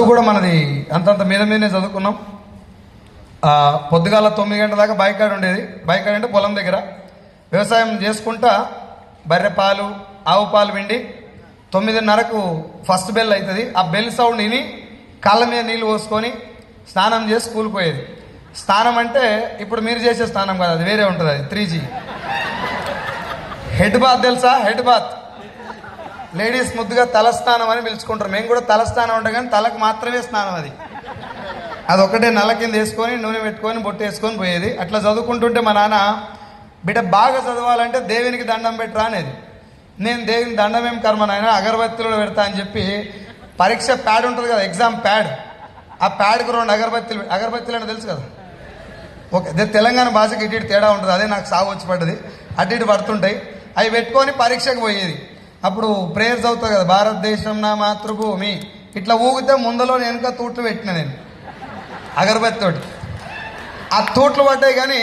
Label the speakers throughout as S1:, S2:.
S1: చదువు కూడా మనది అంతంత మీద మీదనే చదువుకున్నాం. పొద్దుగాల 9 గంటల దాకా బాయికాడ ఉండేది. బాయికాడ అంటే పొలం దగ్గర వ్యవసాయం చేసుకుంటా బర్రె పాలు ఆవు పాలు పిండి 9:30కు ఫస్ట్ బెల్ అవుతుంది. ఆ బెల్ సౌండ్ విని కాళ్ళ మీద నీళ్ళు పోసుకొని స్నానం చేసి స్కూల్కి పోయేది. స్నానం అంటే ఇప్పుడు మీరు చేసే స్నానం కాదు, అది వేరే ఉంటుంది. అది 3G హెడ్ బాత్ తెలుసా? హెడ్ బాత్ లేడీస్ ముద్దుగా తల స్నానం అని పిలుచుకుంటారు. మేము కూడా తల స్నానం ఉంటాం కానీ తలకు మాత్రమే స్నానం. అది ఒకటే నల్ల కింద వేసుకొని నూనె పెట్టుకొని బొట్టు వేసుకొని పోయేది. అట్లా చదువుకుంటుంటే మా నాన్న బిడ్డ బాగా చదవాలంటే దేవునికి దండం పెట్టరా అనేది. నేను దేవునికి దండం ఏం కర్మ నాయన, అగరబత్తులు పెడతా అని చెప్పి పరీక్ష ప్యాడ్ ఉంటుంది కదా, ఎగ్జామ్ ప్యాడ్, ఆ ప్యాడ్కి 2 అగరబత్తులు అంటే తెలుసు కదా. ఓకే, అదే తెలంగాణ భాషకి ఇటు తేడా ఉంటుంది. అదే నాకు సాగు వచ్చి పడ్డది. అటు ఇటు పడుతుంటాయి. అవి పెట్టుకొని పరీక్షకు పోయేది. అప్పుడు ప్రేయర్స్ అవుతుంది కదా, భారతదేశం నా మాతృభూమి, ఇట్లా ఊగితే ముందులో వెనుక తూట్లు పెట్టిన నేను అగరబత్తి తోటి. ఆ తూట్లు పడ్డాయి కానీ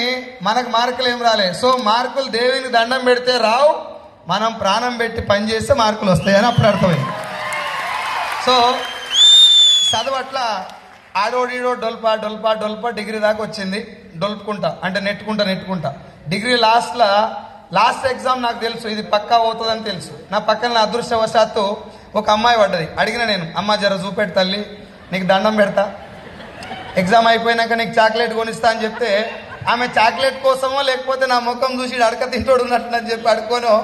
S1: మనకు మార్కులు ఏం రాలే. సో మార్కులు దేవునికి దండం పెడితే రావు, మనం ప్రాణం పెట్టి పని చేస్తే మార్కులు వస్తాయని అప్పుడు అర్థమైంది. సో చదువు అట్లా ఆడోడీడో డొల్పా డొల్పా డొల్పా డిగ్రీ దాకా వచ్చింది. డొల్పుకుంటా అంటే నెట్టుకుంటా డిగ్రీ లాస్ట్ ఎగ్జామ్ నాకు తెలుసు ఇది పక్కా అవుతుందని తెలుసు. నా పక్కన అదృష్టవశాత్తు ఒక అమ్మాయి పడ్డది. అడిగిన నేను, అమ్మ జర చూపెట్టు తల్లి, నీకు దండం పెడతా, ఎగ్జామ్ అయిపోయినాక నీకు చాక్లెట్ కొనిస్తా అని చెప్తే ఆమె చాక్లెట్ కోసమో లేకపోతే నా ముఖం చూసి అడక తింటోడు ఉన్నట్టు అని చెప్పి అడుకోనో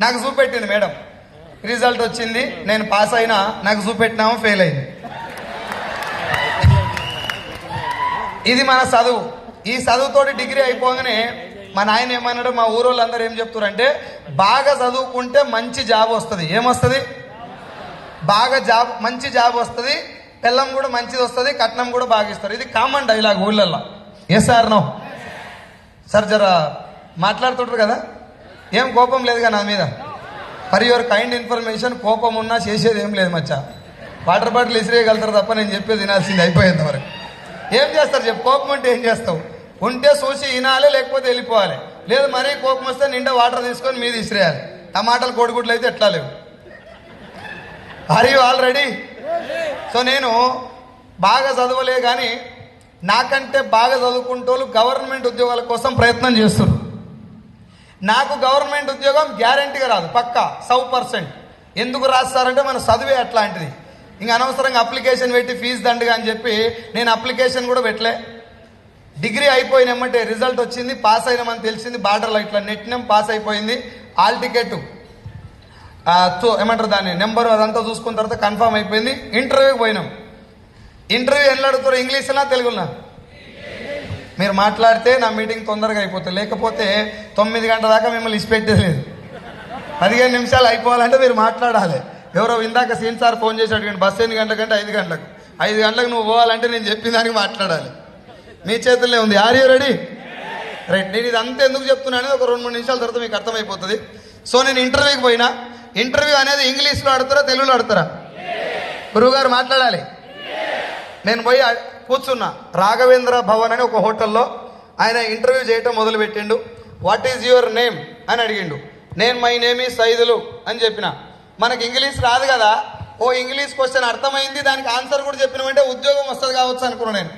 S1: నాకు చూపెట్టింది మేడం. రిజల్ట్ వచ్చింది, నేను పాస్ అయినా, నాకు చూపెట్టినామో ఫెయిల్ అయింది. ఇది మన చదువు. ఈ చదువుతోటి డిగ్రీ అయిపోగానే మా నాయన ఏమన్నాడు, మా ఊరోళ్ళందరూ ఏం చెప్తారంటే బాగా చదువుకుంటే మంచి జాబ్ వస్తుంది. ఏమొస్తుంది? మంచి జాబ్ వస్తుంది, పెళ్ళం కూడా మంచిది వస్తుంది, కట్నం కూడా బాగా ఇస్తారు. ఇది కామన్ డైలాగ్ ఊళ్ళల్లో. ఏ సార్ నో సార్ జర మాట్లాడుతుంటారు కదా, ఏం కోపం లేదుగా నా మీద. ఫర్ యువర్ కైండ్ ఇన్ఫర్మేషన్, కోపం ఉన్నా చేసేది ఏం లేదు మచ్చా. వాటర్ బాటిల్ ఇసిరేయగలుగుతారు తప్ప నేను చెప్పేది వినాల్సింది అయిపోయేంత వరకు. ఏం చేస్తారు చెప్పు? కోపం అంటే ఏం చేస్తావు? ఉంటే చూసి వినాలి, లేకపోతే వెళ్ళిపోవాలి. లేదు మరీ కోపం వస్తే నిండా వాటర్ తీసుకొని మీద ఇసిరేయాలి. టమాటాలు కోడిగుడ్లు అయితే ఎట్లా లేవు. Are you all ready? So నేను బాగా చదవలే కానీ నాకంటే బాగా చదువుకుంటూ గవర్నమెంట్ ఉద్యోగాల కోసం ప్రయత్నం చేస్తున్నారు. నాకు గవర్నమెంట్ ఉద్యోగం గ్యారంటీగా రాదు, పక్కా 100%. ఎందుకు రాస్తారంటే మన చదువే అట్లాంటిది. ఇంకా అనవసరంగా అప్లికేషన్ పెట్టి ఫీజు దండగా అని చెప్పి నేను అప్లికేషన్ కూడా పెట్టలే. డిగ్రీ అయిపోయినామంటే రిజల్ట్ వచ్చింది, పాస్ అయినామని తెలిసింది. బార్డర్లో ఇట్లా నెట్టినాం, పాస్ అయిపోయింది. ఆల్ టికెట్ ఏమంటారు దాన్ని నెంబర్ అదంతా చూసుకున్న తర్వాత కన్ఫర్మ్ అయిపోయింది. ఇంటర్వ్యూకి పోయినాం. ఇంటర్వ్యూ ఎట్లా అడుగుతారు, ఇంగ్లీష్నా తెలుగునా? మీరు మాట్లాడితే నా మీటింగ్ తొందరగా అయిపోతుంది, లేకపోతే 9 గంటల దాకా మిమ్మల్ని ఇచ్చిపెట్టేది లేదు. 15 నిమిషాలు అయిపోవాలంటే మీరు మాట్లాడాలి. ఎవరో ఇందాక సీన్ సార్ ఫోన్ చేసి అడిగాడు, బస్సు 8 గంటలకంటే 5 గంటలకు. 5 గంటలకు నువ్వు పోవాలంటే నేను చెప్పిన దానికి మాట్లాడాలి. మీ చేతుల్లో ఉంది. Are you ready? రైట్. నేను ఇది అంతా ఎందుకు చెప్తున్నాను ఒక 2-3 నిమిషాల తర్వాత మీకు అర్థమైపోతుంది. సో నేను ఇంటర్వ్యూకి పోయినా. ఇంటర్వ్యూ అనేది ఇంగ్లీష్లో ఆడతారా తెలుగులో ఆడతారా? గురువుగారు మాట్లాడాలి. నేను పోయి కూర్చున్నా. రాఘవేంద్ర భవన్ అని ఒక హోటల్లో ఆయన ఇంటర్వ్యూ చేయటం మొదలుపెట్టిండు. వాట్ ఈజ్ యువర్ నేమ్ అని అడిగిండు. నేను మై నేమ్ ఈజ్ సైదులు అని చెప్పిన. మనకి ఇంగ్లీష్ రాదు కదా, ఓ ఇంగ్లీష్ క్వశ్చన్ అర్థమైంది, దానికి ఆన్సర్ కూడా చెప్పినామంటే ఉద్యోగం వస్తుంది కావచ్చు అనుకున్నాను నేను.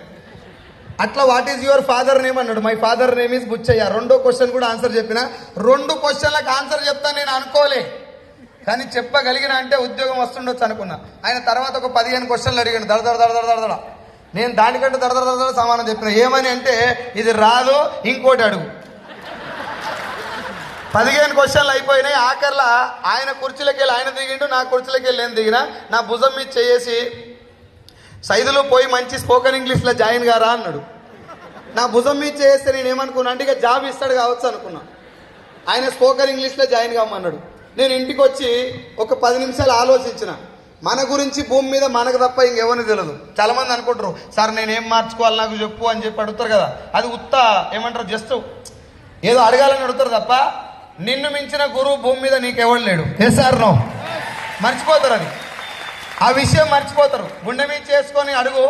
S1: అట్లా what is your father name అన్నాడు. My father name is Buchaiah. 2వ క్వశ్చన్ కూడా ఆన్సర్ చెప్పిన. 2 క్వశ్చన్లకు ఆన్సర్ చెప్తాను నేను అనుకోలే, కానీ చెప్పగలిగిన అంటే ఉద్యోగం వస్తుండొచ్చు అనుకున్నా. ఆయన తర్వాత ఒక 15 క్వశ్చన్లు అడిగాను. దడ. నేను దానికంటే దడ సమానం చెప్పిన. ఏమని అంటే ఇది రాదు, ఇంకోటి అడుగు. 15 క్వశ్చన్లు అయిపోయినాయి. ఆఖర్లా ఆయన కుర్చీలోకి వెళ్ళి ఆయన దిగిండు, నా కుర్చీలోకి వెళ్ళి నేను దిగిన. నా భుజం మీద చేసి సైదులు పోయి మంచి స్పోకెన్ ఇంగ్లీష్లో జాయిన్ గారా అన్నాడు. నా భుజం మీద చేస్తే నేను ఏమనుకున్నా అంటే ఇక జాబ్ ఇస్తాడు కావచ్చు అనుకున్నా. ఆయన స్పోకెన్ ఇంగ్లీష్లో జాయిన్ కావమన్నాడు. నేను ఇంటికి వచ్చి ఒక 10 నిమిషాలు ఆలోచించిన. మన గురించి భూమి మీద మనకు తప్ప ఇంకెవరిని తెలియదు. చాలామంది అనుకుంటారు సార్ నేనేం మార్చుకోవాలి నాకు చెప్పు అని చెప్పి అడుగుతారు కదా, అది ఉత్త ఏమంటారు జస్ట్ ఏదో అడగాలని అడుగుతారు తప్ప నిన్ను మించిన గురువు భూమి మీద నీకెవడు లేడు. ఏ సార్ నో మర్చిపోతారు, అది ఆ విషయం మర్చిపోతారు. గుండె మీద చేసుకొని అడుగు,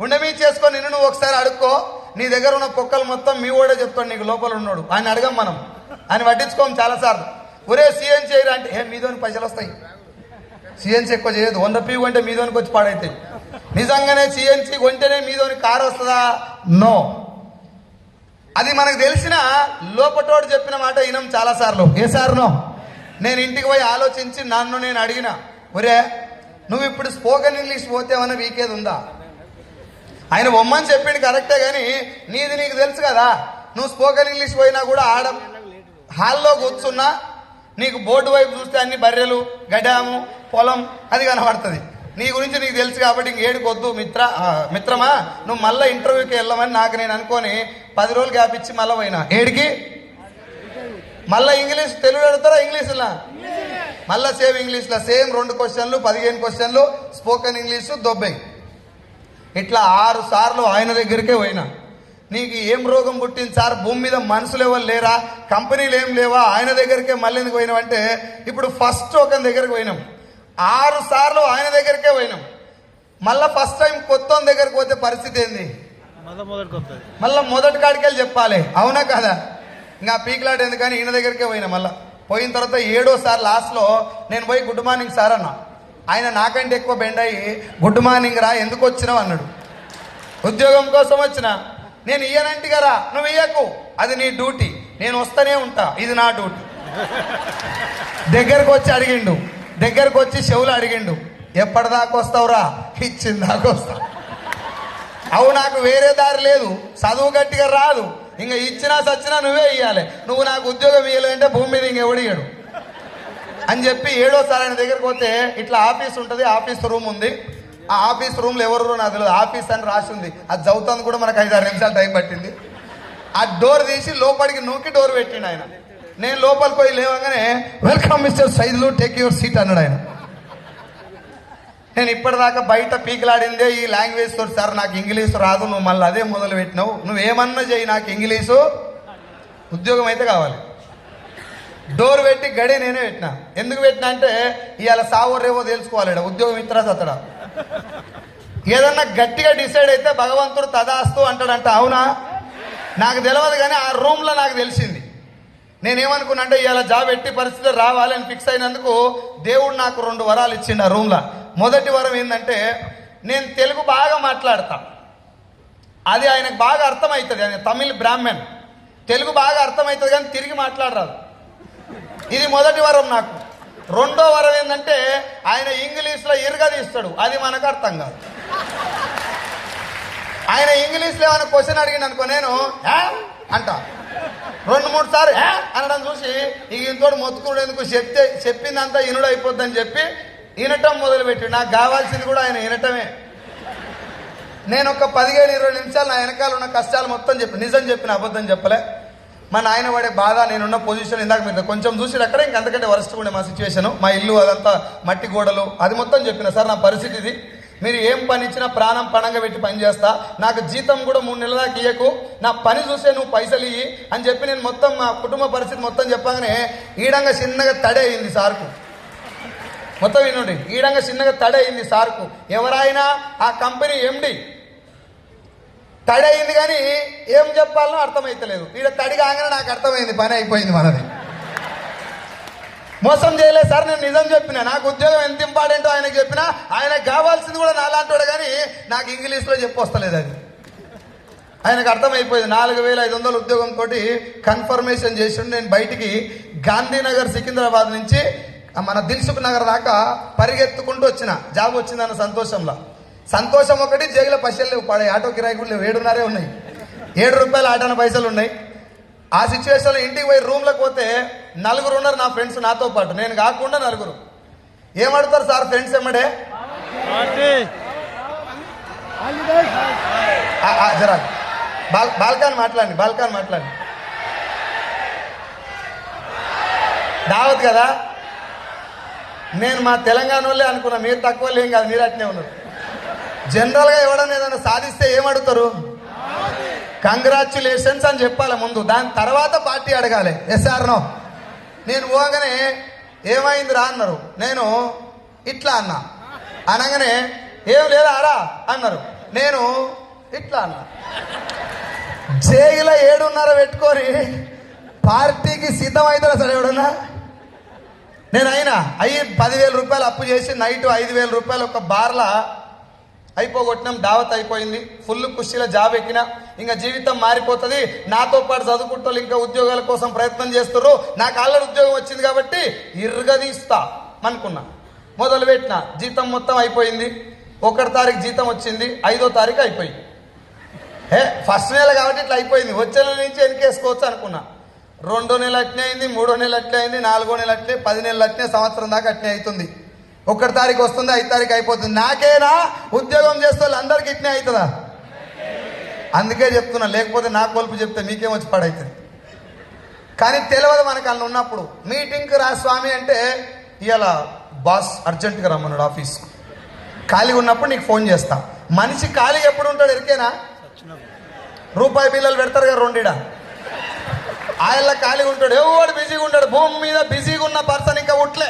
S1: గుండె మీద చేసుకొని నిన్ను నువ్వు ఒకసారి అడుక్కో. నీ దగ్గర ఉన్న పొక్కలు మొత్తం మీ ఓడే చెప్తాడు నీకు లోపల ఉన్నాడు. ఆయన అడగం మనం, ఆయన పట్టించుకోము చాలాసార్లు. ఒరే సీఎం చేయరా అంటే మీదోని పైసలు వస్తాయి, సీఎన్స్ ఎక్కువ చేయదు, 100 పీవు అంటే మీదోనికి వచ్చి పాడైతాయి. నిజంగానే సిఎన్సి కొంటేనే మీదోని కారు వస్తుందా? నో. అది మనకు తెలిసిన లోపటోడు చెప్పిన మాట వినం చాలాసార్లు. ఏ సార్ నో? నేను ఇంటికి పోయి ఆలోచించి నన్ను నేను అడిగిన, ఒరే నువ్వు ఇప్పుడు స్పోకెన్ ఇంగ్లీష్ పోతేమన్నా వీకేది ఉందా? ఆయన బొమ్మని చెప్పింది కరెక్టే, కానీ నీది నీకు తెలుసు కదా. నువ్వు స్పోకెన్ ఇంగ్లీష్ పోయినా కూడా ఆడ హాల్లో కూర్చున్నా నీకు బోర్డు వైపు చూస్తే అన్ని బర్రెలు, గడ్డాము, పొలం అది కనబడుతుంది. నీ గురించి నీకు తెలుసు కాబట్టి ఇంకేడుకొద్దు మిత్రమా, నువ్వు మళ్ళీ ఇంటర్వ్యూకి వెళ్ళమని నాకు నేను అనుకొని 10 రోజులు గ్యాప్ ఇచ్చి మళ్ళీ పోయినా. ఏడికి? మళ్ళీ ఇంగ్లీష్, తెలుగు అడుగుతారా ఇంగ్లీష్లా? మళ్ళీ సేమ్ ఇంగ్లీష్లో సేమ్ 2 క్వశ్చన్లు 15 క్వశ్చన్లు స్పోకెన్ ఇంగ్లీషు దొబ్బాయి. ఇట్లా 6 సార్లు ఆయన దగ్గరికే పోయినా. నీకు ఏం రోగం పుట్టింది సార్? భూమి మీద మనుషులు ఎవరు లేరా? కంపెనీలు ఏం లేవా? ఆయన దగ్గరికే మళ్ళీ ఎందుకు పోయినామంటే, ఇప్పుడు ఫస్ట్ ఒకరి దగ్గరికి పోయినాం, 6 సార్లు ఆయన దగ్గరికే పోయినాం. మళ్ళీ ఫస్ట్ టైం కొత్త దగ్గరికి పోతే పరిస్థితి ఏంది? మళ్ళీ మొదటి కాడికి వెళ్ళి చెప్పాలి, అవునా కదా? ఇంకా పీక్లాట్ ఎందుకని ఈయన దగ్గరికే పోయినా. మళ్ళీ పోయిన తర్వాత 7వ సార్ లాస్ట్లో నేను పోయి గుడ్ మార్నింగ్ సార్ అన్నా. ఆయన నాకంటే ఎక్కువ బెండ్ అయ్యి గుడ్ మార్నింగ్ రా, ఎందుకు వచ్చినావు అన్నాడు. ఉద్యోగం కోసం వచ్చిన. నేను ఇయ్యనంటి కదా, నువ్వు ఇయ్యకు, అది నీ డ్యూటీ, నేను వస్తూనే ఉంటా, ఇది నా డ్యూటీ. దగ్గరకు వచ్చి అడిగిండు, దగ్గరకు వచ్చి చెవులు అడిగిండు, ఎప్పటిదాకా వస్తావురా? ఇచ్చిన దాకా వస్తా. అవు నాకు వేరే దారి లేదు, చదువు గట్టిగా రాదు, ఇంకా ఇచ్చినా సచ్చినా నువ్వే ఇయ్యాలి, నువ్వు నాకు ఉద్యోగం ఇయ్యాలంటే భూమి మీద ఇంకెవడు ఇయ్యడు అని చెప్పి 7వ సార్ ఆయన దగ్గరికి పోతే, ఇట్లా ఆఫీస్ ఉంటుంది, ఆఫీస్ రూమ్ ఉంది, ఆ ఆఫీస్ రూమ్లో ఎవరు నాకు తెలియదు, ఆఫీస్ అని రాసి ఉంది, అది చదువుతుంది కూడా మనకు 5-6 నిమిషాలు టైం పట్టింది. ఆ డోర్ తీసి లోపలికి నూకి డోర్ పెట్టిండు ఆయన. నేను లోపలికి పోయి లేవగానే, welcome mister Saidulu, take your seat అన్నాడు ఆయన. నేను ఇప్పటిదాకా బయట పీకిలాడిందే ఈ లాంగ్వేజ్ తోటి, సార్ నాకు ఇంగ్లీషు రాదు, నువ్వు మళ్ళీ అదే మొదలు పెట్టినావు, నువ్వేమన్నా చెయ్యి, నాకు ఇంగ్లీషు ఉద్యోగం అయితే కావాలి. డోర్ పెట్టి గడి నేనే పెట్టినా. ఎందుకు పెట్టినా అంటే, ఇవాళ సావో రేవో తెలుసుకోవాలి, ఉద్యోగం ఇతరా సతడా. ఏదన్నా గట్టిగా డిసైడ్ అయితే భగవంతుడు తదాస్తు అంటాడంట, అవునా? నాకు తెలియదు, కానీ ఆ రూమ్లో నాకు తెలిసింది. నేనేమనుకున్నా అంటే, ఇవాళ జాబ్ ఎట్టి పరిస్థితులు రావాలని ఫిక్స్ అయినందుకు దేవుడు నాకు 2 వరాలు ఇచ్చిండు ఆ రూమ్లో. మొదటి వరం ఏంటంటే, నేను తెలుగు బాగా మాట్లాడతా, అది ఆయనకు బాగా అర్థమవుతుంది. ఆయన తమిళ్ బ్రాహ్మణ్, తెలుగు బాగా అర్థమవుతుంది కానీ తిరిగి మాట్లాడరాదు. ఇది మొదటి వరం నాకు. 2వ వరం ఏంటంటే, ఆయన ఇంగ్లీష్లో ఇరగదీస్తాడు, అది మనకు అర్థం కాదు. ఆయన ఇంగ్లీష్లో ఏమైనా క్వశ్చన్ అడిగిన అనుకో, నేను అంట 2-3 సార్లు అనడం చూసి ఇక ఇంతోటి మొత్తుకునేందుకు చెప్పిందంతా ఇనుడు అయిపోద్దని చెప్పి వినటం మొదలుపెట్టి, నాకు కావాల్సింది కూడా ఆయన వినటమే. నేను ఒక 15-20 నిమిషాలు నా వెనకాల ఉన్న కష్టాలు మొత్తం నిజం చెప్పిన, అబద్ధం చెప్పలే. మా నాయన పడే బాధ, నేనున్న పొజిషన్ ఇందాక మీరు కొంచెం చూసి అక్కడ, ఇంకంతకంటే వరస్ట్ ఉండే మా సిచ్యువేషను, మా ఇల్లు అదంతా మట్టి గోడలు, అది మొత్తం చెప్పిన. సార్ నా పరిస్థితి ఇది, మీరు ఏం పని ఇచ్చినా ప్రాణం పణంగా పెట్టి పని చేస్తా, నాకు జీతం కూడా 3 నెలల దాకా ఇయ్యకు, నా పని చూసే నువ్వు పైసలు ఇయ్యి అని చెప్పి నేను మొత్తం మా కుటుంబ పరిస్థితి మొత్తం చెప్పగానే ఈడంగా చిన్నగా తడే అయింది సార్కు. మొత్తం వినండి, ఈడంగా చిన్నగా తడే అయింది సార్కు. ఎవరైనా ఆ కంపెనీ ఎండి తడి అయింది, కానీ ఏం చెప్పాలనో అర్థమైతలేదు. ఈడ తడి కాగానే నాకు అర్థమైంది, పని అయిపోయింది మనది. మోసం చేయలేదు సార్, నేను నిజం చెప్పిన, నాకు ఉద్యోగం ఎంత ఇంపార్టెంటో ఆయనకు చెప్పినా, ఆయనకు కావాల్సింది కూడా నాలాంటోడు, కానీ నాకు ఇంగ్లీష్లో చెప్పొస్తలేదు. అది ఆయనకు అర్థమైపోయింది. 4500 ఉద్యోగంతో కన్ఫర్మేషన్ చేసి నేను బయటికి గాంధీనగర్ సికింద్రాబాద్ నుంచి మన దిల్సుఖ్ నగర్ దాకా పరిగెత్తుకుంటూ వచ్చిన. జాబ్ వచ్చిందన్న సంతోషంలో. సంతోషం ఒకటి, జేగుల పైసలు లేవు, పడే ఆటో కిరాయి కూడా లేవు, 7.5 ఉన్నాయి, 7 రూపాయలు ఆటోన పైసలు ఉన్నాయి. ఆ సిచ్యువేషన్లో ఇంటికి పోయి రూమ్లోకి పోతే 4 ఉన్నారు నా ఫ్రెండ్స్ నాతో పాటు, నేను కాకుండా 4. ఏమడతారు సార్ ఫ్రెండ్స్ ఎమ్మడే? జరా బాల్కాన్ మాట్లాడండి. దావత్ కదా, నేను మా తెలంగాణ వాళ్ళే అనుకున్నా, మీరు తక్కువ లేం కాదు, మీరు అట్నే ఉన్నారు. జనరల్గా ఎవడన్నా ఏదైనా సాధిస్తే ఏమడుగుతారు? కంగ్రాచ్యులేషన్స్ అని చెప్పాలి ముందు, దాని తర్వాత పార్టీ అడగాలి. Yes or no. నేను పోగానే ఏమైంది రా అన్నారు, నేను ఇట్లా అన్నా, అనగానే ఏం లేదా ఆరా అన్నారు, నేను ఇట్లా అన్నా. జేగిల 7.5 పెట్టుకొని పార్టీకి సిద్ధమవుతారా సార్ ఎవడన్నా? నేను 10,000 రూపాయలు అప్పు చేసి నైట్ 5,000 రూపాయలు ఒక బార్లా అయిపోగొట్టినాం, దావత్ అయిపోయింది, ఫుల్ ఖుషీల జాబ్ ఎక్కినా, ఇంకా జీవితం మారిపోతుంది, నాతో పాటు చదువుకుంటూ ఇంకా ఉద్యోగాల కోసం ప్రయత్నం చేస్తున్నారు, నాకు ఆల్రెడీ ఉద్యోగం వచ్చింది కాబట్టి ఇరగదీస్తా అనుకున్నా. మొదలు పెట్టిన, జీతం మొత్తం అయిపోయింది. 1వ తారీఖు జీతం వచ్చింది, 5వ తారీఖు అయిపోయింది. ఫస్ట్ నెల కాబట్టి ఇట్లా అయిపోయింది, వచ్చే నెల నుంచి వెనకేసుకోవచ్చు అనుకున్నా. 2వ నెల అట్నే అయింది, 3వ నెల అట్లే అయింది, 4వ నెల అట్లే, 10 నెలలు అట్నే, సంవత్సరం దాకా అట్నే అవుతుంది. 1వ తారీఖు వస్తుంది, 5వ తారీఖు అయిపోతుంది. నాకేనా ఉద్యోగం చేస్తే వాళ్ళందరికీ ఇట్నే అవుతుందా? అందుకే చెప్తున్నా, లేకపోతే నా కొలుపు చెప్తే మీకేం వచ్చి పడవుతుంది. కానీ తెలియదు మనకు అన్న ఉన్నప్పుడు. మీటింగ్కి రా స్వామి అంటే ఇవాళ బాస్ అర్జెంటుగా రమ్మన్నాడు ఆఫీస్కు, ఖాళీగా ఉన్నప్పుడు నీకు ఫోన్ చేస్తా. మనిషి ఖాళీగా ఎప్పుడు ఉంటాడు ఎరికేనా? రూపాయి బిల్లలు పెడతారు కదా 2 ఆయన ఖాళీగా ఉంటాడు, ఎవడు బిజీగా ఉంటాడు. భూమి మీద బిజీగా ఉన్న పర్సన్ ఇంకా ఉట్లే,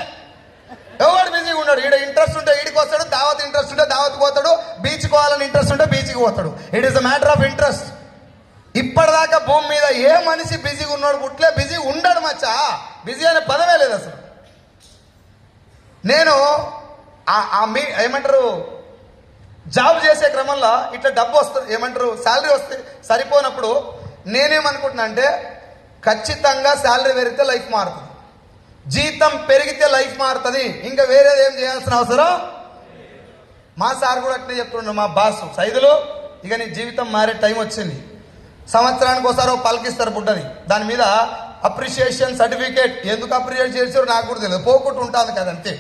S1: ఎవడు బిజీగా ఉన్నాడు. ఈడ ఇంట్రెస్ట్ ఉంటే ఈడికి వస్తాడు, దావత్ ఇంట్రెస్ట్ ఉంటే దావత్ పోతాడు, బీచ్కి పోవాలని ఇంట్రెస్ట్ ఉంటే బీచ్కి పోతాడు. It is a matter of interest. ఇప్పటిదాకా భూమి మీద ఏ మనిషి బిజీగా ఉన్నాడు పుట్లే, బిజీగా ఉండడు మచ్చా. బిజీ అనే పదమే లేదు అసలు. నేను ఏమంటారు, జాబ్ చేసే క్రమంలో ఇట్లా డబ్బు వస్తుంది, ఏమంటారు శాలరీ వస్తే సరిపోనప్పుడు నేనేమనుకుంటున్నా అంటే ఖచ్చితంగా శాలరీ పెరిగితే లైఫ్ మారుతుంది, జీతం పెరిగితే లైఫ్ మారుతుంది, ఇంకా వేరేది ఏం చేయాల్సిన అవసరం. మా సార్ కూడా అట్లే చెప్తుండ్రు, మా బాస్ సైదులు, ఇక నీ జీవితం మారే టైం వచ్చింది. సంవత్సరానికి ఒకసారి పలికిస్తారు బుడ్డది, దాని మీద అప్రిషియేషన్ సర్టిఫికేట్. ఎందుకు అప్రిషియేట్ చేసారో నాకు కూడా తెలియదు, పోకుండా ఉంటుంది కదంతే.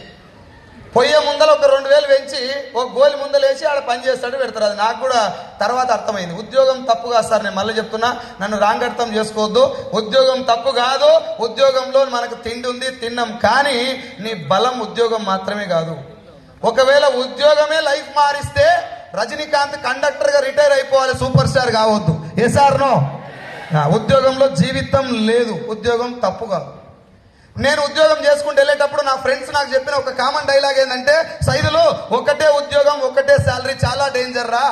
S1: పొయ్యే ముందర ఒక 2000 పెంచి ఒక గోలి ముందలేసి ఆడ పని చేస్తాడు, పెడతారు. అది నాకు కూడా తర్వాత అర్థమైంది. ఉద్యోగం తప్పు కాదు సార్, నేను మళ్ళీ చెప్తున్నా, నన్ను రాంగ్ అర్థం చేసుకోవద్దు. ఉద్యోగం తప్పు కాదు, ఉద్యోగంలో మనకు తిండి ఉంది, తిన్నాం. కానీ నీ బలం ఉద్యోగం మాత్రమే కాదు. ఒకవేళ ఉద్యోగమే లైఫ్ మారిస్తే రజనీకాంత్ కండక్టర్గా రిటైర్ అయిపోవాలి, సూపర్ స్టార్ కావద్దు. ఏ సార్ నో? ఉద్యోగంలో జీవితం లేదు, ఉద్యోగం తప్పు కాదు. నేను ఉద్యోగం చేసుకుంటూ వెళ్ళేటప్పుడు నా ఫ్రెండ్స్ నాకు చెప్పిన ఒక కామన్ డైలాగ్ ఏంటంటే, సైదులు ఒకటే ఉద్యోగం ఒకటే శాలరీ చాలా డేంజర్ రా.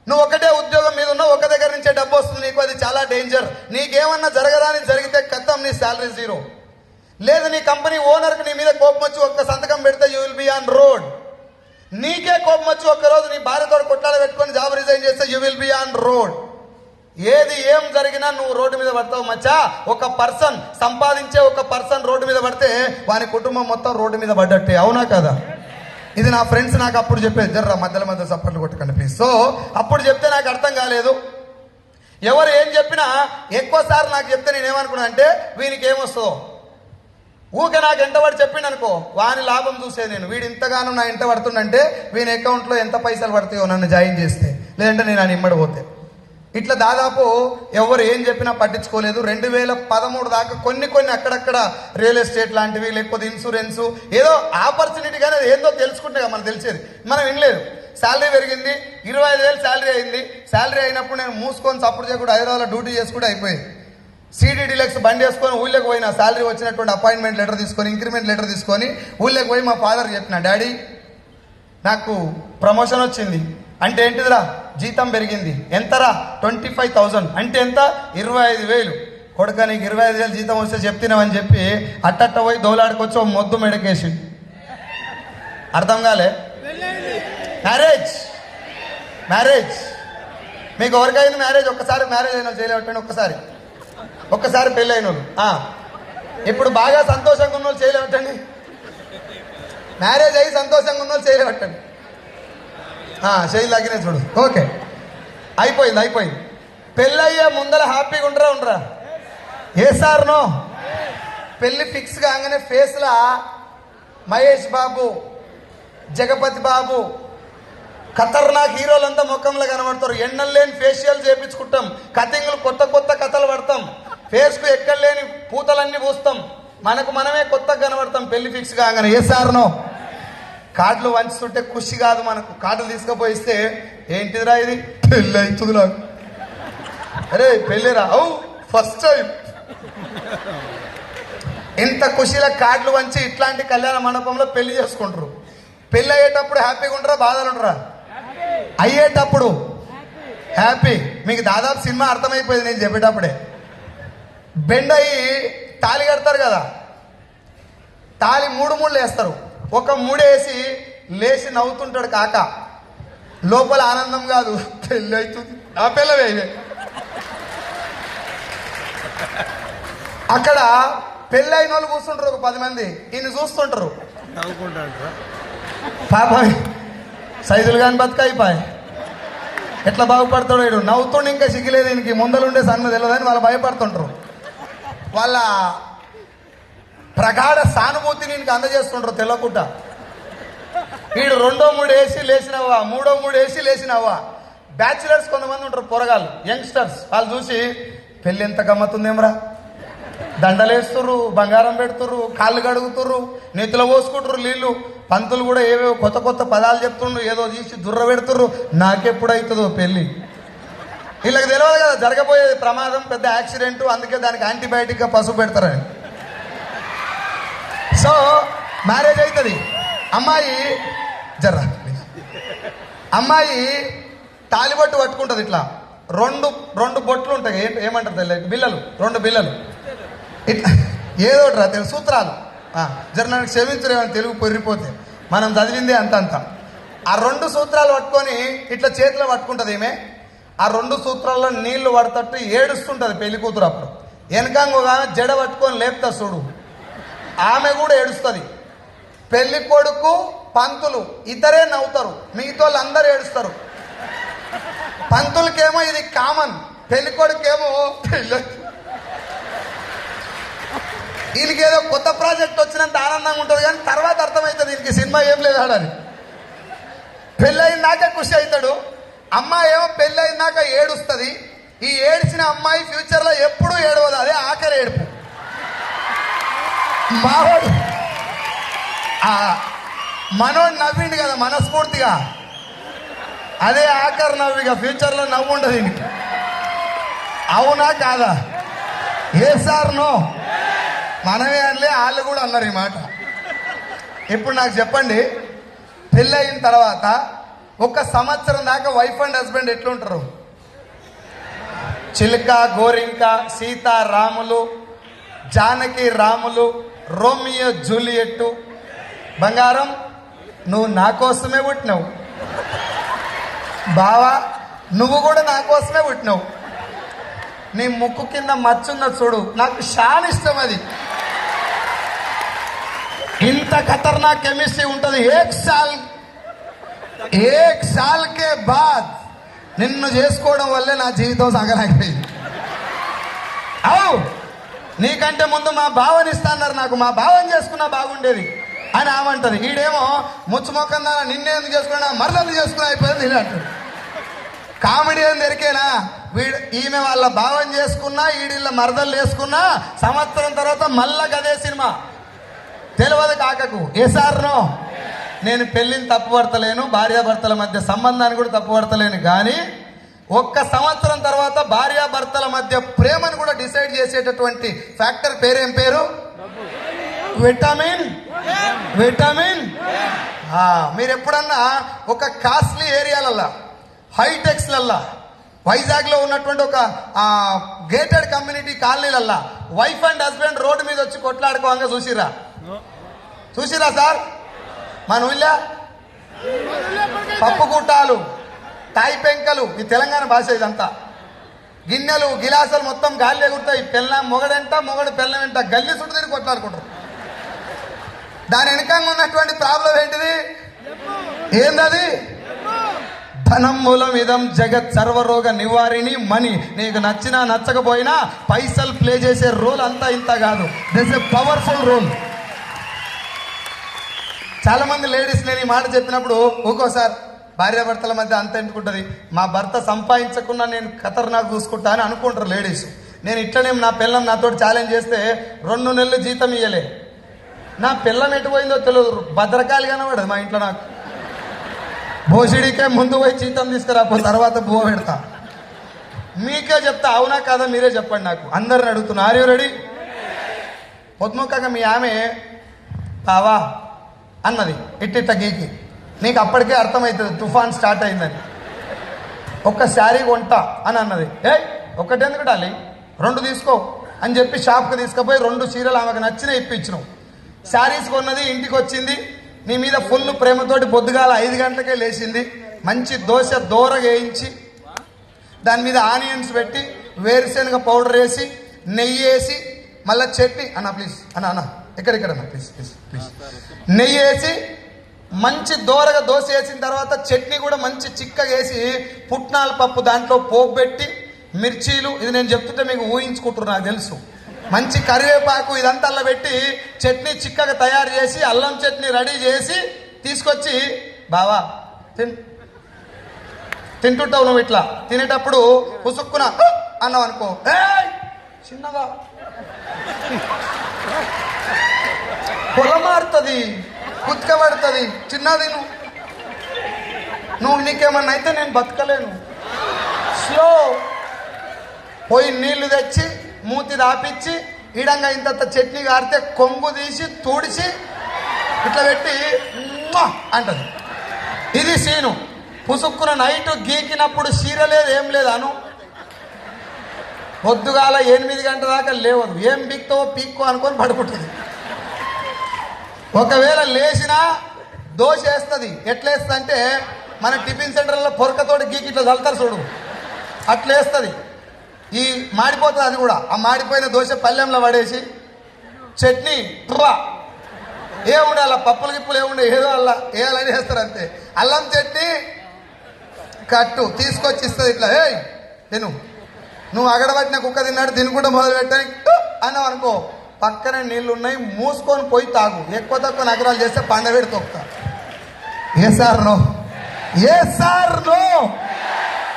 S1: నువ్వు ఒకటే ఉద్యోగం మీద ఉన్నావు, ఒక దగ్గర నుంచే డబ్బు వస్తుంది నీకు, అది చాలా డేంజర్. నీకేమన్నా జరగరాని జరిగితే కథం, నీ శాలరీ 0. లేదు నీ కంపెనీ ఓనర్కి నీ మీద కోపం వచ్చి ఒక్క సంతకం పెడితే you will be on road. నీకే కోపం వచ్చి ఒక్కరోజు నీ భార్యతో కొట్లాడ పెట్టుకొని జాబ్ రిజైన్ చేస్తే you will be on road. ఏది ఏం జరిగినా నువ్వు రోడ్డు మీద పడతావు మచ్చా. ఒక పర్సన్ సంపాదించే ఒక పర్సన్ రోడ్డు మీద పడితే వాని కుటుంబం మొత్తం రోడ్డు మీద పడ్డట్టే, అవునా కదా? ఇది నా ఫ్రెండ్స్ నాకు అప్పుడు చెప్పేది. జర్రా మధ్యలో మధ్య సప్పట్లు కొట్టకండి ప్లీజ్. సో అప్పుడు చెప్తే నాకు అర్థం కాలేదు. ఎవరు ఏం చెప్పినా ఎక్కువసార్లు నాకు చెప్తే నేనేమనుకున్నా అంటే, వీనికి ఏమొస్తుందో ఊకే నాకు ఎంటబడి చెప్పిండు అనుకో, వాని లాభం చూసే నేను. వీడు ఇంతగానో నా ఎంట పడుతుండంటే వీని అకౌంట్లో ఎంత పైసలు పడతాయో నన్ను జాయిన్ చేస్తే, లేదంటే నేను ఆయన ఇమ్మడిపోతే. ఇట్లా దాదాపు ఎవరు ఏం చెప్పినా పట్టించుకోలేదు. 2013 దాకా కొన్ని అక్కడక్కడ రియల్ ఎస్టేట్ లాంటివి, లేకపోతే ఇన్సూరెన్సు, ఏదో ఆపర్చునిటీ, కానీ అది ఏందో తెలుసుకుంటే మనకు తెలిసేది. మనం వినలేదు. శాలరీ పెరిగింది, 25,000 శాలరీ అయింది. శాలరీ అయినప్పుడు నేను మూసుకొని సపోర్ట్ చేయకుండా హైదరాబాద్లో డ్యూటీ చేసుకుంటే అయిపోయింది. సిటీ డీలక్స్ బండి వేసుకొని ఊళ్ళోకి పోయినా, శాలరీ వచ్చినటువంటి అపాయింట్మెంట్ లెటర్ తీసుకొని, ఇంక్రిమెంట్ లెటర్ తీసుకొని ఊళ్ళోకి పోయి మా ఫాదర్ చెప్పిన, డాడీ నాకు ప్రమోషన్ వచ్చింది. అంటే ఏంటిదిరా? జీతం పెరిగింది. ఎంతరా? 25,000. అంటే ఎంత? 25,000. కొడుక నీకు 25,000 జీతం వస్తే చెప్తున్నామని చెప్పి అట్టట్ట పోయి దోలాడుకొచ్చి ఓ మొద్దు మెడకేసి. అర్థం కాలే? మ్యారేజ్ మీకు ఎవరికైంది మ్యారేజ్? ఒక్కసారి మ్యారేజ్ అయిన చేయలేవట్టండి, ఒక్కసారి పెళ్ళి అయిన వాళ్ళు. ఇప్పుడు బాగా సంతోషంగా ఉన్న వాళ్ళు చేయలేవట్టండి. మ్యారేజ్ అయ్యి సంతోషంగా ఉన్న వాళ్ళు చేయలేవట్టండి. చేయి లాగినే చూడు. ఓకే, అయిపోయింది. పెళ్ళయ్యే ముందర హ్యాపీగా ఉండరా? ఏ సార్ నో? పెళ్ళి ఫిక్స్ కాగానే ఫేస్లా మహేష్ బాబు, జగపతి బాబు, ఖతర్నాక్ హీరోలంతా ముఖంలో కనబడతారు. ఎన్నెల్లేని ఫేషియల్ చేయించుకుంటాం, కటింగ్లు కొత్త కథలు పడతాం, ఫేస్కు ఎక్కడలేని పూతలన్నీ పూస్తాం, మనకు మనమే కొత్తగా కనబడతాం పెళ్లి ఫిక్స్ కాగానే. ఏ సార్ నో? కార్డులు వంచుతుంటే ఖుషి కాదు మనకు. కార్డులు తీసుకుపోయిస్తే ఏంటిదిరా ఇది, పెళ్ళి అవుతుంది నాకు. అరే పెళ్ళిరా, అవు ఫస్ట్ టైం. ఇంత ఖుషిలా కార్డులు వంచి ఇట్లాంటి కళ్యాణ మండపంలో పెళ్లి చేసుకుంటారు. పెళ్ళి అయ్యేటప్పుడు హ్యాపీగా ఉంటారా, బాధలు ఉంటారా? అయ్యేటప్పుడు హ్యాపీ. మీకు దాదాపు సినిమా అర్థమైపోయింది నేను చెప్పేటప్పుడే. బెండ్ అయ్యి తాళి కడతారు కదా, తాళి 3 వేస్తారు. ఒక 3 వేసి లేచి నవ్వుతుంటాడు కాక. లోపల ఆనందం కాదు, పెళ్ళి అవుతుంది ఆ పిల్లవే ఇవే. అక్కడ పెళ్ళి అయిన వాళ్ళు కూర్చుంటారు ఒక 10 మంది, ఈయన చూస్తుంటారు పాప సైజులు కాని బతుకైపోయి ఎట్లా బాగుపడతాడు వీడు, నవ్వుతుండే ఇంకా సిగ్గులేదు ఈయనకి, ముందలుండే సన్న తెలియదని వాళ్ళు భయపడుతుంటారు. వాళ్ళ ప్రగాఢ సానుభూతిని ఈయనకి అందజేస్తుంటారు తెల్లకుండా. వీడు 2, 3 వేసి లేచినవ్వా, 3, 3 వేసి లేచినవ్వా. బ్యాచులర్స్ కొంతమంది ఉంటారు, పొరగాళ్ళు, యంగ్స్టర్స్, వాళ్ళు చూసి పెళ్ళి ఎంత గమ్మతుందేమరా, దండలేస్తుర్రు, బంగారం పెడుతుర్రు, కాళ్ళు కడుగుతుర్రు, నెత్తిలో పోసుకుంటారు నీళ్ళు, పంతులు కూడా ఏవేవో కొత్త కొత్త పదాలు చెప్తుండ్రు, ఏదో తీసి దుర్ర పెడుతుర్రు. నాకెప్పుడవుతుందో పెళ్ళి, వీళ్ళకి తెలియదు కదా జరగబోయేది ప్రమాదం, పెద్ద యాక్సిడెంట్, అందుకే దానికి యాంటీబయాటిక్గా పసుపు పెడతారని. సో మ్యారేజ్ అవుతుంది. అమ్మాయి తాలిబొట్టు పట్టుకుంటుంది, ఇట్లా రెండు బొట్లు ఉంటాయి, ఏమంటారు తెలియదు, బిల్లలు, 2 బిల్లలు ఇట్లా ఏదో తెలుసు సూత్రాలు. జర నాకు క్షమించరేమని తెలుగు పొర్రిపోతే, మనం చదివిందే అంత. ఆ 2 సూత్రాలు పట్టుకొని ఇట్లా చేతిలో పట్టుకుంటుంది ఈమె. ఆ 2 సూత్రాల్లో నీళ్లు పడతట్టు ఏడుస్తుంటుంది పెళ్లి కూతురు. అప్పుడు వెనకంగా ఒక ఆమె జడ పట్టుకొని లేపుతా చూడు, ఆమె కూడా ఏడుస్తుంది. పెళ్లి కొడుకు పంతులు ఇద్దరే నవ్వుతారు, మిగతా వాళ్ళు అందరూ ఏడుస్తారు. పంతులకేమో ఇది కామన్, పెళ్లి కొడుకేమో వీళ్ళకేదో కొత్త ప్రాజెక్ట్ వచ్చినంత ఆనందంగా ఉంటుంది, కానీ తర్వాత అర్థమవుతుంది దీనికి సినిమా ఏం లేదు ఆడని. పెళ్ళయిందాక ఖుషి అవుతాడు, అమ్మాయి ఏమో పెళ్ళయిందాక ఏడుస్తుంది. ఈ ఏడ్చిన అమ్మాయి ఫ్యూచర్లో ఎప్పుడూ ఏడవదు, అదే ఆఖరి ఏడుపు. మావాడు మనోడు నవ్విండు కదా మనస్ఫూర్తిగా, అదే ఆఖరి నవ్విగా, ఫ్యూచర్లో నవ్వు ఉండదు దీనికి. అవునా కాదా? ఏ సార్ నో, మనమే అనలే, వాళ్ళు కూడా అన్నారు ఈ మాట. ఇప్పుడు నాకు చెప్పండి, పెళ్ళయిన తర్వాత 1 సంవత్సరం దాకా వైఫ్ అండ్ హస్బెండ్ ఎట్లుంటారు? చిలుక గోరింక, సీతా రాములు, జానకి రాములు, రోమియో జూలియట్టు. బంగారం నువ్వు నా కోసమే పుట్టినావు, బావా నువ్వు కూడా నా కోసమే పుట్టినావు. నీ ముక్కు కింద మచ్చున్న చూడు, నాకు చాలా ఇష్టం అది. ఇంత ఖతర్నాక్ కెమిస్ట్రీ ఉంటుంది. ఏక్ సాల్ కే బాద్ నిన్ను చేసుకోవడం వల్లే నా జీవితం సాగలేకపోయింది. అవు నీకంటే ముందు మా బావని ఇస్తాన్నారు నాకు, మా బావని చేసుకున్నా బాగుండేది అని ఆమంటది. ఈడేమో ముచ్చుమొక్కం దానా నిన్నే ఎందుకు చేసుకున్నా, మరదలు చేసుకున్నా అయిపోయింది నేను అంటాడు. కామెడీ అని దొరికేనా? ఈమె వాళ్ళ భావం చేసుకున్నా, ఈడిళ్ళ మరదలు వేసుకున్నా, సంవత్సరం తర్వాత మళ్ళా గదే సినిమా. తెలియదు కాకకు ఏసార్నో. నేను పెళ్ళిని తప్పుపడతలేను, భార్యాభర్తల మధ్య సంబంధాన్ని కూడా తప్పుపడతలేను, కానీ 1 సంవత్సరం తర్వాత భార్యాభర్తల మధ్య ప్రేమను కూడా డిసైడ్ చేసేటటువంటి ఫ్యాక్టర్ పేరేం పేరు? విటమిన్. మీరు ఎప్పుడన్నా ఒక కాస్ట్లీ ఏరియాలల్లా, హైటెక్స్లల్లా, వైజాగ్లో ఉన్నటువంటి ఒక గేటెడ్ కమ్యూనిటీ కాలనీలల్లా వైఫ్ అండ్ హస్బెండ్ రోడ్డు మీద వచ్చి కొట్లాడుకోగా చూసిరా సార్? మన ఊళ్ళో పప్పు గుట్టాలు, తాయి పెంకలు, ఈ తెలంగాణ భాష ఇదంతా, గిన్నెలు గిలాసులు మొత్తం గాలి ఎగురుతాయి. పెళ్ళం మొగడంట, మొగడు పెళ్ళం వెంట గల్లి చుట్టూ తిరిగి కొట్లాడుకుంటారు. దాని వెనకంగా ఉన్నటువంటి ప్రాబ్లం ఏంటిది? ఏందది? ధనం మూలం ఇదం జగత్ సర్వరోగ నివారిణి మనీ. నీకు నచ్చినా నచ్చకపోయినా పైసలు ప్లే చేసే రోల్ అంతా ఇంత కాదు, దిస్ ఎ పవర్ఫుల్ రోల్. చాలా మంది లేడీస్ నేను ఈ మాట చెప్పినప్పుడు ఒక్కోసారి భార్యాభర్తల మధ్య అంత ఎందుకుంటుంది, మా భర్త సంపాదించకుండా నేను ఖతర్నాక్ చూసుకుంటా అని అనుకుంటారు లేడీస్. నేను ఇట్లనే నా పిల్లం నాతో ఛాలెంజ్ చేస్తే 2 నెలలు జీతం ఇయ్యలే. నా పిల్లం ఎటుపోయిందో తెలియదు, భద్రకాళి కనబడదు మా ఇంట్లో. నాకు భోసిడికే ముందు పోయి జీతం తీసుకురాపో, తర్వాత బువ పెడతా. మీకే చెప్తా, అవునా కాదా మీరే చెప్పండి నాకు. అందరిని అడుగుతున్నా, ఆర్ యు రెడీ? పొద్దుముఖంగా మీ ఆమె బావా అన్నది ఇట్టిట్ట గీకి, నీకు అప్పటికే అర్థమవుతుంది తుఫాన్ స్టార్ట్ అయిందని. 1 శారీ కొంటా అని అన్నది. ఒకటెందుకు డాలి, 2 తీసుకో అని చెప్పి షాప్కి తీసుకుపోయి 2 చీరలు ఆమెకు నచ్చిన ఇప్పించినావు. శారీస్ కొన్నది, ఇంటికి వచ్చింది, నీ మీద ఫుల్ ప్రేమతోటి పొద్దుగాల 5 గంటలకే లేచింది, మంచి దోశ దోరగా వేయించి దాని మీద ఆనియన్స్ పెట్టి వేరుశనగ పౌడర్ వేసి నెయ్యి వేసి మళ్ళీ చట్నీ అన్న ప్లీజ్ అన్న ఎక్కడెక్కడన్నా ప్లీజ్ ప్లీజ్ ప్లీజ్ నెయ్యి వేసి మంచి దోరగా దోశ వేసిన తర్వాత చట్నీ కూడా మంచి చిక్కగా వేసి పుట్నాల పప్పు దాంట్లో పోపు పెట్టి మిర్చీలు, ఇది నేను చెప్తుంటే మీకు ఊహించుకుంటున్నారు నాకు తెలుసు, మంచి కరివేపాకు ఇదంతా అల్ల పెట్టి చట్నీ చిక్కగా తయారు చేసి అల్లం చట్నీ రెడీ చేసి తీసుకొచ్చి బావా తింటుంటావు నువ్వు. ఇట్లా తినేటప్పుడు పుసుక్కున అన్నావు అనుకో, చిన్నగా పొలమారుతుంది, కుత్కబడుతుంది, చిన్నది నువ్వు నీకేమన్నా అయితే నేను బతకలేను. స్లో పోయి నీళ్లు తెచ్చి మూతి దాపిచ్చి ఈడంగా ఇంత చట్నీ కారితే కొంగు తీసి తుడిచి ఇట్లా పెట్టి అంటది. ఇది సీను. పుసుక్కున నైట్ గీకినప్పుడు చీర లేదు ఏం లేదు అను, పొద్దుగాల 8 గంటల దాకా లేవదు, ఏం బిక్తావో పీక్కో అనుకొని పడుకుంటుంది. ఒకవేళ లేచినా దోశ వేస్తుంది. ఎట్లా వేస్తుంది అంటే మన టిఫిన్ సెంటర్లో పొరకతోటి గీకి ఇట్లా చల్లుతారు చూడు, అట్లా వేస్తుంది. ఈ మాడిపోతుంది అది కూడా. ఆ మాడిపోయిన దోశ పల్లెంలో పడేసి చట్నీ ఏముండే అలా పప్పులు గిప్పులు ఏముండే ఏదో అలా వేయాలని వేస్తారు అంతే. అల్లం చట్నీ కట్టు తీసుకొచ్చి ఇస్తుంది. ఇట్లా తిను, నువ్వు అగడబట్టిన కుక్క తిన్నాడు తినుకుంటూ మొదలు పెట్టాను అన్నావు అనుకో, పక్కనే నీళ్ళు ఉన్నాయి మూసుకొని పోయి తాగు. ఎక్కువ తక్కువ నగరాలు చేస్తే పండవేడి తొక్కుతా. ఏ సార్ నో, ఏ సార్ నో.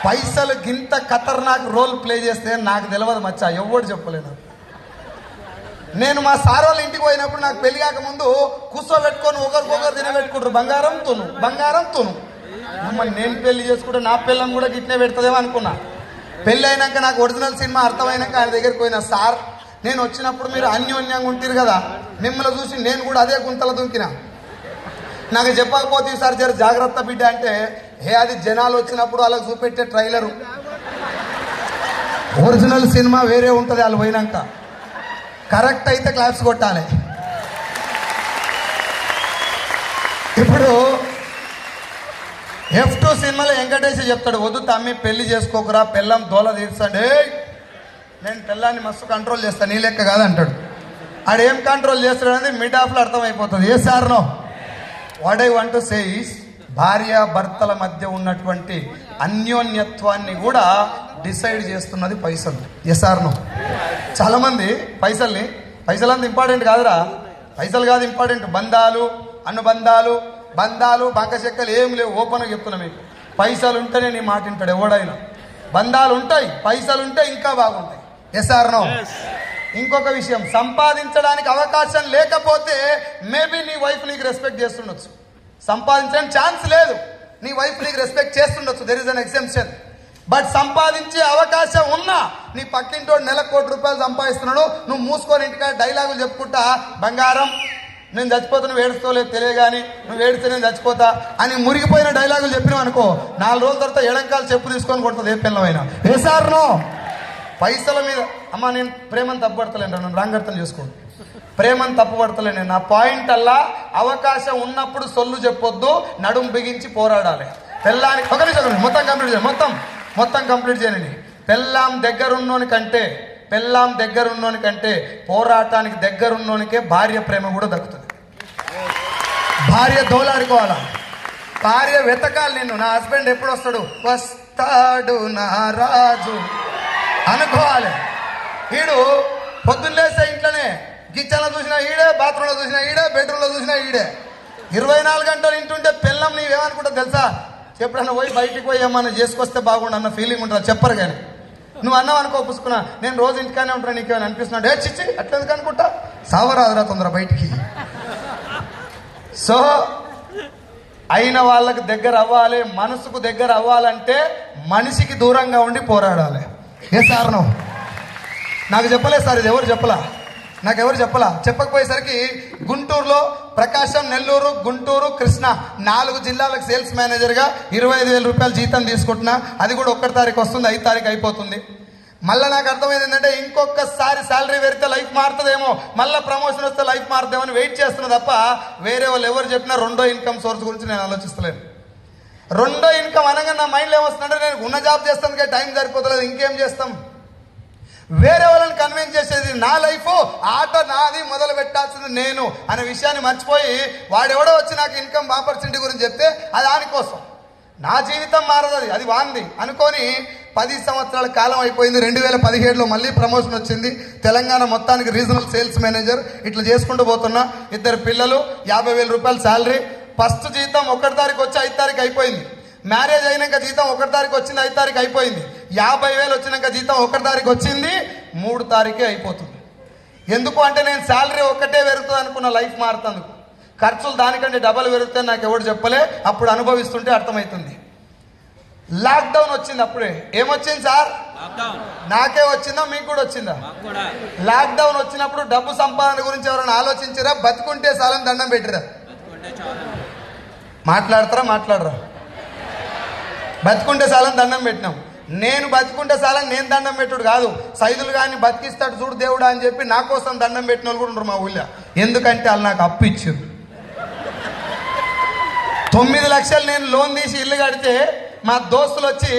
S1: పైసలు గింత ఖతర్నాక్ రోల్ ప్లే చేస్తే నాకు తెలియదు మచ్చా, ఎవడు చెప్పలేను. నేను మా సార్ వాళ్ళ ఇంటికి పోయినప్పుడు నాకు పెళ్లి కాకముందు కూర్చోబెట్టుకొని ఒకరికొకరు తినబెట్టుకుంటారు, బంగారం తును బంగారం తును. మమ్మల్ని నేను పెళ్లి చేసుకుంటే నా పిల్లని కూడా గిట్నే పెడుతుందేమో అనుకున్నా. పెళ్ళి అయినాక నాకు ఒరిజినల్ సినిమా అర్థమైనాక ఆయన దగ్గరికి పోయినా, సార్ నేను వచ్చినప్పుడు మీరు అన్యోన్యంగా ఉంటారు కదా, మిమ్మల్ని చూసి నేను కూడా అదే గుంతలు దుంకినా, నాకు చెప్పకపోతే ఈసారి జర జాగ్రత్త బిడ్డ అంటే, అది జనాలు వచ్చినప్పుడు అలా చూపెట్టే ట్రైలరు, ఒరిజినల్ సినిమా వేరే ఉంటుంది. వాళ్ళు పోయినాక కరెక్ట్ అయితే క్లాప్స్ కొట్టాలి. ఇప్పుడు F2 సినిమాలో వెంకటేష్ చెప్తాడు, వద్దు తమ్మి పెళ్లి చేసుకోకురా, పెళ్ళం దోల తీర్చండి, నేను పెళ్ళాన్ని మస్తు కంట్రోల్ చేస్తాను నీ లెక్క కాదంటాడు. ఆడేం కంట్రోల్ చేస్తాడు అనేది మిడ్ ఆఫ్లో అర్థమైపోతుంది. Yes or no what I want to say is, భార్య భర్తల మధ్య ఉన్నటువంటి అన్యోన్యత్వాన్ని కూడా డిసైడ్ చేస్తున్నది పైసలు. Yes or no. చాలా మంది పైసలు అంత ఇంపార్టెంట్ కాదురా, పైసలు కాదు ఇంపార్టెంట్, బంధాలు అనుబంధాలు బంధాలు బంకచెక్కలు ఏం లేవు. ఓపెన్గా చెప్తున్నా మీకు, పైసలు ఉంటేనే నీ మాట వింటాడు ఎవడైనా. బంధాలు ఉంటాయి, పైసలు ఉంటే ఇంకా బాగుంటాయి. Yes or no. ఇంకొక విషయం, సంపాదించడానికి అవకాశం లేకపోతే మేబీ నీ వైఫ్ నీకు రెస్పెక్ట్ చేస్తుండొచ్చు. సంపాదించడానికి ఛాన్స్ లేదు, నీ వైఫ్ నీకు రెస్పెక్ట్ చేస్తుండొచ్చు, there is an exemption. But సంపాదించే అవకాశం ఉన్నా నీ పక్కింటోడు నెలకు ₹1,00,00,000 సంపాదిస్తున్నాడు, నువ్వు మూసుకొని ఇంటికా డైలాగులు చెప్పుకుంటా, బంగారం నేను చచ్చిపోతా నువ్వు ఏడుస్తావులేదు తెలియగాని, నువ్వు ఏడిస్తే నేను చచ్చిపోతా అని మురిగిపోయిన డైలాగులు చెప్పినావు అనుకో, 4 రోజుల తర్వాత ఎడంకాలు చెప్పు తీసుకొని కొడుతుంది ఏ పిల్లమైనా. ఏ సార్ నో. పైసల మీద అమ్మ నేను ప్రేమను తప్పుపడతలేను, నన్ను రాంగ్ అర్థం చేసుకోండి, ప్రేమను తప్పుపడతలేను. నా పాయింట్ అల్లా అవకాశం ఉన్నప్పుడు సొల్లు చెప్పొద్దు, నడుము బిగించి పోరాడాలి. పెళ్ళానికి ఒక నిమిషం మొత్తం కంప్లీట్ చేయండి. పెళ్ళాం దగ్గరున్నోని కంటే పోరాటానికి దగ్గరున్నోనికే భార్య ప్రేమ కూడా దక్కుతుంది. భార్య దోలాడుకోవాలా, భార్య వెతకాలి నిన్ను. నా హస్బెండ్ ఎప్పుడు వస్తాడు నా రాజు అనుకోవాలి. వీడు పొద్దున్న లేస్తే ఇంట్లోనే, కిచెన్లో చూసినా ఈడే, బాత్రూంలో చూసినా ఈడే, బెడ్రూమ్లో చూసినా ఈడే, 24 గంటలు ఇంటుంటే పిల్లం నీవేమనుకుంటా తెలుసా, ఎప్పుడన్నా పోయి బయటికి పోయి ఏమన్నా చేసుకొస్తే బాగుండు అన్న ఫీలింగ్ ఉంటుంది. చెప్పరు కానీ నువ్వు అన్నావు అనుకో, పుసుకున్నా నేను రోజు ఇంటికానే ఉంటాను, నీకేమైనా అనిపిస్తున్నాడు, చిచ్చి అట్లెందుకు అనుకుంటా, సావరాదురా తొందర బయటికి. సో అయిన వాళ్ళకి దగ్గర అవ్వాలి, మనసుకు దగ్గర అవ్వాలంటే మనిషికి దూరంగా ఉండి పోరాడాలి. ఏ సార్నో నాకు చెప్పలేదు సార్, ఇది ఎవరు చెప్పలా, నాకెవరు చెప్పలా. చెప్పకపోయేసరికి గుంటూరులో ప్రకాశం, నెల్లూరు, గుంటూరు, కృష్ణ 4 జిల్లాలకు సేల్స్ మేనేజర్గా 25,000 రూపాయలు జీతం తీసుకుంటున్నా. అది కూడా 1 తారీఖు వస్తుంది, 5 తారీఖు అయిపోతుంది. మళ్ళీ నాకు అర్థమైంది ఏంటంటే ఇంకొకసారి శాలరీ పెరిగితే లైఫ్ మారుతుందేమో, మళ్ళీ ప్రమోషన్ వస్తే లైఫ్ మారుతామని వెయిట్ చేస్తున్నా తప్ప వేరే వాళ్ళు ఎవరు చెప్పినా రెండో ఇన్కమ్ సోర్స్ గురించి నేను ఆలోచిస్తలేను. రెండో ఇన్కమ్ అనగా నా మైండ్లో ఏమొస్తుందంటే నేను ఉన్న జాబ్ చేస్తాను టైం సరిపోతలేదు, ఇంకేం చేస్తాం, వేరే వాళ్ళని కన్విన్స్ చేసేది నా లైఫ్, ఆట నాది, మొదలు పెట్టాల్సింది నేను అనే విషయాన్ని మర్చిపోయి వాడెవడో వచ్చి నాకు ఇన్కమ్ ఆపర్చునిటీ గురించి చెప్తే అది దానికోసం, నా జీవితం మారదు, అది వాంది అనుకొని 10 సంవత్సరాల కాలం అయిపోయింది. 2017లో మళ్ళీ ప్రమోషన్ వచ్చింది. తెలంగాణ మొత్తానికి రీజనల్ సేల్స్ మేనేజర్. ఇట్లా చేసుకుంటూ పోతున్నా. 2 పిల్లలు, 50,000 రూపాయలు శాలరీ. ఫస్ట్ జీతం 1 తారీఖు వచ్చి 5 తారీఖు అయిపోయింది. మ్యారేజ్ అయినాక జీతం 1 తారీఖు వచ్చింది, 5 తారీఖు అయిపోయింది. 50,000 వచ్చినాక జీతం 1 తారీఖు వచ్చింది, 3 తారీఖే అయిపోతుంది. ఎందుకు అంటే నేను శాలరీ ఒక్కటే పెరుగుతుంది అనుకున్న, లైఫ్ మారుతుంది. ఖర్చులు దానికంటే డబల్ పెరుగుతాయి నాకు ఎవడు చెప్పలే, అప్పుడు అనుభవిస్తుంటే అర్థమవుతుంది. లాక్డౌన్ వచ్చింది. అప్పుడే ఏమొచ్చింది సార్? నాకే వచ్చిందా మీకు కూడా వచ్చిందా? లాక్డౌన్ వచ్చినప్పుడు డబ్బు సంపాదన గురించి ఎవరైనా ఆలోచించారా? బతుకుంటే సాలని దండం పెట్టిరా? మాట్లాడరా? బతుకుంటే సాలని దండం పెట్టినాం. నేను బతుకుంటే సాలని నేను దండం పెట్టుడు కాదు, సైదులు కానీ బతికిస్తాడు చూడు దేవుడా అని చెప్పి నా కోసం దండం పెట్టిన వాళ్ళు కూడా ఉన్నారు మా ఊళ్ళో. ఎందుకంటే వాళ్ళు నాకు అప్పు ఇచ్చారు. 9 లక్షలు నేను లోన్ తీసి ఇల్లు కడితే మా దోస్తులు వచ్చి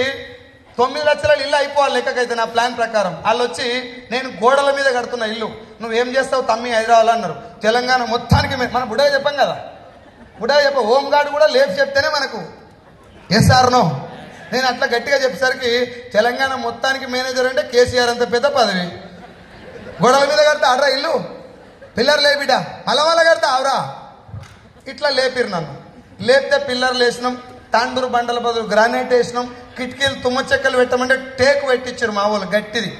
S1: 9 లక్షల ఇల్లు అయిపోవాలి లెక్కకైతే నా ప్లాన్ ప్రకారం. వాళ్ళు వచ్చి నేను గోడల మీద కడుతున్న ఇల్లు, నువ్వేం చేస్తావు తమ్మి హైదరాబాద్ అన్నారు. తెలంగాణ మొత్తానికి మన బుడగా చెప్పాం కదా, బుడగా చెప్ప హోంగార్డు కూడా లేపు చెప్తేనే మనకు ఎస్ఆర్ నో. నేను అట్లా గట్టిగా చెప్పేసరికి తెలంగాణ మొత్తానికి మేనేజర్ అంటే కేసీఆర్ అంత పెద్ద పదవి. గోడల మీద కడితే ఆడరా ఇల్లు, పిల్లర్ లేపిడా, మళ్ళా కడితే ఆవురా, ఇట్లా లేపిరు నన్ను. లేపితే పిల్లర్లు వేసినాం, తాండూరు బండల బదులు గ్రానైట్ వేసినాం, కిటికీలు తుమ్మ చెక్కలు పెట్టమంటే టేకు పెట్టించారు మా వాళ్ళు గట్టిది.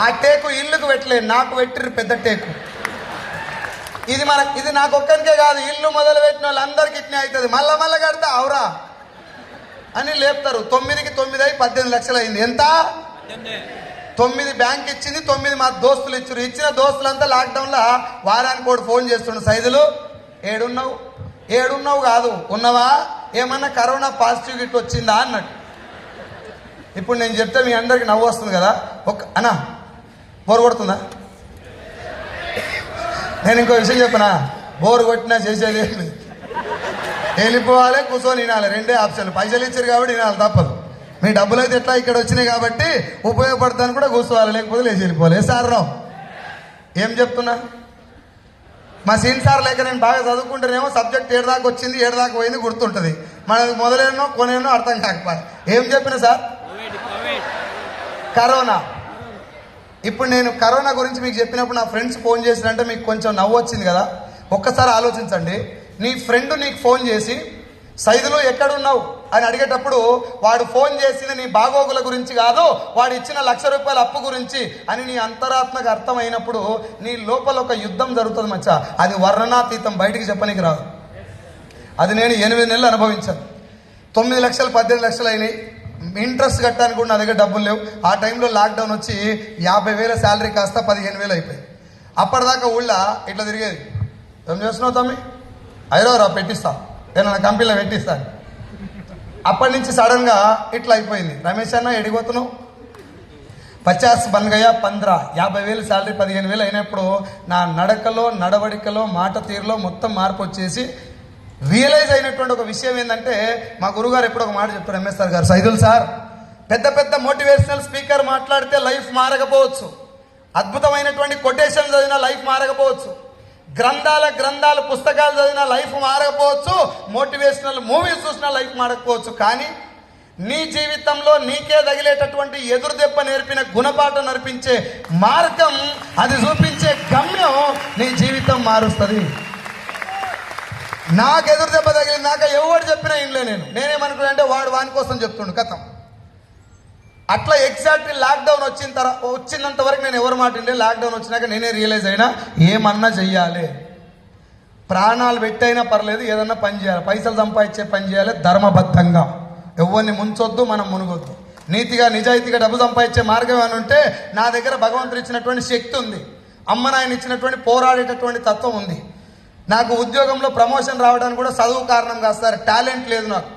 S1: ఆ టేకు ఇల్లుకు పెట్టలేదు, నాకు పెట్టిరు పెద్ద టేకు. ఇది నాకు ఒక్కరికే కాదు, ఇల్లు మొదలు పెట్టిన వాళ్ళందరికీ ఇట్నే అవుతుంది. మళ్ళా కడితే ఆవురా అని లేపుతారు. 9కి 9 అయి 18 లక్షలు అయింది. ఎంత? 9 బ్యాంక్ ఇచ్చింది, 9 మా దోస్తులు ఇచ్చారు. ఇచ్చిన దోస్తులంతా లాక్డౌన్లో వారానికి ఒకటి ఫోన్ చేస్తుండే, సైదులు ఏడున్నావు కాదు, ఉన్నవా, ఏమన్నా కరోనా పాజిటివ్ గిట్ వచ్చిందా అన్నట్టు. ఇప్పుడు నేను చెప్తే మీ అందరికి నవ్వు వస్తుంది కదా. అన్నా బోరు కొడుతుందా? నేను ఇంకో విషయం చెప్పనా, బోరు కొట్టినా చేసేది వెళ్ళిపోవాలి, కూర్చొని వినాలి, రెండే ఆప్షన్. పైసలు ఇచ్చారు కాబట్టి వినాలి, తప్పదు. మీ డబ్బులు అయితే ఎట్లా ఇక్కడ వచ్చినాయి కాబట్టి ఉపయోగపడతాను కూడా కూర్చోవాలి, లేకపోతే లేచి వెళ్ళిపోవాలి. సార్ రావు ఏం చెప్తున్నా, మా సీన్ సార్ లేక నేను బాగా చదువుకుంటేనేమో సబ్జెక్ట్ 7 దాకా వచ్చింది, 7 దాకా పోయింది గుర్తుంటుంది, మనకు మొదలేనో కొనేనో అర్థం కాకపోయి. ఏం చెప్పిన సార్? కరోనా. ఇప్పుడు నేను కరోనా గురించి మీకు చెప్పినప్పుడు నా ఫ్రెండ్స్ ఫోన్ చేసినంటే మీకు కొంచెం నవ్వు వచ్చింది కదా. ఒక్కసారి ఆలోచించండి, నీ ఫ్రెండ్ నీకు ఫోన్ చేసి సైదులు ఎక్కడున్నావు అని అడిగేటప్పుడు వాడు ఫోన్ చేసింది నీ బాగోగుల గురించి కాదు, వాడు ఇచ్చిన ₹1,00,000 అప్పు గురించి అని నీ అంతరాత్మకు అర్థమైనప్పుడు నీ లోపల ఒక యుద్ధం జరుగుతుంది మచ్చా. అది వర్ణనాతీతం, బయటికి చెప్పనికి రాదు. అది నేను 8 నెలలు అనుభవించాను. 9 లక్షలు 18 లక్షలు అయినాయి. ఇంట్రెస్ట్ కట్టడానికి కూడా నా దగ్గర డబ్బులు లేవు. ఆ టైంలో లాక్డౌన్ వచ్చి 50,000 శాలరీ కాస్త 15,000 అయిపోయింది. అప్పటిదాకా ఊళ్ళో ఇట్లా తిరిగేది, ఏం చేస్తున్నావు తమ్మి, ఐరోరా పెట్టిస్తా, నేను నా కంపెనీలో పెట్టిస్తాను. అప్పటి నుంచి సడన్గా ఇట్లా అయిపోయింది. రమేష్ అన్న ఎడిపోతున్నావు, 50 బన్ గయా 15, 50,000 శాలరీ 15,000 అయినప్పుడు నా నడకలో, నడవడికలో, మాట తీరులో మొత్తం మార్పు వచ్చేసి రియలైజ్ అయినటువంటి ఒక విషయం ఏంటంటే, మా గురుగారు ఎప్పుడు ఒక మాట చెప్తారు, ఎంఎస్ఆర్ గారు, సైదుల్ సార్, పెద్ద మోటివేషనల్ స్పీకర్ మాట్లాడితే లైఫ్ మారకపోవచ్చు, అద్భుతమైనటువంటి కొటేషన్ చదివిన లైఫ్ మారకపోవచ్చు, గ్రంథాలు పుస్తకాలు చదివిన లైఫ్ మారకపోవచ్చు, మోటివేషనల్ మూవీస్ చూసిన లైఫ్ మారకపోవచ్చు, కానీ నీ జీవితంలో నీకే తగిలేటటువంటి ఎదురు దెబ్బ నేర్పిన గుణపాఠం నడిపించే మార్గం, అది చూపించే గమ్యం నీ జీవితం మారుస్తుంది. నాకు ఎదురు దెబ్బ తగిలింది, నాకు ఎవరు చెప్పినా ఇంట్లో నేనేమనుకున్నా అంటే వాడు వాని కోసం చెప్తుండు కథం. అట్లా ఎగ్జాక్ట్లీ లాక్డౌన్ వచ్చినంత వరకు నేను ఎవరు మాట ఉండే, లాక్డౌన్ వచ్చినాక నేనే రియలైజ్ అయినా ఏమన్నా చెయ్యాలి, ప్రాణాలు పెట్టైనా పర్లేదు, ఏదన్నా పని చేయాలి, పైసలు సంపాదించే పని చేయాలి, ధర్మబద్ధంగా, ఎవరిని ముంచొద్దు, మనం మునుగొద్దు, నీతిగా నిజాయితీగా డబ్బు సంపాదించే మార్గం ఏమైనా ఉంటే నా దగ్గర భగవంతుడు ఇచ్చినటువంటి శక్తి ఉంది, అమ్మ నాయన ఇచ్చినటువంటి పోరాడేటటువంటి తత్వం ఉంది. నాకు ఉద్యోగంలో ప్రమోషన్ రావడానికి కూడా చదువు కారణం కాదు సార్, టాలెంట్ లేదు నాకు,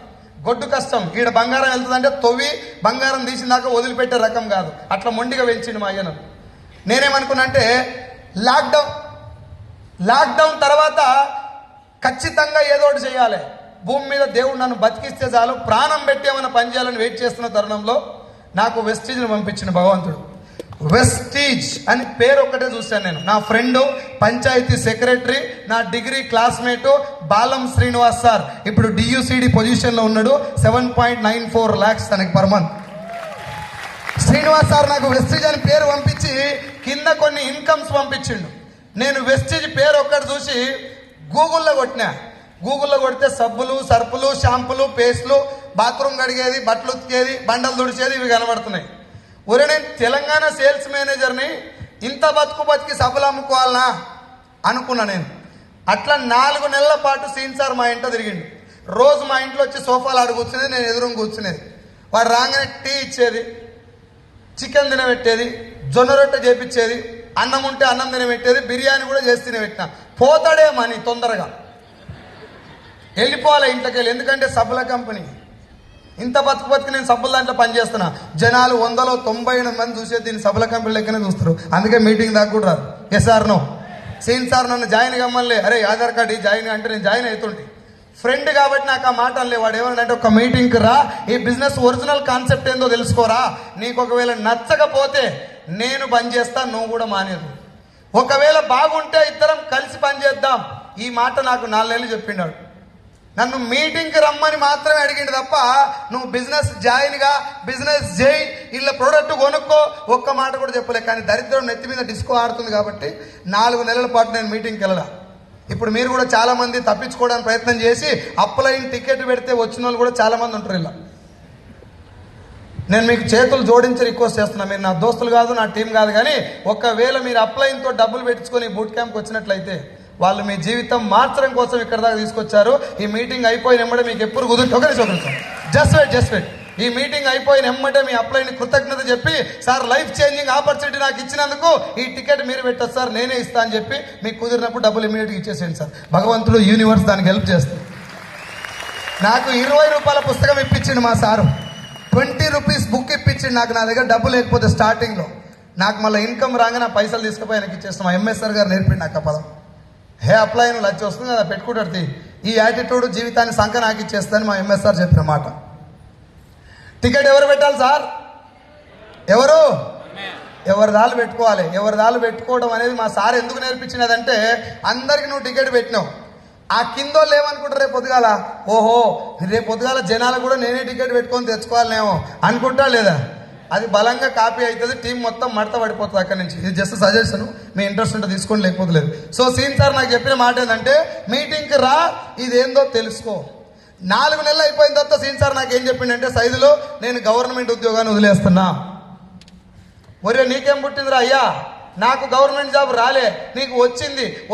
S1: గొడ్డు కష్టం. ఈడ బంగారం వెళ్తుందంటే తొవ్వి బంగారం తీసిన దాకా వదిలిపెట్టే రకం కాదు, అట్లా మొండిగా పెంచిండు మా అయ్యను. నేనేమనుకున్నా అంటే లాక్డౌన్ తర్వాత ఖచ్చితంగా ఏదో ఒకటి చేయాలి. భూమి మీద దేవుడు నన్ను బతికిస్తే చాలు, ప్రాణం పెట్టి ఏమైనా పని చేయాలని వెయిట్ చేస్తున్న తరుణంలో నాకు వెస్టీజ్ని పంపించిన భగవంతుడు. వెస్టీజ్ అని పేరు ఒక్కటే చూశాను నేను. నా ఫ్రెండు, పంచాయతీ సెక్రటరీ, నా డిగ్రీ క్లాస్మేటు బాలం శ్రీనివాస్ సార్ ఇప్పుడు డియూసిడి పొజిషన్లో ఉన్నాడు. 7.94 lakhs తనకి పర్ మంత్. శ్రీనివాస్ సార్ నాకు వెస్టీజ్ అని పేరు పంపించి కింద కొన్ని ఇన్కమ్స్ పంపించిండు. నేను వెస్టీజ్ పేరు ఒక్కటి చూసి గూగుల్లో కొట్టినా. గూగుల్లో కొడితే సబ్బులు, సర్పులు, షాంపులు, పేస్ట్లు, బాత్రూమ్ కడిగేది, బట్టలు ఉతికేది, బండలు తుడిచేది ఇవి కనబడుతున్నాయి. ఒరే నేను తెలంగాణ సేల్స్ మేనేజర్ని, ఇంత బతికి సబ్బులు అమ్ముకోవాలనా అనుకున్నా నేను. అట్లా 4 నెలల పాటు సీన్ సార్ మా ఇంట్లో తిరిగిండు. రోజు మా ఇంట్లో వచ్చి సోఫాలు ఆడు కూర్చునేది, నేను ఎదురుగా కూర్చునేది. వాడు రాగానే టీ ఇచ్చేది, చికెన్ తినబెట్టేది, జొన్న రొట్టె చేపించేది, అన్నం ఉంటే అన్నం తినబెట్టేది, బిర్యానీ కూడా చేసి తినబెట్టిన. పోతాడే మనీ తొందరగా వెళ్ళిపోవాలి ఇంట్లోకి వెళ్ళి, ఎందుకంటే సబ్బుల కంపెనీ. ఇంత బతుకు నేను సబ్బుల దాంట్లో పనిచేస్తున్నా. జనాలు 198 మంది చూసేది దీన్ని సబ్బుల కంపెనీ లెక్కనే చూస్తారు. అందుకే మీటింగ్ దాకా కూడా రాదు. ఎస్ఆర్ నో సీన్ సార్ నన్ను జాయిన్ కమ్మలే, అరే ఆధార్ కార్డు జాయిన్ అంటే నేను జాయిన్ అవుతుంటే ఫ్రెండ్ కాబట్టి నాకు ఆ మాట అనలే. వాడు ఏమన్నాడంటే ఒక మీటింగ్కి రా, ఈ బిజినెస్ ఒరిజినల్ కాన్సెప్ట్ ఏందో తెలుసుకోరా, నీకు ఒకవేళ నచ్చకపోతే నేను బంద్ చేస్తా, నువ్వు కూడా మానేదు, ఒకవేళ బాగుంటే ఇద్దరం కలిసి పనిచేద్దాం. ఈ మాట నాకు 4 నెలలు చెప్పిండాడు. నన్ను మీటింగ్కి రమ్మని మాత్రమే అడిగిండు తప్ప నువ్వు బిజినెస్ జాయిన్గా బిజినెస్ చేయి, ఇలా ప్రోడక్ట్ కొనుక్కో ఒక్క మాట కూడా చెప్పలే. కానీ దరిద్రం నెత్తి మీద డిస్కో ఆడుతుంది కాబట్టి 4 నెలల పాటు నేను మీటింగ్కి వెళ్ళడా. ఇప్పుడు మీరు కూడా చాలామంది తప్పించుకోవడానికి ప్రయత్నం చేసి అప్లైన్ టికెట్ పెడితే వచ్చిన వాళ్ళు కూడా చాలామంది ఉంటారు. ఇలా నేను మీకు చేతులు జోడించి రిక్వెస్ట్ చేస్తున్నా, మీరు నా దోస్తులు కాదు, నా టీం కాదు, కానీ ఒకవేళ మీరు అప్లైన్తో డబ్బులు పెట్టించుకొని బూట్ క్యాంప్కి వచ్చినట్లయితే వాళ్ళు మీ జీవితం మార్చడం కోసం ఇక్కడ దాకా తీసుకొచ్చారు. ఈ మీటింగ్ అయిపోయిన ఎమ్మడే మీకు ఎప్పుడు కుదిరితే ఒకరి జస్ట్ వెయిట్ ఈ మీటింగ్ అయిపోయిన ఎమ్మటే మీ అప్లైని కృతజ్ఞత చెప్పి, సార్ లైఫ్ చేంజింగ్ ఆపర్చునిటీ నాకు ఇచ్చినందుకు ఈ టికెట్ మీరు పెట్టచ్చు సార్, నేనే ఇస్తా అని చెప్పి మీకు కుదిరినప్పుడు డబ్బులు ఇమీడియట్గా ఇచ్చేసేయండి సార్. భగవంతుడు యూనివర్స్ దానికి హెల్ప్ చేస్తుంది. నాకు 20 రూపాయల పుస్తకం ఇప్పించిండు మా సారు, 20 రూపీస్ బుక్ ఇప్పించిండు నాకు. నా దగ్గర డబ్బు లేకపోతే స్టార్టింగ్లో నాకు మళ్ళీ ఇన్కమ్ రాగానే పైసలు తీసుకుపోయి ఆయనకి ఇచ్చేస్తాం. మా ఎంఎస్ఆర్ గారు నేర్పిండి నాకు ఆ పదం. హే అప్లై నువ్వు లచ్చి వస్తుంది కదా పెట్టుకుంటాడు, ఈ యాటిట్యూడ్ జీవితాన్ని సంఖ నాకు ఇచ్చేస్తుందని మా ఎంఎస్ఆర్ చెప్పిన మాట. టికెట్ ఎవరు పెట్టాలి సార్? ఎవరిదాలు పెట్టుకోవాలి. ఎవరిదాలు పెట్టుకోవడం అనేది మా సార్ ఎందుకు నేర్పించినదంటే, అందరికి నువ్వు టికెట్ పెట్టినావు, ఆ కిందోళ్ళు ఏమనుకుంటారు రేపు పొద్దుగాల, ఓహో రేపు పొద్దుగాల జనాలు కూడా నేనే టికెట్ పెట్టుకొని తెచ్చుకోవాలనేమో అనుకుంటా లేదా? అది బలంగా కాపీ అవుతుంది, టీం మొత్తం మడత పడిపోతుంది అక్కడి నుంచి. ఇది జస్ట్ సజెషన్, మీ ఇంట్రెస్ట్ ఉంటే తీసుకోండి, లేకపోతే లేదు. సో సీన్ సార్ నాకు చెప్పిన మాట ఏంటంటే, మీటింగ్కి రా, ఇదేందో తెలుసుకో. 4 నెలలు అయిపోయిన తర్వాత సీన్ సార్ నాకు ఏం చెప్పిండంటే, సైజులో నేను గవర్నమెంట్ ఉద్యోగాన్ని వదిలేస్తున్నా. ఒరే నీకేం పుట్టిందిరా అయ్యా, నాకు గవర్నమెంట్ జాబ్ రాలే, నీకు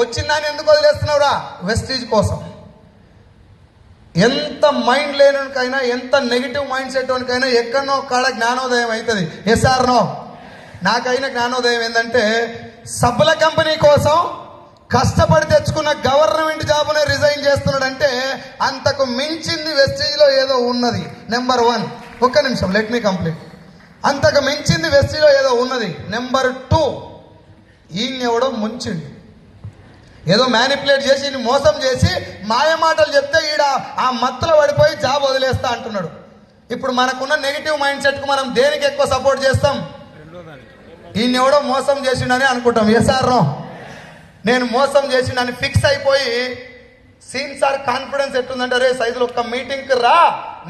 S1: వచ్చిందని ఎందుకు వదిలేస్తున్నావురా? వెస్టీజ్ కోసం. ఎంత మైండ్ లేనికైనా, ఎంత నెగిటివ్ మైండ్ సెట్ వానికైనా ఎక్కడనో కాడ జ్ఞానోదయం అవుతుంది. SR no? నాకైన జ్ఞానోదయం ఏంటంటే, సబ్బుల కంపెనీ కోసం కష్టపడి తెచ్చుకున్న గవర్నమెంట్ జాబునే రిజైన్ చేస్తున్నాడంటే అంతకు మించింది వెస్టీజ్లో ఏదో ఉన్నది. నెంబర్ 1, ఒక్క నిమిషం లెట్ మీ కంప్లీట్. అంతకు మించింది వెస్టీజ్లో ఏదో ఉన్నది. నెంబర్ 2, ఈయనెవడో ముంచిండు, ఏదో మ్యానిపులేట్ చేసి మోసం చేసి మాయ మాటలు చెప్తే ఈడ ఆ మత్తులో పడిపోయి జాబ్ వదిలేస్తా అంటున్నాడు. ఇప్పుడు మనకున్న నెగిటివ్ మైండ్ సెట్కు మనం దేనికి ఎక్కువ సపోర్ట్ చేస్తాం? ఈయనెవడో మోసం చేసిండని అనుకుంటాం. Yes or no? నేను మోసం చేసిండని ఫిక్స్ అయిపోయి, సీన్ సార్ కాన్ఫిడెన్స్ ఎట్టుందంటే, రే సైజులో ఒక్క మీటింగ్కి రా,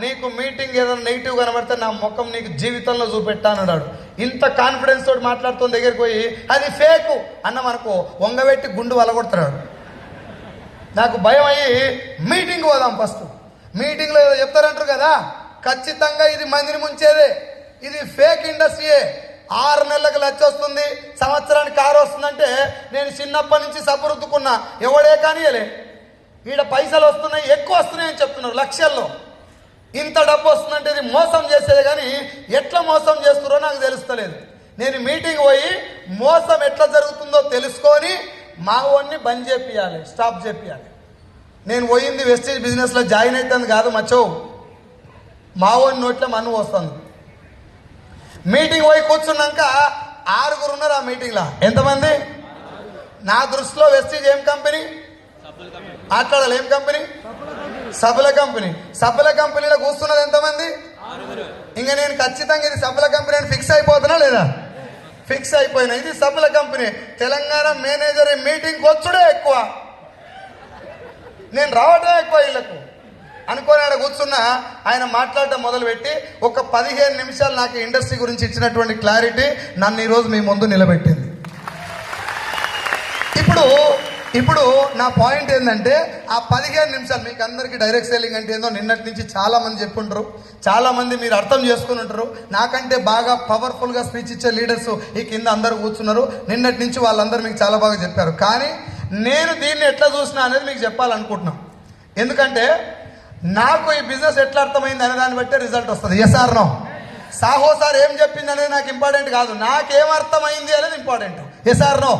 S1: నీకు మీటింగ్ ఏదైనా నెగిటివ్ కనబడితే నా ముఖం నీకు జీవితంలో చూపెట్టా అన్నాడు. ఇంత కాన్ఫిడెన్స్ తోటి మాట్లాడుతున్న దగ్గరికి పోయి అది ఫేకు అన్న మనకు వంగబెట్టి గుండు వలగొడతాడు. నాకు భయం అయ్యి మీటింగ్ పోదాం. ఫస్ట్ మీటింగ్లో ఏదో చెప్తారంటారు కదా, ఖచ్చితంగా ఇది మందిని ముంచేదే, ఇది ఫేక్ ఇండస్ట్రీయే. 6 నెలలకు లచ్చ వస్తుంది, సంవత్సరానికి కారు వస్తుందంటే నేను చిన్నప్పటి నుంచి సబ్బు రుద్దుకున్నా, ఎవడే కానీయలే. ఈడ పైసలు వస్తున్నాయి, ఎక్కువ వస్తున్నాయని చెప్తున్నారు, లక్షల్లో. ఇంత డబ్బు వస్తుందంటే ఇది మోసం చేసేది, కానీ ఎట్లా మోసం చేస్తున్నారో నాకు తెలుస్తలేదు. నేను మీటింగ్ పోయి మోసం ఎట్లా జరుగుతుందో తెలుసుకొని మా ఓన్ని బంద్ చేపియాలి, స్టాప్ చేపియాలి. నేను పోయింది వెస్టేజ్ బిజినెస్లో జాయిన్ అవుతుంది కాదు మచ్చో, మా ఓన్ నోట్లో మన్ను వస్తుంది. మీటింగ్ పోయి కూర్చున్నాక 6 ఉన్నారు ఆ మీటింగ్లో. ఎంతమంది? నా దృష్టిలో వెస్టేజ్ ఏం కంపెనీ? మాట్లాడాలి, ఏం కంపెనీ? సబ్బుల కంపెనీలో కూర్చున్నది ఎంతమంది? ఇంకా నేను ఖచ్చితంగా ఇది సబ్బుల కంపెనీ అని ఫిక్స్ అయిపోతున్నా లేదా? ఫిక్స్ అయిపోయినా. ఇది సబ్బుల కంపెనీ. తెలంగాణ మేనేజర్ మీటింగ్కి వచ్చుడే ఎక్కువ, నేను రావటం ఎక్కువ. వీళ్ళకు అనుకోని ఆడ కూర్చున్నా, ఆయన మాట్లాడటం మొదలుపెట్టి ఒక 15 నిమిషాలు నాకు ఇండస్ట్రీ గురించి ఇచ్చినటువంటి క్లారిటీ నన్ను ఈరోజు మీ ముందు నిలబెట్టింది. ఇప్పుడు నా పాయింట్ ఏంటంటే, ఆ 15 నిమిషాలు మీకు అందరికీ డైరెక్ట్ సెల్లింగ్ అంటే ఏందో నిన్నటి నుంచి చాలా మంది చెప్పుంటారు, చాలా మంది మీరు అర్థం చేసుకుని ఉంటారు. నాకంటే బాగా పవర్ఫుల్గా స్పీచ్ ఇచ్చే లీడర్స్ ఈ కింద అందరూ కూర్చున్నారు. నిన్నటి నుంచి వాళ్ళందరూ మీకు చాలా బాగా చెప్పారు. కానీ నేను దీన్ని ఎట్లా చూసినా అనేది మీకు చెప్పాలనుకుంటున్నాం. ఎందుకంటే నాకు ఈ బిజినెస్ ఎట్లా అర్థమైంది అనే దాన్ని బట్టే రిజల్ట్ వస్తుంది. Yes or no? Saho sir ఏం చెప్పింది అనేది నాకు ఇంపార్టెంట్ కాదు, నాకేం అర్థమైంది అనేది important. Yes or no?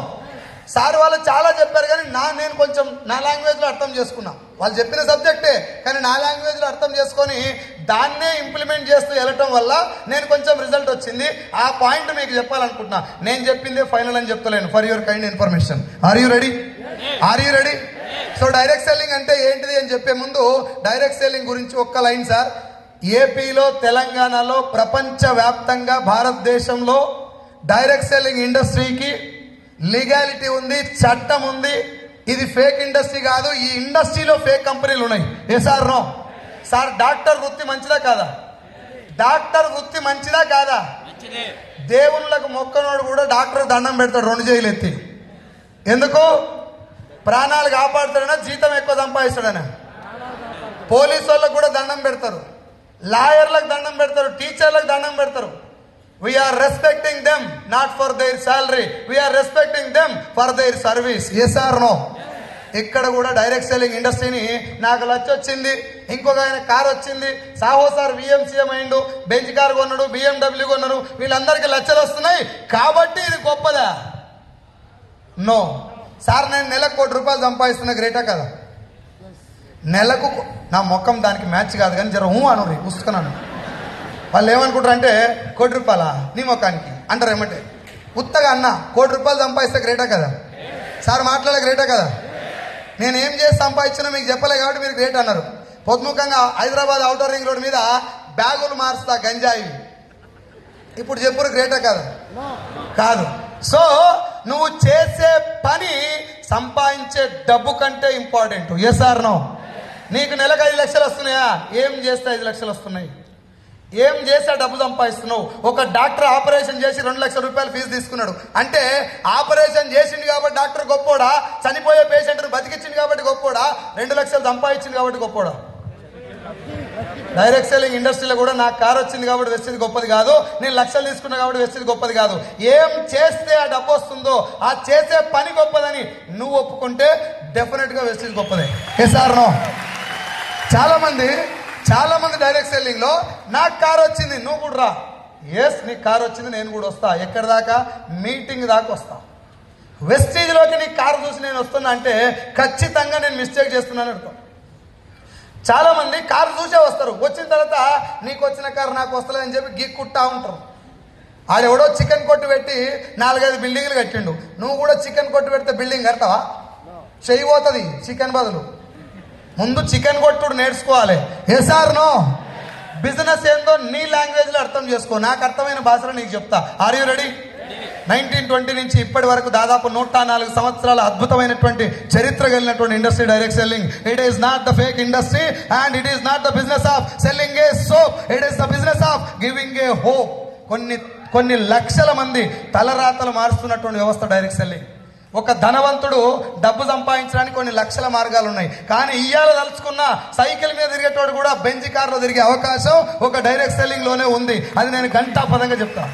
S1: Sir వాళ్ళు చాలా చెప్పారు, కానీ నేను కొంచెం నా లాంగ్వేజ్లో అర్థం చేసుకున్నా. వాళ్ళు చెప్పిన సబ్జెక్టే, కానీ నా లాంగ్వేజ్లో అర్థం చేసుకొని దాన్నే ఇంప్లిమెంట్ చేస్తూ వెళ్ళటం వల్ల నేను కొంచెం రిజల్ట్ వచ్చింది. ఆ పాయింట్ మీకు చెప్పాలనుకుంటున్నా. నేను చెప్పిందే ఫైనల్ అని చెప్తలేను. For your kind information. Are you ready? So direct selling అంటే ఏంటిది అని చెప్పే ముందు డైరెక్ట్ సెల్లింగ్ గురించి ఒక్క లైన్ సార్. ఏపీలో, తెలంగాణలో, ప్రపంచవ్యాప్తంగా, భారతదేశంలో డైరెక్ట్ సెల్లింగ్ ఇండస్ట్రీకి లీగాలిటీ ఉంది, చట్టం ఉంది. ఇది ఫేక్ ఇండస్ట్రీ కాదు. ఈ ఇండస్ట్రీలో ఫేక్ కంపెనీలు ఉన్నాయి. ఏ సార్? No sir. డాక్టర్ వృత్తి మంచిదా కాదా? డాక్టర్ వృత్తి మంచిదా కాదా? దేవుళ్ళకు మొక్కనోడు కూడా డాక్టర్ దండం పెడతాడు 2 చేతులు ఎత్తి. ఎందుకు? ప్రాణాలు కాపాడుతాడనా, జీతం ఎక్కువ సంపాదిస్తాడనా? పోలీసు వాళ్ళకు కూడా దండం పెడతారు, లాయర్లకు దండం పెడతారు, టీచర్లకు దండం పెడతారు. We are respecting them not for their salary. We are respecting them for their service. Yes or no? ఇక్కడ కూడా డైరెక్ట్ సెల్లింగ్ ఇండస్ట్రీని నాకు లచ్చ వచ్చింది, ఇంకొక ఆయన కార్ వచ్చింది, సాహో సార్ VMCM అయిండు, బెంచ్ కార్ కొన్నాడు, BMW కొన్నారు, వీళ్ళందరికీ లచ్చలు వస్తున్నాయి కాబట్టి ఇది గొప్పదా? No sir. నేను నెలకు ₹1 సంపాదిస్తున్నా, గ్రేటా కదా? నెలకు నా మొక్కం దానికి మ్యాచ్ కాదు, కానీ జర అను పుస్తకన్నాను. వాళ్ళు ఏమనుకుంటారు అంటే ₹1 నీ మొక్కానికి అంటారు. ఏమంటే ఉత్తగా అన్న ₹1 సంపాదిస్తే గ్రేటా కదా? సార్ మాట్లాడే గ్రేటా కదా? నేను ఏం చేసి సంపాదించినా మీకు చెప్పలే కాబట్టి మీరు గ్రేట్ అన్నారు. పొద్దుముఖంగా హైదరాబాద్ ఔటర్ రింగ్ రోడ్ మీద బ్యాగులు మారుస్తా గంజాయి, ఇప్పుడు చెప్పురు గ్రేటా కదా? కాదు. సో నువ్వు చేసే పని సంపాదించే డబ్బు కంటే ఇంపార్టెంట్. Yes or no? నీకు నెలకు 5 లక్షలు వస్తున్నాయా? ఏం చేస్తే 5 లక్షలు వస్తున్నాయి? ఏం చేస్తే డబ్బు సంపాదిస్తున్నావు? ఒక డాక్టర్ ఆపరేషన్ చేసి ₹2 లక్షల ఫీజు తీసుకున్నాడు అంటే ఆపరేషన్ చేసింది కాబట్టి డాక్టర్ గొప్పోడా? చనిపోయే పేషెంట్ను బతికించింది కాబట్టి గొప్పోడా? 2 లక్షలు సంపాదించింది కాబట్టి గొప్పోడా? డైరెక్ట్ సెల్లింగ్ ఇండస్ట్రీలో కూడా నాకు కార్ వచ్చింది కాబట్టి వెస్టిది గొప్పది కాదు, నేను లక్షలు తీసుకున్నా కాబట్టి వెస్టిది గొప్పది కాదు. ఏం చేస్తే ఆ డబ్బు వస్తుందో, ఆ చేసే పని గొప్పదని నువ్వు ఒప్పుకుంటే డెఫినెట్గా వెస్టిది గొప్పదే. Yes or no? చాలా మంది డైరెక్ట్ సెల్లింగ్ లో నాకు కార్ వచ్చింది, నువ్వు కూడా రా. ఎస్, నీకు కార్ వచ్చింది, నేను కూడా వస్తా. ఎక్కడి దాకా? మీటింగ్ దాకా వస్తా. వెస్టీజ్లోకి నీ కారు చూసి నేను వస్తున్నా అంటే ఖచ్చితంగా నేను మిస్టేక్ చేస్తున్నాను అర్థం. చాలా మంది కారు చూసే వస్తారు, వచ్చిన తర్వాత నీకు వచ్చిన కారు నాకు వస్తలేదని చెప్పి గిక్కుంటా ఉంటారు. ఆడెవడో చికెన్ కొట్టు పెట్టి 4-5 బిల్డింగ్లు కట్టిండు, నువ్వు కూడా చికెన్ కొట్టు పెడితే బిల్డింగ్ కడతావా? చేయబోతుంది చికెన్ బదులు. ముందు చికెన్ కొట్టుడు నేర్చుకోవాలి. Yes or no? బిజినెస్ ఏందో నీ లాంగ్వేజ్లో అర్థం చేసుకో, నాకు అర్థమైన భాషలో నీకు చెప్తా. Are you ready? 1920 నుంచి ఇప్పటి వరకు దాదాపు 104 సంవత్సరాల అద్భుతమైనటువంటి చరిత్ర కలిగినటువంటి industry direct selling. It is not the fake industry and it is not the business of selling A soap, it is the business of giving a hope. కొన్ని లక్షల మంది తలరాతలు మారుస్తున్నటువంటి వ్యవస్థ డైరెక్ట్ సెల్లింగ్. ఒక ధనవంతుడు డబ్బు సంపాదించడానికి కొన్ని లక్షల మార్గాలు ఉన్నాయి, కానీ ఇయ్యాల తలుచుకున్న సైకిల్ మీద తిరిగేటోడు కూడా బెంచ్ కార్లో తిరిగే అవకాశం ఒక డైరెక్ట్ సెల్లింగ్ లోనే ఉంది. అది నేను ఘంటాపదంగా చెప్తాను.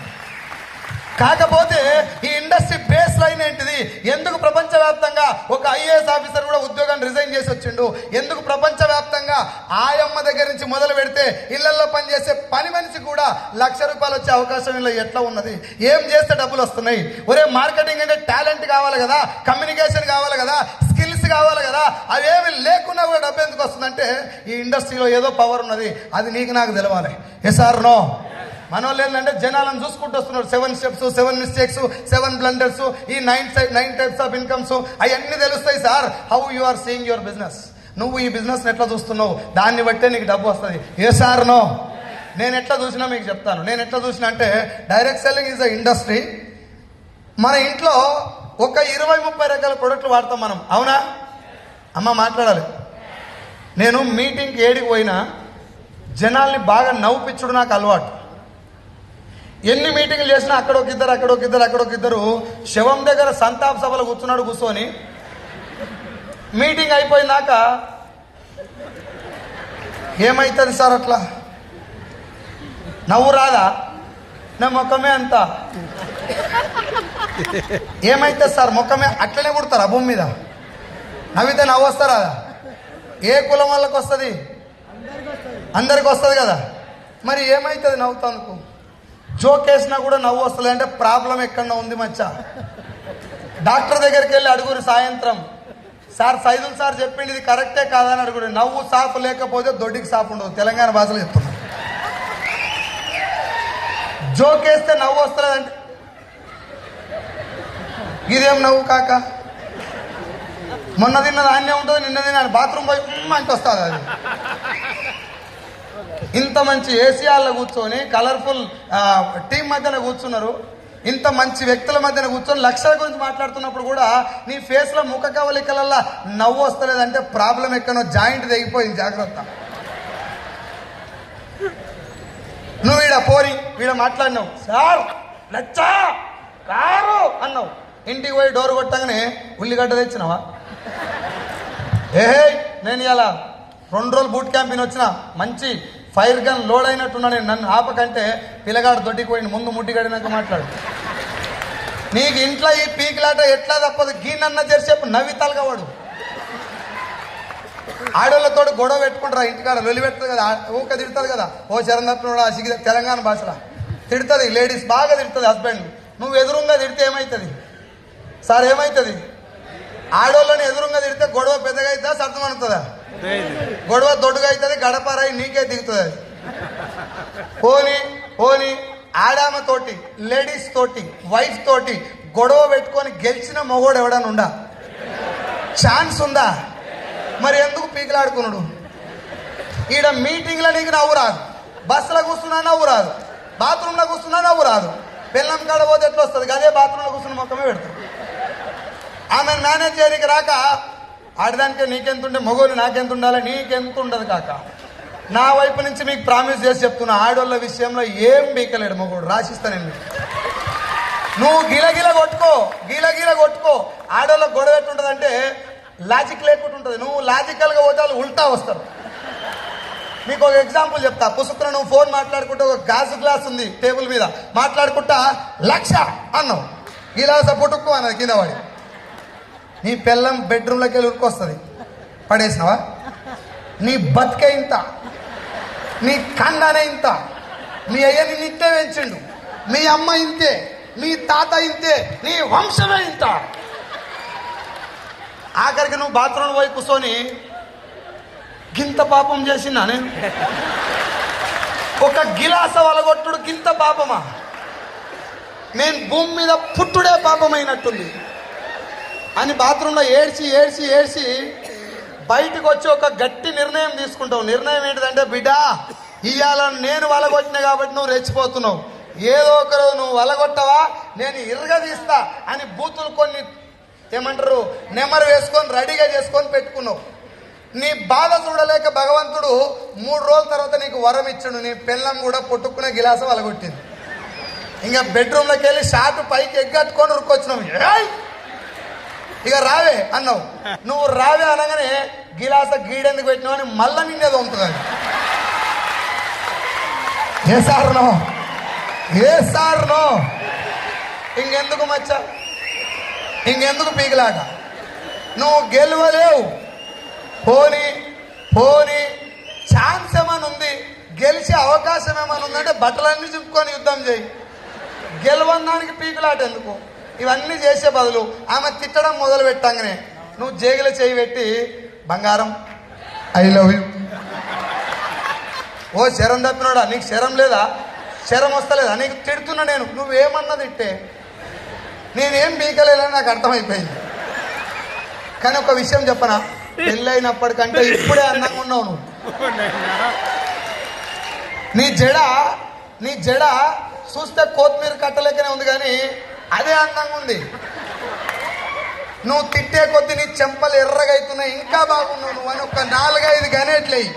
S1: కాకపోతే ఈ ఇండస్ట్రీ బేస్ లైన్ ఏంటిది? ఎందుకు ప్రపంచవ్యాప్తంగా ఒక IAS ఆఫీసర్ కూడా ఉద్యోగాన్ని రిజైన్ చేసి వచ్చిండు? ఎందుకు ప్రపంచవ్యాప్తంగా ఆయమ్మ దగ్గర నుంచి మొదలు పెడితే ఇళ్లలో పనిచేసే పని మనిషి కూడా ₹1,00,000 వచ్చే అవకాశం ఇలా ఎట్లా ఉన్నది? ఏం చేస్తే డబ్బులు వస్తున్నాయి? ఒరే, మార్కెటింగ్ అంటే టాలెంట్ కావాలి కదా, కమ్యూనికేషన్ కావాలి కదా, స్కిల్స్ కావాలి కదా. అవేమి లేకున్నా కూడా డబ్బు ఎందుకు వస్తుందంటే ఈ ఇండస్ట్రీలో ఏదో పవర్ ఉన్నది, అది నీకు నాకు తెలవాలి. Yes or no? మనోళ్ళు ఏంటంటే జనాలను చూసుకుంటూ వస్తున్నారు. 7 స్టెప్స్, 7 మిస్టేక్స్, 7 బ్లండర్స్, ఈ 9 టైప్స్ ఆఫ్ ఇన్కమ్స్ అవన్నీ తెలుస్తాయి sir. How you are seeing your business? నువ్వు ఈ బిజినెస్ని ఎట్లా చూస్తున్నావు, దాన్ని బట్టే నీకు డబ్బు వస్తుంది. ఏ సార్ నో, నేను ఎట్లా చూసినా మీకు చెప్తాను. నేను ఎట్లా చూసినా అంటే direct selling is a industry. మన ఇంట్లో ఒక 20-30 రకాల ప్రొడక్ట్లు వాడతాం మనం, అవునా అమ్మ? మాట్లాడాలి. నేను మీటింగ్కి ఏడికి పోయినా జనాల్ని బాగా నవ్వుపిచ్చుడు నాకు అలవాటు. ఎన్ని మీటింగ్లు చేసినా అక్కడొకిద్దరు శవం దగ్గర సంతాప సభలో కూర్చొని మీటింగ్ అయిపోయినాక ఏమవుతుంది సార్ అట్లా నవ్వు రాదా? నా ముఖమే అంతా ఏమైతుంది సార్? ముఖమే అట్లనే పుడతారా భూమి మీద? నవ్వితే నవ్వు వస్తారా? ఏ కులం వాళ్ళకి వస్తుంది? అందరికి వస్తుంది కదా. మరి ఏమవుతుంది నవ్వుతానుకు? జోకేసినా కూడా నవ్వు వస్తుంది అంటే ప్రాబ్లం ఎక్కడన్నా ఉంది మచ్చా. డాక్టర్ దగ్గరికి వెళ్ళి అడుగురు సాయంత్రం, సార్ సైదుల్ సార్ చెప్పింది ఇది కరెక్టే కాదని అడుగురు. నవ్వు సాఫ్ లేకపోతే దొడ్డికి సాఫ్ ఉండదు, తెలంగాణ భాషలో చెప్తున్నా. జోకేస్తే నవ్వు వస్తుంది అంటే ఇదేం నవ్వు కాక? మొన్న తిన్న ధాన్యం ఉంటుంది, నిన్న తిన్న బాత్రూమ్ పోయి అంటే వస్తుంది అది. ఇంత మంచి ఏసీఆర్లో కూర్చొని కలర్ఫుల్ టీం మధ్యన కూర్చున్నారు, ఇంత మంచి వ్యక్తుల మధ్యన కూర్చొని లక్షల గురించి మాట్లాడుతున్నప్పుడు కూడా నీ ఫేస్లో ముఖ కవలికలల్లా నవ్వు వస్తలేదంటే ప్రాబ్లం ఎక్కడో జాయింట్ తెగిపోయింది. జాగ్రత్త. నువ్వు వీడ మాట్లాడినావు, సార్ లచ్చా కారు అన్నావు. ఇంటికి పోయి డోర్ కొట్టగానే ఉల్లిగడ్డ తెచ్చినావా? నేను ఇలా 2 రోజులు బూట్ క్యాంపింగ్ వచ్చిన, మంచి ఫైర్ గన్ లోడ్ అయినట్టున్నా. నేను నన్ను ఆపకంటే పిల్లగాడు దొడ్డికి పోయిన ముందు ముట్టిగడినాక మాట్లాడు. నీకు ఇంట్లో ఈ పీకిలాట ఎట్లా తప్పదు? గీనన్న చేసేపు నవ్వితాలుగా వాడు. ఆడోళ్ళతో గొడవ పెట్టుకుంటారా ఇంటికాడ? లొలి పెడుతుంది కదా, ఊక తిడుతుంది కదా. ఓ చరణ్ తప్పిన తెలంగాణ భాషలో తిడుతుంది, లేడీస్ బాగా తిడుతుంది హస్బెండ్. నువ్వు ఎదురుగా తిడితే ఏమవుతుంది సార్? ఏమవుతుంది? ఆడోళ్ళని ఎదురుగా తిడితే గొడవ పెద్దగా అవుతుందా సర్దమనుతుందా? గొడవ దొడ్డుగా అవుతుంది, గడపరాయి నీకే దిగుతుంది అది. పోనీ ఆడామ తోటి, లేడీస్ తోటి, వైఫ్ తోటి గొడవ పెట్టుకొని గెలిచిన మొగోడు ఎవడన్నా ఉందా? ఛాన్స్ ఉందా? మరి ఎందుకు పీకిలాడుకున్నాడు? ఈడ మీటింగ్లో నీకు నవ్వు రాదు, బస్సులో కూర్చున్నా నవ్వు రాదు, బాత్రూంలో కూర్చున్నా నవ్వు రాదు. పిల్లం కాడ పోతే ఎట్లా వస్తుంది? అదే బాత్రూంలో కూర్చున్న మొక్కమే పెడతాడు. ఆమెను మేనేజ్ చేయడానికి రాక ఆడదానికే నీకెంతుంటే మొగోలు నాకెంత ఉండాలి? నీకెంత ఉండదు కాక. నా వైపు నుంచి మీకు ప్రామిస్ చేసి చెప్తున్నా, ఆడోళ్ళ విషయంలో ఏం బీకలేడు మొగోడు. రాసిస్తానండి. నువ్వు గిలగిల కొట్టుకో. ఆడోళ్ళ గొడవ ఎట్టుంటుందంటే లాజిక్ లేకుండా ఉంటుంది. నువ్వు లాజికల్గా పోతే వాళ్ళు ఉల్టా వస్తారు. మీకు ఒక ఎగ్జాంపుల్ చెప్తా. పుసుకున్న నువ్వు ఫోన్ మాట్లాడుకుంటే ఒక గాజు గ్లాస్ ఉంది టేబుల్ మీద, మాట్లాడుకుంటా 1,00,000 అన్నావు. గిలాస పుట్టుకు అన్నది కింద వాడి. నీ పిల్లం బెడ్రూమ్లోకి వెళ్ళి ఉరుకొస్తుంది, పడేసినావా? నీ బతికే ఇంత, నీ కండనే ఇంత, మీ అయ్యని నిట్టే పెంచిండు, మీ అమ్మ ఇంతే, మీ తాత ఇంతే, నీ వంశమే ఇంత. ఆఖరికి నువ్వు బాత్రూమ్ పోయి కూర్చొని గింత పాపం చేసినా నేను? ఒక గిలాస వలగొట్టుడు గింత పాపమా? నేను భూమి మీద పుట్టుడే పాపమైనట్టుంది అని బాత్రూంలో ఏడ్చి బయటకు వచ్చి ఒక గట్టి నిర్ణయం తీసుకుంటావు. నిర్ణయం ఏంటిదంటే, బిడ్డ ఇవాళ నేను వలగొట్టినా కాబట్టి నువ్వు రెచ్చిపోతున్నావు, ఏదో ఒకరు నువ్వు వలగొట్టవా నేను ఇరగదీస్తా అని బూతులు కొన్ని ఏమంటారు నెమరు వేసుకొని రెడీగా చేసుకొని పెట్టుకున్నావు. నీ బాధ చూడలేక భగవంతుడు 3 రోజుల తర్వాత నీకు వరం ఇచ్చాడు. నీ పిల్లం కూడా పుట్టుకునే గిలాసం వలగొట్టింది. ఇంకా బెడ్రూమ్లోకి వెళ్ళి షార్ట్ పైకి ఎగ్గట్టుకొని ఉరుకొచ్చినావు. ఇక రావే అన్నావు. నువ్వు రావే అనగానే గిలాస గీడెందుకు పెట్టినావు అని మళ్ళా నిన్నేదో ఉంటుంది. ఏ సార్ నో ఇంకెందుకు మచ్చా, ఇంకెందుకు పీకిలాట? నువ్వు గెలవలేవు. పోనీ ఛాన్స్ ఏమైనా ఉంది, గెలిచే అవకాశం ఏమైనా ఉందంటే బట్టలన్నీ చింపుకొని యుద్ధం చేయి. గెలవడానికి పీకులాట ఎందుకు? ఇవన్నీ చేసే బదులు ఆమె తిట్టడం మొదలు పెట్టంగానే నువ్వు జేగిల చేయి పెట్టి, బంగారం ఐ లవ్ యూ. ఓ శరం తప్పినోడా, నీకు శరం లేదా? శరం వస్తలేదా నీకు? తిడుతున్నా నేను, నువ్వేమన్నా తిట్టే నేనేం పీకలేదని నాకు అర్థమైపోయింది. కానీ ఒక విషయం చెప్పనా, పెళ్ళైనప్పటికంటే ఇప్పుడే అందంగా ఉన్నావు నువ్వు. నీ జడ చూస్తే కొత్తిమీర కట్టలేకనే ఉంది కానీ అదే అందంగా ఉంది. నువ్వు తిట్టే కొద్ది నీ చెంపలు ఎర్రగా అవుతున్నాయి, ఇంకా బాగున్నావు నువ్వు అని ఒక 4-5 గనేట్లయి.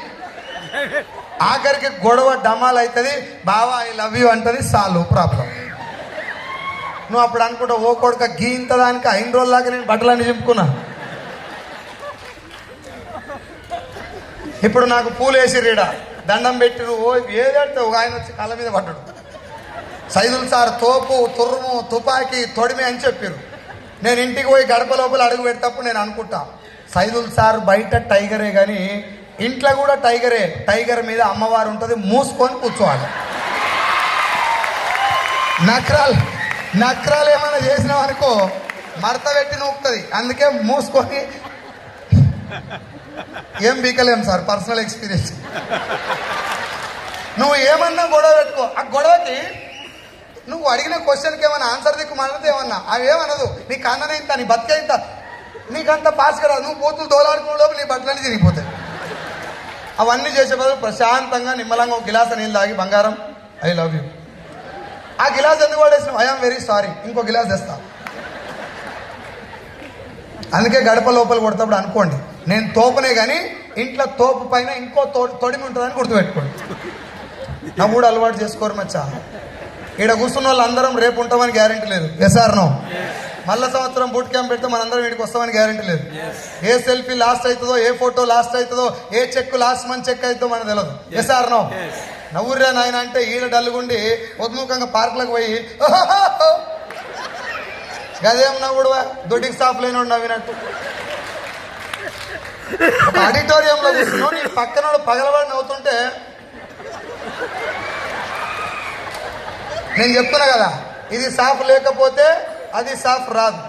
S1: ఆఖరికి గొడవ డమాల్ అవుతుంది, బావా ఐ లవ్ యూ అంటది, చాలు ప్రాబ్లం. నువ్వు అప్పుడు అనుకుంటావు, ఓ కొడుక గీంత దానికి 5 రోజులాగా నేను బట్టలన్నీ చింపుకున్నా. ఇప్పుడు నాకు పూలు వేసి రీడ దండం పెట్టి నువ్వు ఏదంటే ఒక ఆయన వచ్చి కాళ్ళ మీద పడ్డాడు. సైదులు సార్ తోపు తుర్ము తుపాకీ తొడిమి అని చెప్పారు. నేను ఇంటికి పోయి గడప లోపల అడుగు పెట్టేటప్పుడు నేను అనుకుంటా, సైదుల్ సార్ బయట టైగరే కానీ ఇంట్లో కూడా టైగరే. టైగర్ మీద అమ్మవారు ఉంటుంది, మూసుకొని కూర్చోవాలి. నక్రాలు ఏమైనా చేసినావు అనుకో మడత పెట్టి నూపుతుంది. అందుకే మూసుకొని ఏం బీకలేం సార్, పర్సనల్ ఎక్స్పీరియన్స్. నువ్వు ఏమన్నా గొడవ పెట్టుకో, ఆ గొడవకి నువ్వు అడిగిన క్వశ్చన్కి ఏమన్నా ఆన్సర్ దిక్కు మనది ఏమన్నా అవేమనదు. నీకు అన్ననే ఇంత, నీ బతికే ఇంత, నీకంత పాస్ కదా. నువ్వు పోతులు దోలాడుకునే లోపు నీ బట్టలన్నీ తిరిగిపోతాయి. అవన్నీ చేసే బదులు ప్రశాంతంగా నిమ్మలంగా ఒక గిలాస నీళ్ళు తాగి, బంగారం ఐ లవ్ యూ. ఆ గిలాస్ ఎందుకు పడేసినావు? ఐఆమ్ వెరీ సారీ, ఇంకో గిలాస్ తెస్తా. అందుకే గడప లోపల కొడతాప్పుడు అనుకోండి, నేను తోపనే కానీ ఇంట్లో తోపు పైన ఇంకో తొడిమి ఉంటుందని గుర్తుపెట్టుకోండి. నా కూడా అలవాటు చేసుకోరు మచ్చా. ఈడ కూర్చున్న వాళ్ళు అందరం రేపు ఉంటామని గ్యారెంటీ లేదు. Yes or no? మళ్ళా సంవత్సరం బూట్ క్యాంప్ పెడితే మనందరం వీడికి వస్తామని గ్యారెంటీ లేదు. ఏ సెల్ఫీ లాస్ట్ అవుతుందో, ఏ ఫోటో లాస్ట్ అవుతుందో, ఏ చెక్ లాస్ట్ మంత్ చెక్ అవుతుందో మనకు తెలియదు. SR no? నవ్వుర్రా నాయన అంటే ఈడ డల్లుగుండి ఉద్ముఖంగా పార్కులకు పోయి గదేం నవ్వుడు, దొడ్డికి స్టాఫ్ లేనోడు నవ్వినట్టు. ఒక ఆడిటోరియంలో కూర్చున్నావు, నీ పక్కన పగలవాడు నవ్వుతుంటే నేను చెప్తున్నా కదా, ఇది సాఫ్ లేకపోతే అది సాఫ్ రాదు.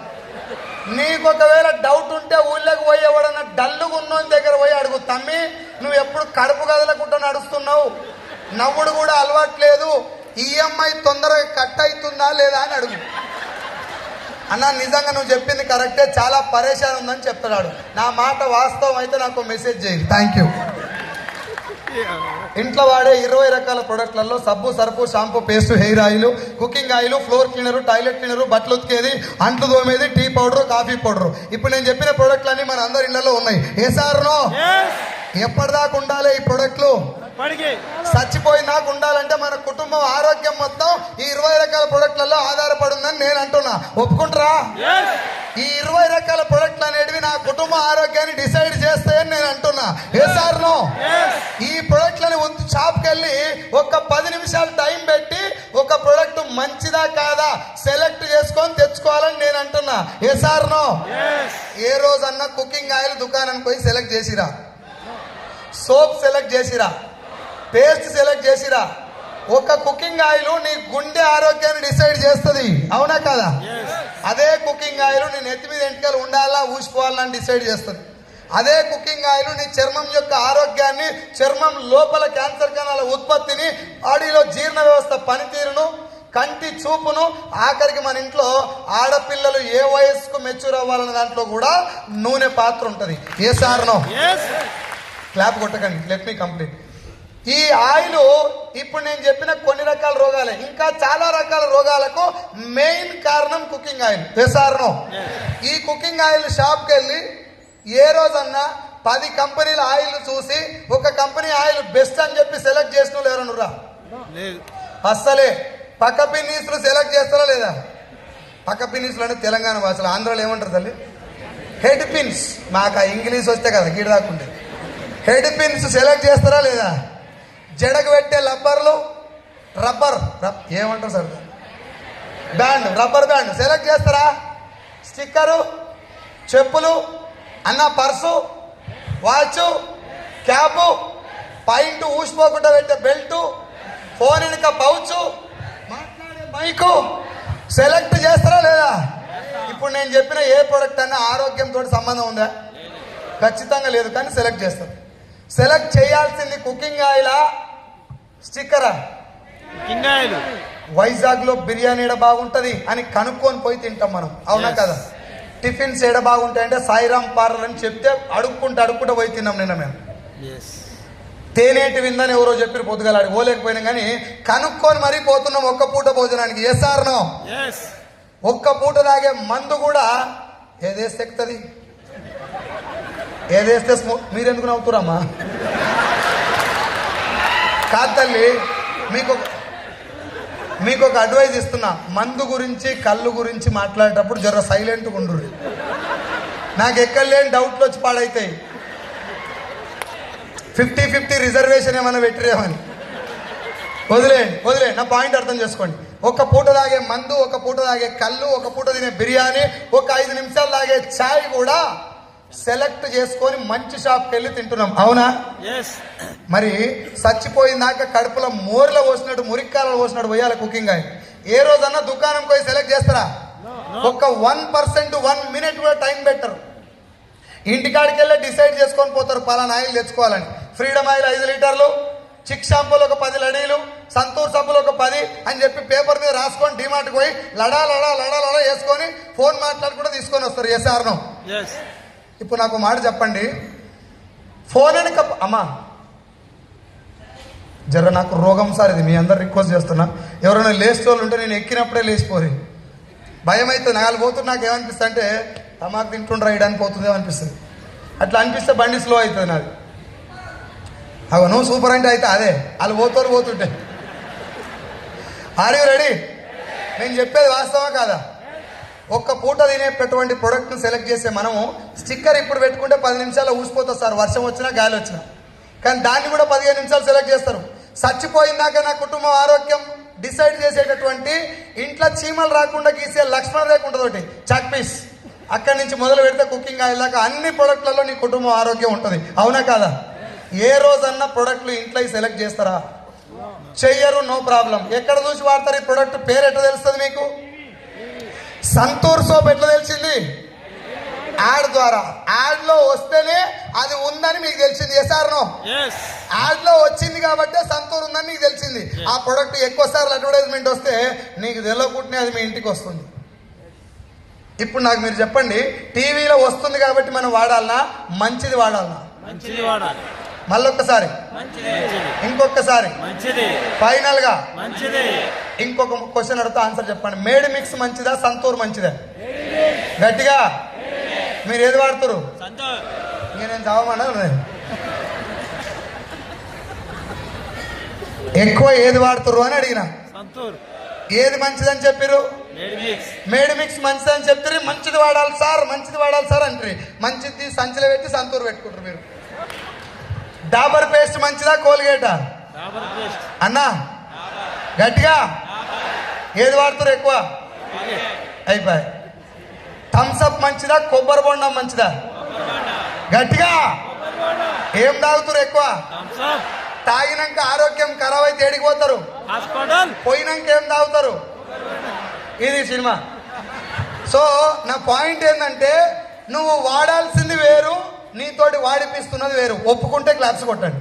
S1: నీకు ఒకవేళ డౌట్ ఉంటే ఊళ్ళోకి పోయి ఎవడన్నా డల్లుగా ఉన్నోని దగ్గర పోయి అడుగు, తమ్మి నువ్వు ఎప్పుడు కడుపు కదలకుండా నడుస్తున్నావు, నవ్వుడు కూడా అలవాట్లేదు, ఈఎంఐ తొందరగా కట్ అవుతుందా లేదా అని అడుగు. అన్న నిజంగా నువ్వు చెప్పింది కరెక్టే, చాలా పరేషాన్ ఉందని చెప్తున్నాడు. నా మాట వాస్తవం అయితే నాకు మెసేజ్ చేయి. Thank you. ఇంట్లో వాడే 20 రకాల ప్రొడక్ట్లలో సబ్బు, Surf, shampoo, paste, hair oil, cooking oil, floor cleaner, toilet cleaner, బట్టలు ఉతికేది, అంట్లు తోమేది, టీ పౌడరు, కాఫీ పౌడరు. ఇప్పుడు నేను చెప్పిన ప్రొడక్ట్లన్నీ మన అందరి ఇళ్లలో ఉన్నాయి. ఏ సార్నో? ఎప్పటిదాకా ఉండాలి ఈ ప్రొడక్ట్లు? చచ్చిపోయినాక ఉండాలంటే మన కుటుంబం ఆరోగ్యం మొత్తం ఈ 20 రకాల ప్రొడక్ట్లలో ఆధారపడి ఉందని నేను అంటున్నా. ఒప్పుకుంటారా? ఈ 20 రకాల ప్రొడక్ట్లు అనేటివి నా కుటుంబ ఆరోగ్యాన్ని డిసైడ్ చేస్తాయని నేను అంటున్నా. ఏ సార్నో? ఈ ప్రొడక్ట్లని షాప్కి వెళ్ళి ఒక 10 నిమిషాలు టైం పెట్టి ఒక ప్రొడక్ట్ మంచిదా కాదా సెలెక్ట్ చేసుకొని తెచ్చుకోవాలని నేను అంటున్నా. ఏ సార్నో? ఏ రోజన్నా కుకింగ్ ఆయిల్ దుకాణానికి పోయి సెలెక్ట్ చేసిరా, సోప్ సెలెక్ట్ చేసిరా, పేస్ట్ సెలెక్ట్ చేసిరా? ఒక కుకింగ్ ఆయిల్ నీ గుండె ఆరోగ్యాన్ని డిసైడ్ చేస్తుంది, అవునా కదా? అదే కుకింగ్ ఆయిల్ నీ నెత్తి మీద ఎంటికలు ఉండాలా ఊసిపోవాలని డిసైడ్ చేస్తుంది. అదే కుకింగ్ ఆయిల్ నీ చర్మం యొక్క ఆరోగ్యాన్ని, చర్మం లోపల క్యాన్సర్ కణాల ఉత్పత్తిని, బాడీలో జీర్ణ వ్యవస్థ పనితీరును, కంటి చూపును, ఆఖరికి మన ఇంట్లో ఆడపిల్లలు ఏ వయస్సుకు మెచ్యూర్ అవ్వాలన్న దాంట్లో కూడా నూనె పాత్ర ఉంటుంది. Yes or no? క్లాప్ కొట్టకండి, లెట్ మీ కంప్లీట్. ఈ ఆయిల్ ఇప్పుడు నేను చెప్పిన కొన్ని రకాల రోగాలే, ఇంకా చాలా రకాల రోగాలకు మెయిన్ కారణం కుకింగ్ ఆయిల్. వేసారనో? ఈ కుకింగ్ ఆయిల్ షాప్కి వెళ్ళి ఏ రోజన్నా 10 కంపెనీల ఆయిల్ చూసి ఒక కంపెనీ ఆయిల్ బెస్ట్ అని చెప్పి సెలెక్ట్ చేసిన వాళ్ళు ఎవరనురా? అస్సలే. పక్క పిన్నీసులు సెలెక్ట్ చేస్తారా లేదా? పక్క పిన్నీసులు అంటే తెలంగాణ భాషలో, ఆంధ్రాలో ఏమంటారు తల్లి? Head pins. మాకు ఆ ఇంగ్లీష్ వస్తే కదా గీడ దాకుండే. హెడ్ పిన్స్ సెలెక్ట్ చేస్తారా లేదా? జడకు పెట్టే రబ్బర్ ఏమంటారు sir, band, rubber band select చేస్తారా? స్టిక్కరు, చెప్పులు, అన్న పర్సు, వాచ్, క్యాప్, పాయింట్ ఊసిపోకుండా పెట్టే బెల్టు, ఫోన్ వెనుక పౌచ్, మాట్లాడే మైకు సెలెక్ట్ చేస్తారా లేదా? ఇప్పుడు నేను చెప్పిన ఏ ప్రోడక్ట్ అన్నా ఆరోగ్యంతో సంబంధం ఉందా? ఖచ్చితంగా లేదు, కానీ సెలెక్ట్ చేస్తారు. సెలెక్ట్ చేయాల్సింది కుకింగ్ ఆయిలా, స్టిక్కరా?
S2: Cooking oil.
S1: వైజాగ్ లో బిర్యానీ బాగుంటది అని కనుక్కొని పోయి తింటాం మనం, అవునా కదా? టిఫిన్స్ ఏడ బాగుంటాయంటే సాయిరామ్ పార్లర్ అని చెప్తే అడుక్కుంటూ పోయి తిన్నాం నిన్న మేము. తేనేటి విందని ఎవరో చెప్పి పొద్దుగలాడి పోలేకపోయినా కానీ కనుక్కొని మరీ పోతున్నాం ఒక్క పూట భోజనానికి. Yes or no? ఒక్క పూట తాగే మందు కూడా ఏదేస్తే ఎక్కుతుంది, ఏదేస్తే మీరెందుకు నవ్వుతురమ్మా? కాదు తల్లి, మీకు ఒక అడ్వైజ్ ఇస్తున్నా. మందు గురించి కళ్ళు గురించి మాట్లాడేటప్పుడు జర సైలెంట్గా ఉండు. నాకు ఎక్కడలేని డౌట్లు వచ్చి పాడైతాయి. 50-50 రిజర్వేషన్ ఏమైనా పెట్టిరేమని. వదిలేండి. నా పాయింట్ అర్థం చేసుకోండి. ఒక పూట తాగే మందు, ఒక పూట తాగే కళ్ళు, ఒక పూట తినే బిర్యానీ, ఒక 5 నిమిషాలు తాగే ఛాయ్ కూడా సెలెక్ట్ చేసుకొని మంచి షాప్కి వెళ్ళి తింటున్నాం. అవునా? మరి చచ్చిపోయిందాక కడుపులో మోరిలో పోసినట్టు మురిక్కాలలో పోసినట్టు పోయాలి కుకింగ్ అయి. ఏ రోజన్నా దుకాణం పోయి సెలెక్ట్ చేస్తారా? ఒక 1% 1 మినిట్ కూడా టైం పెట్టరు. ఇంటికాడికి వెళ్ళి డిసైడ్ చేసుకొని పోతారు పలానా ఆయిల్ తెచ్చుకోవాలని. ఫ్రీడమ్ ఆయిల్ 5 లీటర్లు, చిక్ షాంపూలు ఒక 10 లడీలు, సంతూర్ సబ్బులు ఒక 10 అని చెప్పి పేపర్ మీద రాసుకొని డిమార్ట్కి పోయి లడా వేసుకొని ఫోన్ మాట్లాడుకుంటూ తీసుకొని వస్తారు. Yes or no? ఇప్పుడు నాకు మాట చెప్పండి, ఫోన్ అని అమ్మా జర నాకు రోగం సార్, ఇది మీ అందరు రిక్వెస్ట్ చేస్తున్నా. ఎవరైనా లేచేవాళ్ళు ఉంటే నేను ఎక్కినప్పుడే లేచిపోయి భయం అయితే నాలు పోతుంది. నాకు ఏమనిపిస్తుంది అంటే తమాకు తింటుండ్రా వేయడానికి పోతుందేమో అనిపిస్తుంది. అట్లా అనిపిస్తే బండి స్లో అవుతుంది నాది. అవును సూపర్ అంటే అయితే అదే వాళ్ళు పోతుంటే. Are you ready? నేను చెప్పేది వాస్తవా కాదా? ఒక్క పూట తినేటటువంటి ప్రొడక్ట్ను సెలెక్ట్ చేసే మనము స్టిక్కర్ ఇప్పుడు పెట్టుకుంటే 10 నిమిషాల్లో ఊసిపోతుంది సార్, వర్షం వచ్చినా గాలి వచ్చినా. కానీ దాన్ని కూడా 15 నిమిషాలు సెలెక్ట్ చేస్తారు. చచ్చిపోయిందాక నా కుటుంబం ఆరోగ్యం డిసైడ్ చేసేటటువంటి ఇంట్లో చీమలు రాకుండా గీసే లక్ష్మణ రేఖ ఉంటుంది చాక్ పీస్. అక్కడి నుంచి మొదలు పెడితే కుకింగ్ ఆయిల్ దాకా అన్ని ప్రొడక్ట్లలో నీ కుటుంబం ఆరోగ్యం ఉంటుంది. అవునా కాదా? ఏ రోజన్నా ప్రొడక్ట్లు ఇంట్లో సెలెక్ట్ చేస్తారా? చెయ్యరు, నో ప్రాబ్లం. ఎక్కడ చూసి వాడతారు ఈ ప్రొడక్ట్? పేరు ఎట్లా తెలుస్తుంది మీకు? సంతూర్ సోప్ ఎట్లా తెలిసింది? యాడ్ ద్వారా. యాడ్ లో వస్తేనే అది ఉందని మీకు తెలిసింది. Yes or no? యాడ్ లో వచ్చింది కాబట్టి సంతూర్ ఉందని నీకు తెలిసింది. ఆ ప్రొడక్ట్ ఎక్కువ సార్లు అడ్వర్టైజ్మెంట్ వస్తే నీకు తెలియకుండానే అది మీ ఇంటికి వస్తుంది. ఇప్పుడు నాకు మీరు చెప్పండి, టీవీలో వస్తుంది కాబట్టి మనం వాడాలనా, మంచిది వాడాలనా? మళ్ళొక్కసారి, ఇంకొకసారి, ఫైనల్ గా ఇంకొక క్వశ్చన్ అడుగుతా, ఆన్సర్ చెప్పండి. మేడ్ మిక్స్ మంచిదా, సంతూర్ మంచిదా? గట్టిగా మీరు ఏది వాడుతారు? నేను చదవమన్నా ఎక్కువ ఏది వాడుతురు అని అడిగిన. ఏది మంచిదని చెప్పారు? మేడ్ మిక్స్ మంచిదని చెప్తారు. మంచిది వాడాలి సార్, మంచిది వాడాలి సార్ అంటారు. మంచిది సంచిలో పెట్టి సంతూర్ పెట్టుకుంటారు మీరు. డాబర్ పేస్ట్ మంచిదా, కోల్గేటా? అన్నా గట్టిగా ఏది వాడుతారు ఎక్కువ? అయిపోయి. థమ్స్అప్ మంచిదా, కొబ్బరి బొండం మంచిదా? గట్టిగా ఏం తాగుతారు ఎక్కువ? తాగినాక ఆరోగ్యం ఖరాబ్ అయితే ఏడిపోతారు, పోయినాక ఏం తాగుతారు? ఇది సినిమా. సో నా పాయింట్ ఏంటంటే, నువ్వు వాడాల్సింది వేరు, నీతోటి వాడిపిస్తున్నది వేరు. ఒప్పుకుంటే క్లాప్స్ కొట్టండి.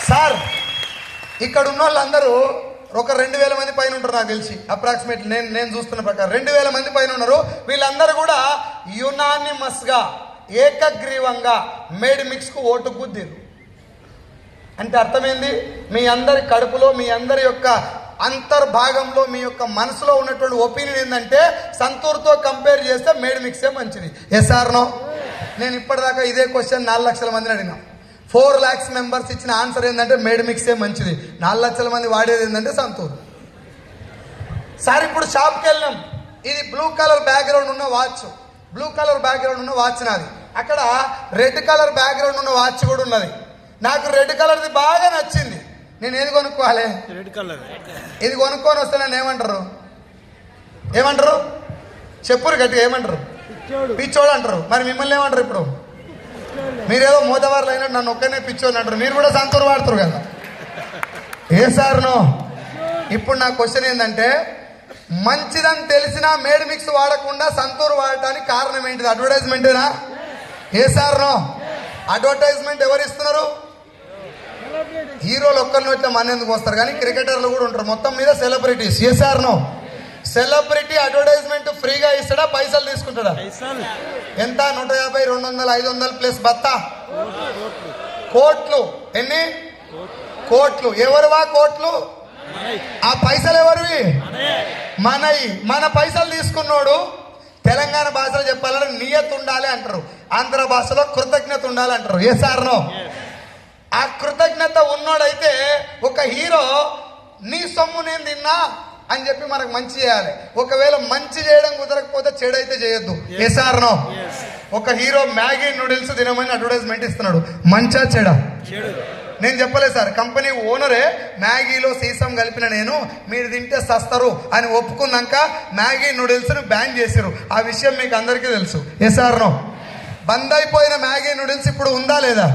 S1: సార్ ఇక్కడ ఉన్న వాళ్ళందరూ ఒక 2000 మంది పైన ఉంటారు నాకు తెలిసి, అప్రాక్సిమేట్లీ నేను చూస్తున్న ప్రకారం 2000 మంది పైన ఉన్నారు. వీళ్ళందరూ కూడా యునానిమస్ గా, ఏకగ్రీవంగా మేడ్ మిక్స్ కు ఓటు గుద్దిరు. అంటే అర్థమైంది, మీ అందరి కడుపులో, మీ అందరి యొక్క అంతర్భాగంలో, మీ యొక్క మనసులో ఉన్నటువంటి ఒపీనియన్ ఏంటంటే సంతూర్తో కంపేర్ చేస్తే మేడ్ మిక్సే మంచిది. Yes or no? నేను ఇప్పటిదాకా ఇదే క్వశ్చన్ 4 లక్షల మందిని అడిగినా. 4 lakhs మెంబర్స్ ఇచ్చిన ఆన్సర్ ఏంటంటే మేడ్ మిక్సే మంచిది. 4 లక్షల మంది వాడేది ఏంటంటే సంతూర్. సార్ ఇప్పుడు షాప్కి వెళ్ళాం, ఇది బ్లూ కలర్ బ్యాక్గ్రౌండ్ ఉన్న వాచ్, బ్లూ కలర్ బ్యాక్గ్రౌండ్ ఉన్న వాచ్ నాది. అక్కడ రెడ్ కలర్ బ్యాక్గ్రౌండ్ ఉన్న వాచ్ కూడా ఉన్నది. నాకు రెడ్ కలర్ది బాగా నచ్చింది. నేను ఏది కొనుక్కోవాలి? Red colour. ఇది కొనుక్కొని వస్తే నన్ను ఏమంటారు? చెప్పురు గట్టిగా, ఏమంటారు? పిచ్చోడు అంటారు. మరి మిమ్మల్ని ఏమంటారు? ఇప్పుడు మీరేదో మోతవారులు అయినట్టు నన్ను ఒక్కనే పిచ్చోని అంటారు. మీరు కూడా సంతూర్ వాడుతారు కదా. ఏ సార్ నో? ఇప్పుడు నా క్వశ్చన్ ఏంటంటే, మంచిదని తెలిసినా మేడ్ మిక్స్ వాడకుండా సంతూర్ వాడటానికి కారణం ఏంటిది? అడ్వర్టైజ్మెంటేనా? ఏ సార్ నో? అడ్వర్టైజ్మెంట్ ఎవరు ఇస్తున్నారు? హీరోలు ఒక్కరిని వచ్చే మన ఎందుకు వస్తారు, కానీ క్రికెటర్లు కూడా ఉంటారు. మొత్తం మీద సెలబ్రిటీస్. ఏ సార్ నో? సెలబ్రిటీ అడ్వర్టైజ్మెంట్ ఫ్రీగా ఇస్తాడా, పైసలు తీసుకుంటాడా? ఎంత? 150, 200, 500 ప్లస్ బత్తా కోట్లు. ఎన్ని కోట్లు? ఎవరువా కోట్లు? ఆ పైసలు ఎవరివి? మనవి. మన పైసలు తీసుకున్నోడు తెలంగాణ భాషలో చెప్పాలంటే నియత్ ఉండాలి అంటారు, ఆంధ్ర భాషలో కృతజ్ఞత ఉండాలి అంటారు. ఏ సార్నో? ఆ కృతజ్ఞత ఉన్నోడైతే ఒక హీరో నీ సొమ్ము నేను తిన్నా అని చెప్పి మనకు మంచి చేయాలి. ఒకవేళ మంచి చేయడం కుదరకపోతే చెడు అయితే చేయొద్దు. ఏ సార్నో? ఒక హీరో మ్యాగీ నూడిల్స్ తినమని అడ్వర్టైజ్మెంట్ ఇస్తున్నాడు, మంచా చెడా? నేను చెప్పలేదు సార్, కంపెనీ ఓనరే మ్యాగీలో సీసం కలిపిన నేను మీరు తింటే సస్తారు అని ఒప్పుకున్నాక మ్యాగీ నూడిల్స్ను బ్యాన్ చేశారు. ఆ విషయం మీకు అందరికీ తెలుసు. ఏ సార్నో? బంద్ అయిపోయిన మ్యాగీ నూడిల్స్ ఇప్పుడు ఉందా లేదా?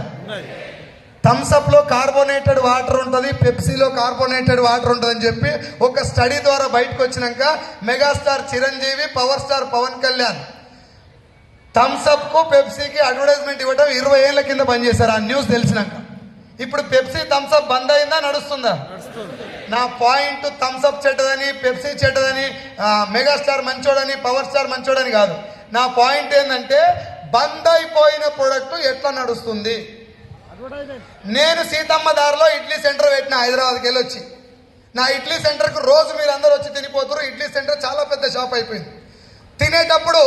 S1: థమ్స్అప్ లో కార్బోనేటెడ్ వాటర్ ఉంటుంది, పెప్సీలో కార్బోనేటెడ్ వాటర్ ఉంటుంది అని చెప్పి ఒక స్టడీ ద్వారా బయటకు వచ్చినాక megastar Chiranjeevi, power star Pawan Kalyan Thums Up కు పెప్సీకి అడ్వర్టైజ్మెంట్ ఇవ్వడం 20 ఏళ్ల కింద పనిచేశారు. ఆ న్యూస్ తెలిసినాక ఇప్పుడు పెప్సీ థమ్స్అప్ బంద్ అయిందా, నడుస్తుందా? నా పాయింట్ థమ్స్అప్ చెడ్డదని, పెప్సీ చెడ్డదని, మెగాస్టార్ మంచోడని, పవర్ స్టార్ మంచోడని కాదు. నా పాయింట్ ఏంటంటే బంద్ అయిపోయిన ప్రొడక్ట్ ఎట్లా నడుస్తుంది. నేను సీతమ్మ దారిలో ఇడ్లీ సెంటర్ పెట్టిన, హైదరాబాద్కి వెళ్ళి వచ్చి. నా ఇడ్లీ సెంటర్కు రోజు మీరు అందరూ వచ్చి తినిపోతారు. ఇడ్లీ సెంటర్ చాలా పెద్ద షాప్ అయిపోయింది. తినేటప్పుడు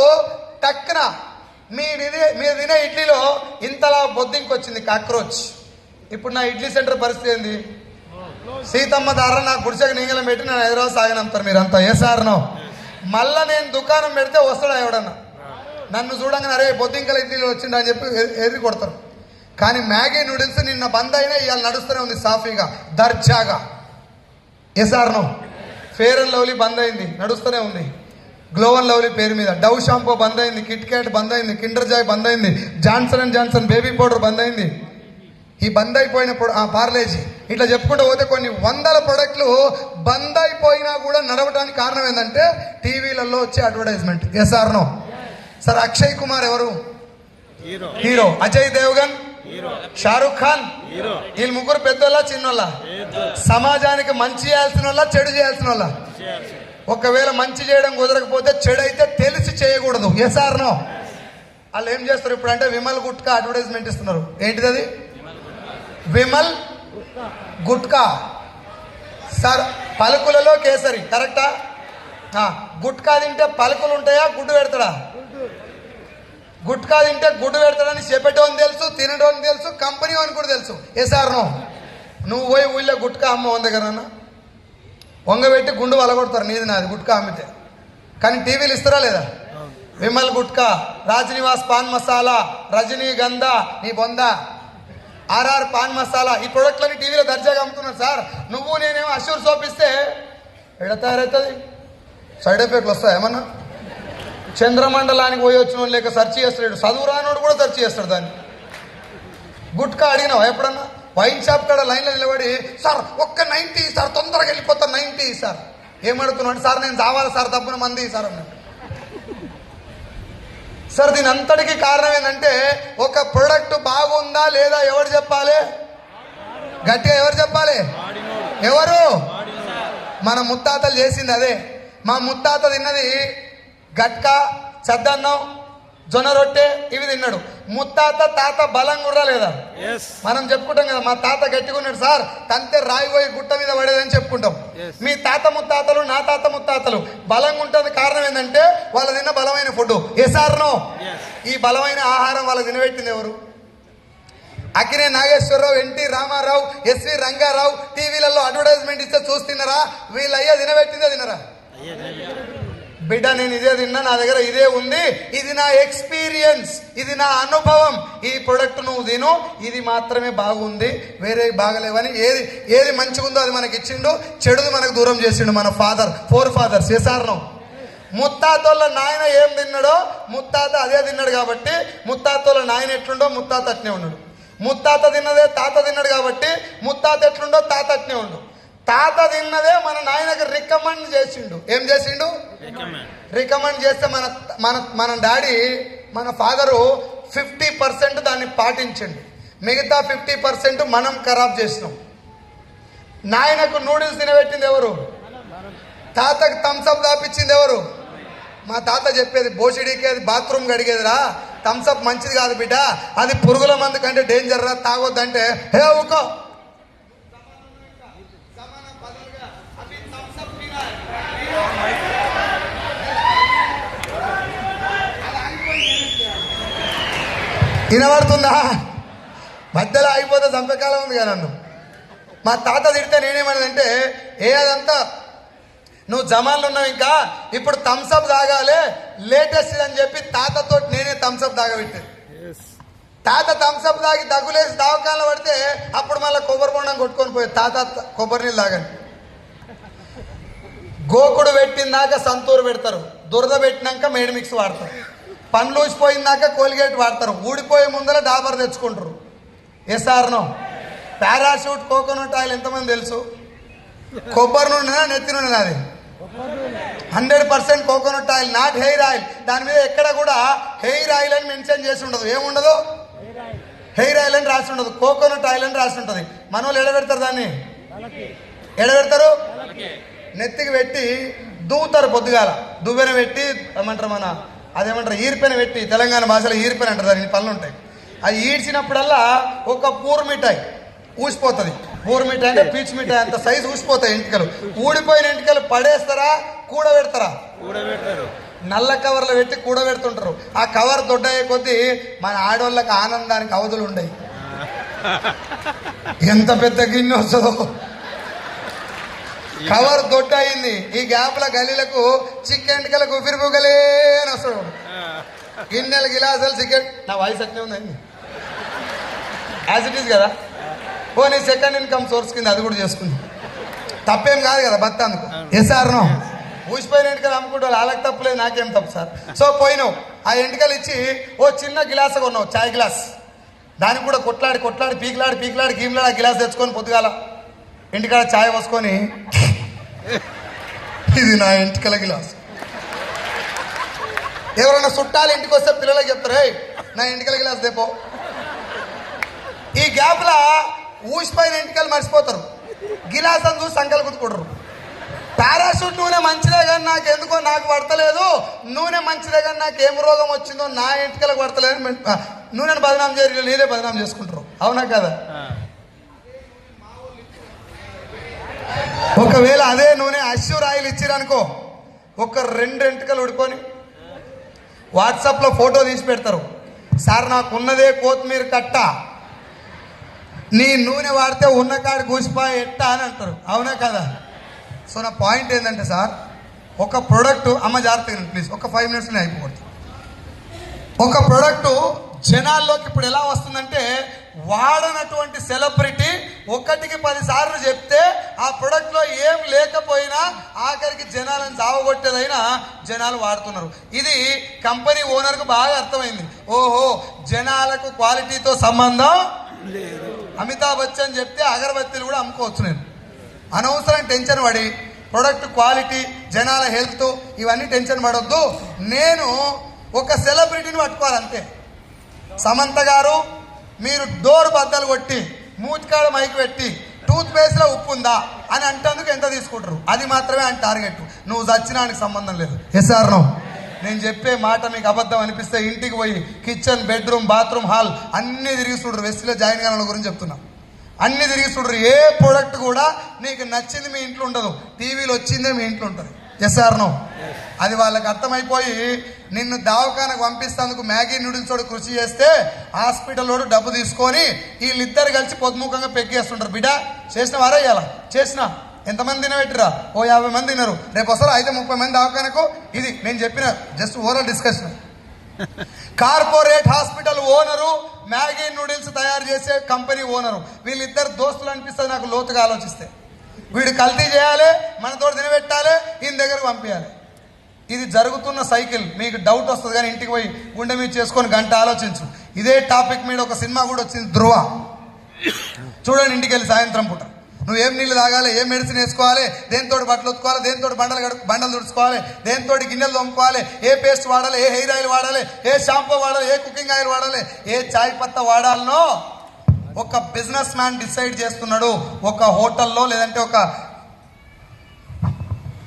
S1: టక్కున మీరు తినే ఇడ్లీలో ఇంతలా బొద్దింకి వచ్చింది, కాక్రోచ్. ఇప్పుడు నా ఇడ్లీ సెంటర్ పరిస్థితి ఏంది? సీతమ్మ దారిలో నా గుడిసెకి నీంగలం పెట్టి నేను హైదరాబాద్ సాగనంటారు మీరంతా. ఏ సార్నో? మళ్ళా నేను దుకాణం పెడితే వస్తాడా ఎవడన్నా? నన్ను చూడంగానే అరే బొద్దింకల ఇడ్లీలో వచ్చిండ అని చెప్పి ఎర్రి కొడతారు. కానీ మ్యాగీ నూడిల్స్ నిన్న బంద్ అయినా ఇవాళ నడుస్తూనే ఉంది సాఫీగా, దర్జాగా. ఏ సార్నో? ఫేర్ అండ్ లవ్లీ బంద్ అయింది, నడుస్తూనే ఉంది. గ్లో అండ్ లవ్లీ పేరు మీద డవ్ షాంపూ బంద్ అయింది, కిట్ క్యాట్ బంద్ అయింది, కిండర్ జాయ్ బంద్ అయింది, Johnson and Johnson baby powder బంద్ అయింది. ఈ బంద్ అయిపోయిన పార్లేజీ ఇట్లా చెప్పుకుంటూ పోతే కొన్ని వందల ప్రొడక్ట్లు బంద్ అయిపోయినా కూడా నడవడానికి కారణం ఏంటంటే టీవీలలో వచ్చే advertisement. Yes or no? Sir Akshay Kumar ఎవరు? హీరో. అజయ్ దేవగన్, షారుఖ్ ఖాన్, వీళ్ళు ముగ్గురు పెద్దోళ్ళ చిన్నోళ్ళ? సమాజానికి మంచి చేయాల్సిన వాళ్ళ, చెడు చేయాల్సిన వాళ్ళ? ఒకవేళ మంచి చేయడం కుదరకపోతే చెడు అయితే తెలిసి చేయకూడదు. Yes or no? వాళ్ళు ఏం చేస్తారు ఇప్పుడు అంటే విమల్ గుట్కా అడ్వర్టైజ్మెంట్ ఇస్తున్నారు. ఏంటిది అది? విమల్ గుట్కా. సార్ పలుకులలో కేసరి కరెక్టా? గుట్కా తింటే పలుకులు ఉంటాయా, గుడ్డు పెడతాడా? గుట్కా తింటే గుడ్డు పెడతాడని చెప్పేటోని తెలుసు, తినటోని తెలుసు, కంపెనీ అని కూడా తెలుసు. ఏ సార్ నో? నువ్వు పోయి ఊళ్ళో గుట్కా అమ్మ వంద దగ్గర వంగబెట్టి గుండు వలగొడతారు, నీది నాది గుట్కా అమ్మితే. కానీ టీవీలు ఇస్తారా లేదా? విమల్ గుట్కా, రాజనివాస్ పాన్ మసాలా, రజనీగంధా నీ బొంద, ఆర్ఆర్ పాన్ మసాలా, ఈ ప్రొడక్ట్లని టీవీలో దర్జాగా అమ్ముతున్నారు. సార్ నువ్వు నేనేమో అష్యూర్ సోప్ ఇస్తే ఎడ తయారవుతుంది, సైడ్ ఎఫెక్ట్లు వస్తాయి ఏమన్నా? చంద్రమండలానికి పోయి వచ్చిన లేక సెర్చ్ చేస్తాడు, చదువు రానోడు కూడా సెర్చ్ చేస్తాడు దాన్ని. గుట్కా అడిగినావు ఎప్పుడన్నా? వైన్ షాప్ కాడ లైన్లో నిలబడి సార్ ఒక్క 90 సార్, తొందరగా వెళ్ళిపోతా 90 సార్. ఏమడుగుతున్నాడు? సార్ నేను చావాలి సార్, తప్పున మంది సార్ అన్నాడు. సార్ దీని అంతటికి కారణం ఏంటంటే ఒక ప్రొడక్ట్ బాగుందా లేదా ఎవరు చెప్పాలి? గట్టిగా ఎవరు చెప్పాలి? ఎవరు? మన ముత్తాతలు చేసింది అదే. మా ముత్తాత తిన్నది గట్కా, చద్దన్నం, జొన్న రొట్టె ఇవి తిన్నాడు. ముత్తాత తాత బలంగా కూడా లేదా? మనం చెప్పుకుంటాం కదా మా తాత గట్టిగా ఉన్నాడు సార్, తంతే రాయి పోయి గుట్ట మీద పడేదని చెప్పుకుంటాం. మీ తాత ముత్తాతలు, నా తాత ముత్తాతలు బలంగా ఉంటుంది. కారణం ఏంటంటే వాళ్ళు తిన్న బలమైన ఫుడ్. ఎసార్నో? ఈ బలమైన ఆహారం వాళ్ళకి తినబెట్టింది ఎవరు? అక్కినే నాగేశ్వరరావు, ఎన్టీ రామారావు, ఎస్వి రంగారావు టీవీలలో అడ్వర్టైజ్మెంట్ ఇస్తే చూస్తున్నారా? వీళ్ళయ్యా తినబెట్టిందే తినరా? బిడ్డ నేను ఇదే తిన్నా, నా దగ్గర ఇదే ఉంది, ఇది నా ఎక్స్పీరియన్స్, ఇది నా అనుభవం, ఈ ప్రొడక్ట్ నువ్వు తిను, ఇది మాత్రమే బాగుంది, వేరే బాగలేవని ఏది మంచిగా ఉందో అది మనకి ఇచ్చిండు, చెడుది మనకు దూరం చేసిండు మన ఫోర్ ఫాదర్స్. ఎసార్నో? ముత్తాతోళ్ళ నాయన ఏం తిన్నాడో ముత్తాత అదే తిన్నాడు కాబట్టి ముత్తాతోళ్ళ నాయన ఎట్లుండో ముత్తాత అట్నే ఉన్నాడు. ముత్తాత తిన్నదే తాత తిన్నాడు కాబట్టి ముత్తాత ఎట్లుండో తాత అట్నే ఉండు. తాత తిన్నదే మన నాయనకి రికమెండ్ చేసిండు. ఏం చేసిండు? రికమెండ్ చేస్తే మన డాడీ, మన ఫాదరు 50% దాన్ని పాటించండి, మిగతా 50% మనం ఖరాబ్ చేసినాం. నాయనకు నూడిల్స్ తినబెట్టింది ఎవరు? తాతకు థమ్స్అప్ దాపించింది ఎవరు? మా తాత చెప్పేది బోసిడీకి అది బాత్రూమ్ గడిగేదిరా, థమ్స్అప్ మంచిది కాదు బిడ్డ, అది పురుగుల మందు కంటే డేంజర్ రా, తాగొద్దంటే హే ఊకో. వినబడుతుందా? మధ్యలో అయిపోతే చంపకాలం ఉంది కదా నన్ను. మా తాత తిడితే నేనేమన్నదంటే, అదంతా నువ్వు జమాన్లు ఉన్నావు, ఇంకా ఇప్పుడు థమ్స్అప్ తాగాలి లేటెస్ట్ అని చెప్పి తాతతో నేనే థమ్స్అప్ తాగబెట్టాను. తాత థమ్స్అప్ తాగి దగ్గులేసి దావకాలం పడితే అప్పుడు మళ్ళీ కొబ్బరి బొండం కొట్టుకొని పోయి తాత కొబ్బరి నీళ్ళు తాగండి. గోకుడు పెట్టిందాక సంతూరు పెడతారు, దురద పెట్టినాక మేడ్ మిక్స్ వాడతారు, పండ్లు ఊసిపోయిందాక కోల్గేట్ వాడతారు, ఊడిపోయే ముందర డాబర్ తెచ్చుకుంటారు. ఎస్ఆర్నో? పారాషూట్ కోకోనట్ ఆయిల్ ఎంతమంది తెలుసు? కొబ్బరి నూనెనా నెత్తి నూనె? అది 100% coconut oil, not hair oil. దాని మీద ఎక్కడ కూడా హెయిర్ ఆయిల్ అని మెన్షన్ చేసి ఉండదు. ఏముండదు? హెయిర్ ఆయిల్ అని రాసి ఉండదు, కోకోనట్ ఆయిల్ అని రాసి ఉంటుంది. మన వాళ్ళు ఎడబెడతారు, దాన్ని ఎడబెడతారు, నెత్తికి పెట్టి దూవుతారు. పొద్దుగాల దువ్వెన పెట్టి ఏమంటారు, మన అదేమంటారు ఈర్పెన పెట్టి, తెలంగాణ భాషలో ఈర్పెన అంటారు, దాని పనులు ఉంటాయి. అది ఈడ్చినప్పుడల్లా ఒక పూర్ మిఠాయి ఊసిపోతుంది. పూర్ మిఠాయి అంటే పీచ్ మిఠాయి అంత సైజు ఊసిపోతాయి ఎంటికలు. ఊడిపోయిన ఎంటికలు పడేస్తారా కూడబెడతారా? నల్ల కవర్లో పెట్టి కూడబెడుతుంటారు. ఆ కవర్ దొడ్డయ్యే కొద్దీ మన ఆడవాళ్ళకి ఆనందానికి అవధులు ఉండయి. ఎంత పెద్ద గిన్నె వస్తుందో. కవర్ దొడ్డ అయింది, ఈ గ్యాప్ల గలీలకు చికెన్ ఎంటికలకు ఉఫిరిపుగలే అని వస్తాడు. గిన్నెలు గిలాసులు చికెన్. నా వాయిస్ అట్నే ఉందండి, యాజ్ ఇట్ ఈస్ కదా. పోనీ సెకండ్ ఇన్కమ్ సోర్స్ కింద అది కూడా చేసుకుంది, తప్పేం కాదు కదా బత్త అందుకు. ఎస్ఆర్నో? ఊసిపోయిన ఎంటికలు అమ్ముకుంటారు, వాళ్ళకి తప్పులేదు, నాకేం తప్పు సార్. సో పోయినావు, ఆ ఎంటికలు ఇచ్చి ఓ చిన్న గిలాస్ కొన్నావు, చాయ్ గ్లాస్. దానికి కూడా కొట్లాడి కొట్లాడి పీకిలాడి గీమ్లాడి ఆ గిలాస్ తెచ్చుకొని పొద్దుగాల ఇంటికాడ చాయ్ పోసుకొని, ఇది నా ఎంటికల గిలాస్. ఎవరైనా చుట్టాలు ఇంటికి వస్తే పిల్లలకి చెప్తారు, నా ఎంటికల గిలాస్ దేపో. ఈ గ్యాప్లా ఊసిపోయిన ఎంటికలు మర్చిపోతారు, గిలాస్ అని చూసి సంకలు కుట్టుకుంటారు. పారాషూట్ నూనె మంచిదే కానీ నాకెందుకో నాకు పడతలేదు, నూనె మంచిదే కానీ నాకు ఏం రోగం వచ్చిందో నా ఎంటికలకు పడతలేదు, నూనెను బదనాం చేయరు, నీదే బదనాం చేసుకుంటారు. అవునా కదా? ఒకవేళ అదే నూనె అష్యూర్ ఆయిల్ ఇచ్చిరనుకో, ఒక 2 ఎంటికలు ఉడుకొని వాట్సాప్లో ఫోటో తీసి పెడతారు, సార్ నాకున్నదే కొత్తిమీర కట్ట, నీ నూనె వాడితే ఉన్న కాడి కూసిపోయి ఎట్టా అని అంటారు. అవునా కదా? సో నా పాయింట్ ఏంటంటే సార్, ఒక ప్రోడక్ట్, అమ్మ జాగ్రత్తగా ప్లీజ్, ఒక 5 మినిట్స్లో అయిపోతుంది. ఒక ప్రోడక్టు జనాల్లోకి ఇప్పుడు ఎలా వస్తుందంటే, వాడనటువంటి సెలబ్రిటీ 1కి 10 సార్లు చెప్తే ఆ ప్రొడక్ట్లో ఏం లేకపోయినా ఆఖరికి జనాలను చావగొట్టేదైనా జనాలు వాడుతున్నారు. ఇది కంపెనీ ఓనర్కు బాగా అర్థమైంది. ఓహో, జనాలకు క్వాలిటీతో సంబంధం లేదు. అమితాబ్ బచ్చన్ చెప్తే అగరబత్తీలు కూడా అమ్ముకోవచ్చు. నేను అనవసరం టెన్షన్ పడి ప్రొడక్ట్ క్వాలిటీ, జనాల హెల్త్ ఇవన్నీ టెన్షన్ పడొద్దు. నేను ఒక సెలబ్రిటీని పట్టుకోవాలంతే. సమంత గారు, మీరు డోర్ బద్దలు కొట్టి మూతికాడ మైక్ పెట్టి టూత్ పేస్ట్లో ఉప్పు ఉందా అని అంటేందుకు ఎంత తీసుకుంటారు? అది మాత్రమే ఆయన టార్గెట్. నువ్వు చచ్చినానికి సంబంధం లేదు. ఎస్ఆర్నో? నేను చెప్పే మాట మీకు అబద్ధం అనిపిస్తే ఇంటికి పోయి కిచెన్, బెడ్రూమ్, బాత్రూమ్, హాల్ అన్నీ తిరిగి చూడరు. వెస్ట్లో జాయిన్ కాని గురించి చెప్తున్నా, అన్నీ తిరిగి చూడరు. ఏ ప్రోడక్ట్ కూడా నీకు నచ్చింది మీ ఇంట్లో ఉండదు, టీవీలో వచ్చిందే మీ ఇంట్లో ఉంటుంది. ఎస్ఆర్నో? అది వాళ్ళకి అర్థమైపోయి నిన్ను దవాఖానకు పంపిస్తేందుకు మ్యాగీ నూడిల్స్ తోడు కృషి చేస్తే హాస్పిటల్ వాడు డబ్బు తీసుకొని వీళ్ళిద్దరు కలిసి పొద్దుముఖంగా పెగ్గేస్తుంటారు. బిడ్డ చేసిన వారా? ఇవ్వాలా చేసిన ఎంతమంది తినబెట్టిరా? ఓ 50 మంది తినరు. రేపు వస్తారు అయితే 30 మంది దవాఖానకు. ఇది నేను చెప్పిన just overall discussion. Corporate hospital owner, Maggi noodles తయారు చేసే కంపెనీ ఓనరు, వీళ్ళిద్దరు దోస్తులు అనిపిస్తుంది నాకు లోతుగా ఆలోచిస్తే. వీడు కల్తీ చేయాలి, మనతో తినబెట్టాలి, ఈయన దగ్గరకు పంపించాలి. ఇది జరుగుతున్న సైకిల్. మీకు డౌట్ వస్తుంది కానీ ఇంటికి పోయి గుండె మీద చేసుకొని గంట ఆలోచించు. ఇదే టాపిక్ మీద ఒక సినిమా కూడా వచ్చింది, ధ్రువ. చూడండి ఇంటికి వెళ్ళి సాయంత్రం పూట. నువ్వు ఏం నీళ్ళు తాగాలి, ఏ మెడిసిన్ వేసుకోవాలి, దేంతో బట్టలు ఉత్తుకోవాలి, దేంతో బండలు తుడుచుకోవాలి, దేంతో గిన్నెలు తోముకోవాలి, ఏ పేస్ట్ వాడాలి, ఏ హెయిర్ ఆయిల్ వాడాలి, ఏ షాంపూ వాడాలి, ఏ కుకింగ్ ఆయిల్ వాడాలి, ఏ చాయ్ పత్తా వాడాలనో ఒక బిజినెస్ మ్యాన్ డిసైడ్ చేస్తున్నాడు. ఒక హోటల్లో లేదంటే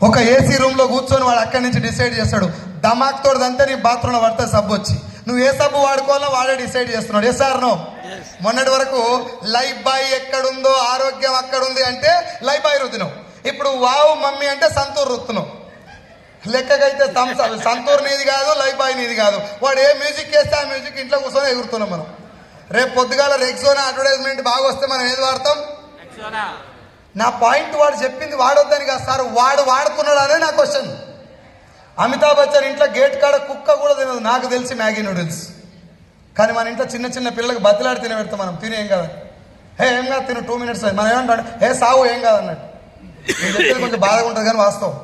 S1: ఒక ఏసీ రూమ్లో కూర్చొని వాడు అక్కడి నుంచి డిసైడ్ చేస్తాడు. దమాక్ తోడదంటే నీ బాత్రూంలో పడితే సబ్బు వచ్చి నువ్వు ఏ సబ్బు వాడుకోవాలో వాడే డిసైడ్ చేస్తున్నాడు. ఏ సార్ నో? మొన్నటి వరకు లైఫ్ బాయ్ ఎక్కడుందో ఆరోగ్యం అక్కడుంది అంటే లైఫ్ బాయ్ రుద్దినావు. ఇప్పుడు వావ్ మమ్మీ అంటే సంతూర్ రుత్తున్నావు. లెక్కకైతే సంతూర్ నీది కాదు, లైఫ్ బాయ్ నీది కాదు. వాడు ఏ మ్యూజిక్ వేస్తే ఆ మ్యూజిక్ ఇంట్లో కూర్చొని ఎగురుతున్నాం మనం. రేపు పొద్దుగాల రెక్సోనా అడ్వర్టైజ్మెంట్ బాగా వస్తే మనం ఏది వాడతాం? నా పాయింట్ వాడు చెప్పింది వాడొద్దని కాదు సార్, వాడు వాడుతున్నాడు అనే నా క్వశ్చన్. అమితాబ్ బచ్చన్ ఇంట్లో గేట్ కాడ కుక్క కూడా తినదు నాకు తెలిసి మ్యాగీ నూడిల్స్. కానీ మన ఇంట్లో చిన్న చిన్న పిల్లలకు బతిలాడి తినబెడతాం మనం. తిని ఏం కాదు, హే ఏం కాదు తిను 2 minutes మనం ఏమంటాడు, హే సావు ఏం కాదన్నట్టు. కొంచెం బాధగా ఉంటుంది కానీ వాస్తవం.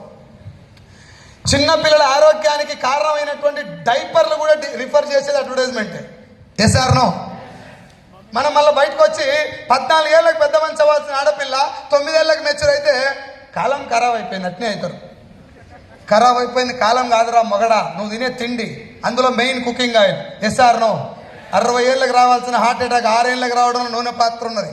S1: చిన్న పిల్లల ఆరోగ్యానికి కారణమైనటువంటి డైపర్లు కూడా రిఫర్ చేసేది అడ్వర్టైజ్మెంటే. Yes or no? మనం మళ్ళీ బయటకు వచ్చి 14 ఏళ్ళకి పెద్ద మంచి అవ్వాల్సిన ఆడపిల్ల 9 ఏళ్ళకి మెచ్యూర్ అయితే కాలం ఖరాబ్ అయిపోయింది. అట్నే అవుతారు. ఖరాబ్ అయిపోయింది కాలం కాదురా మొగడా, నువ్వు తినే తిండి, అందులో main cooking oil. Yes or no? 60 ఏళ్ళకి రావాల్సిన హార్ట్ అటాక్ 6 ఏళ్ళకి రావడంలో నూనె పాత్ర ఉన్నది.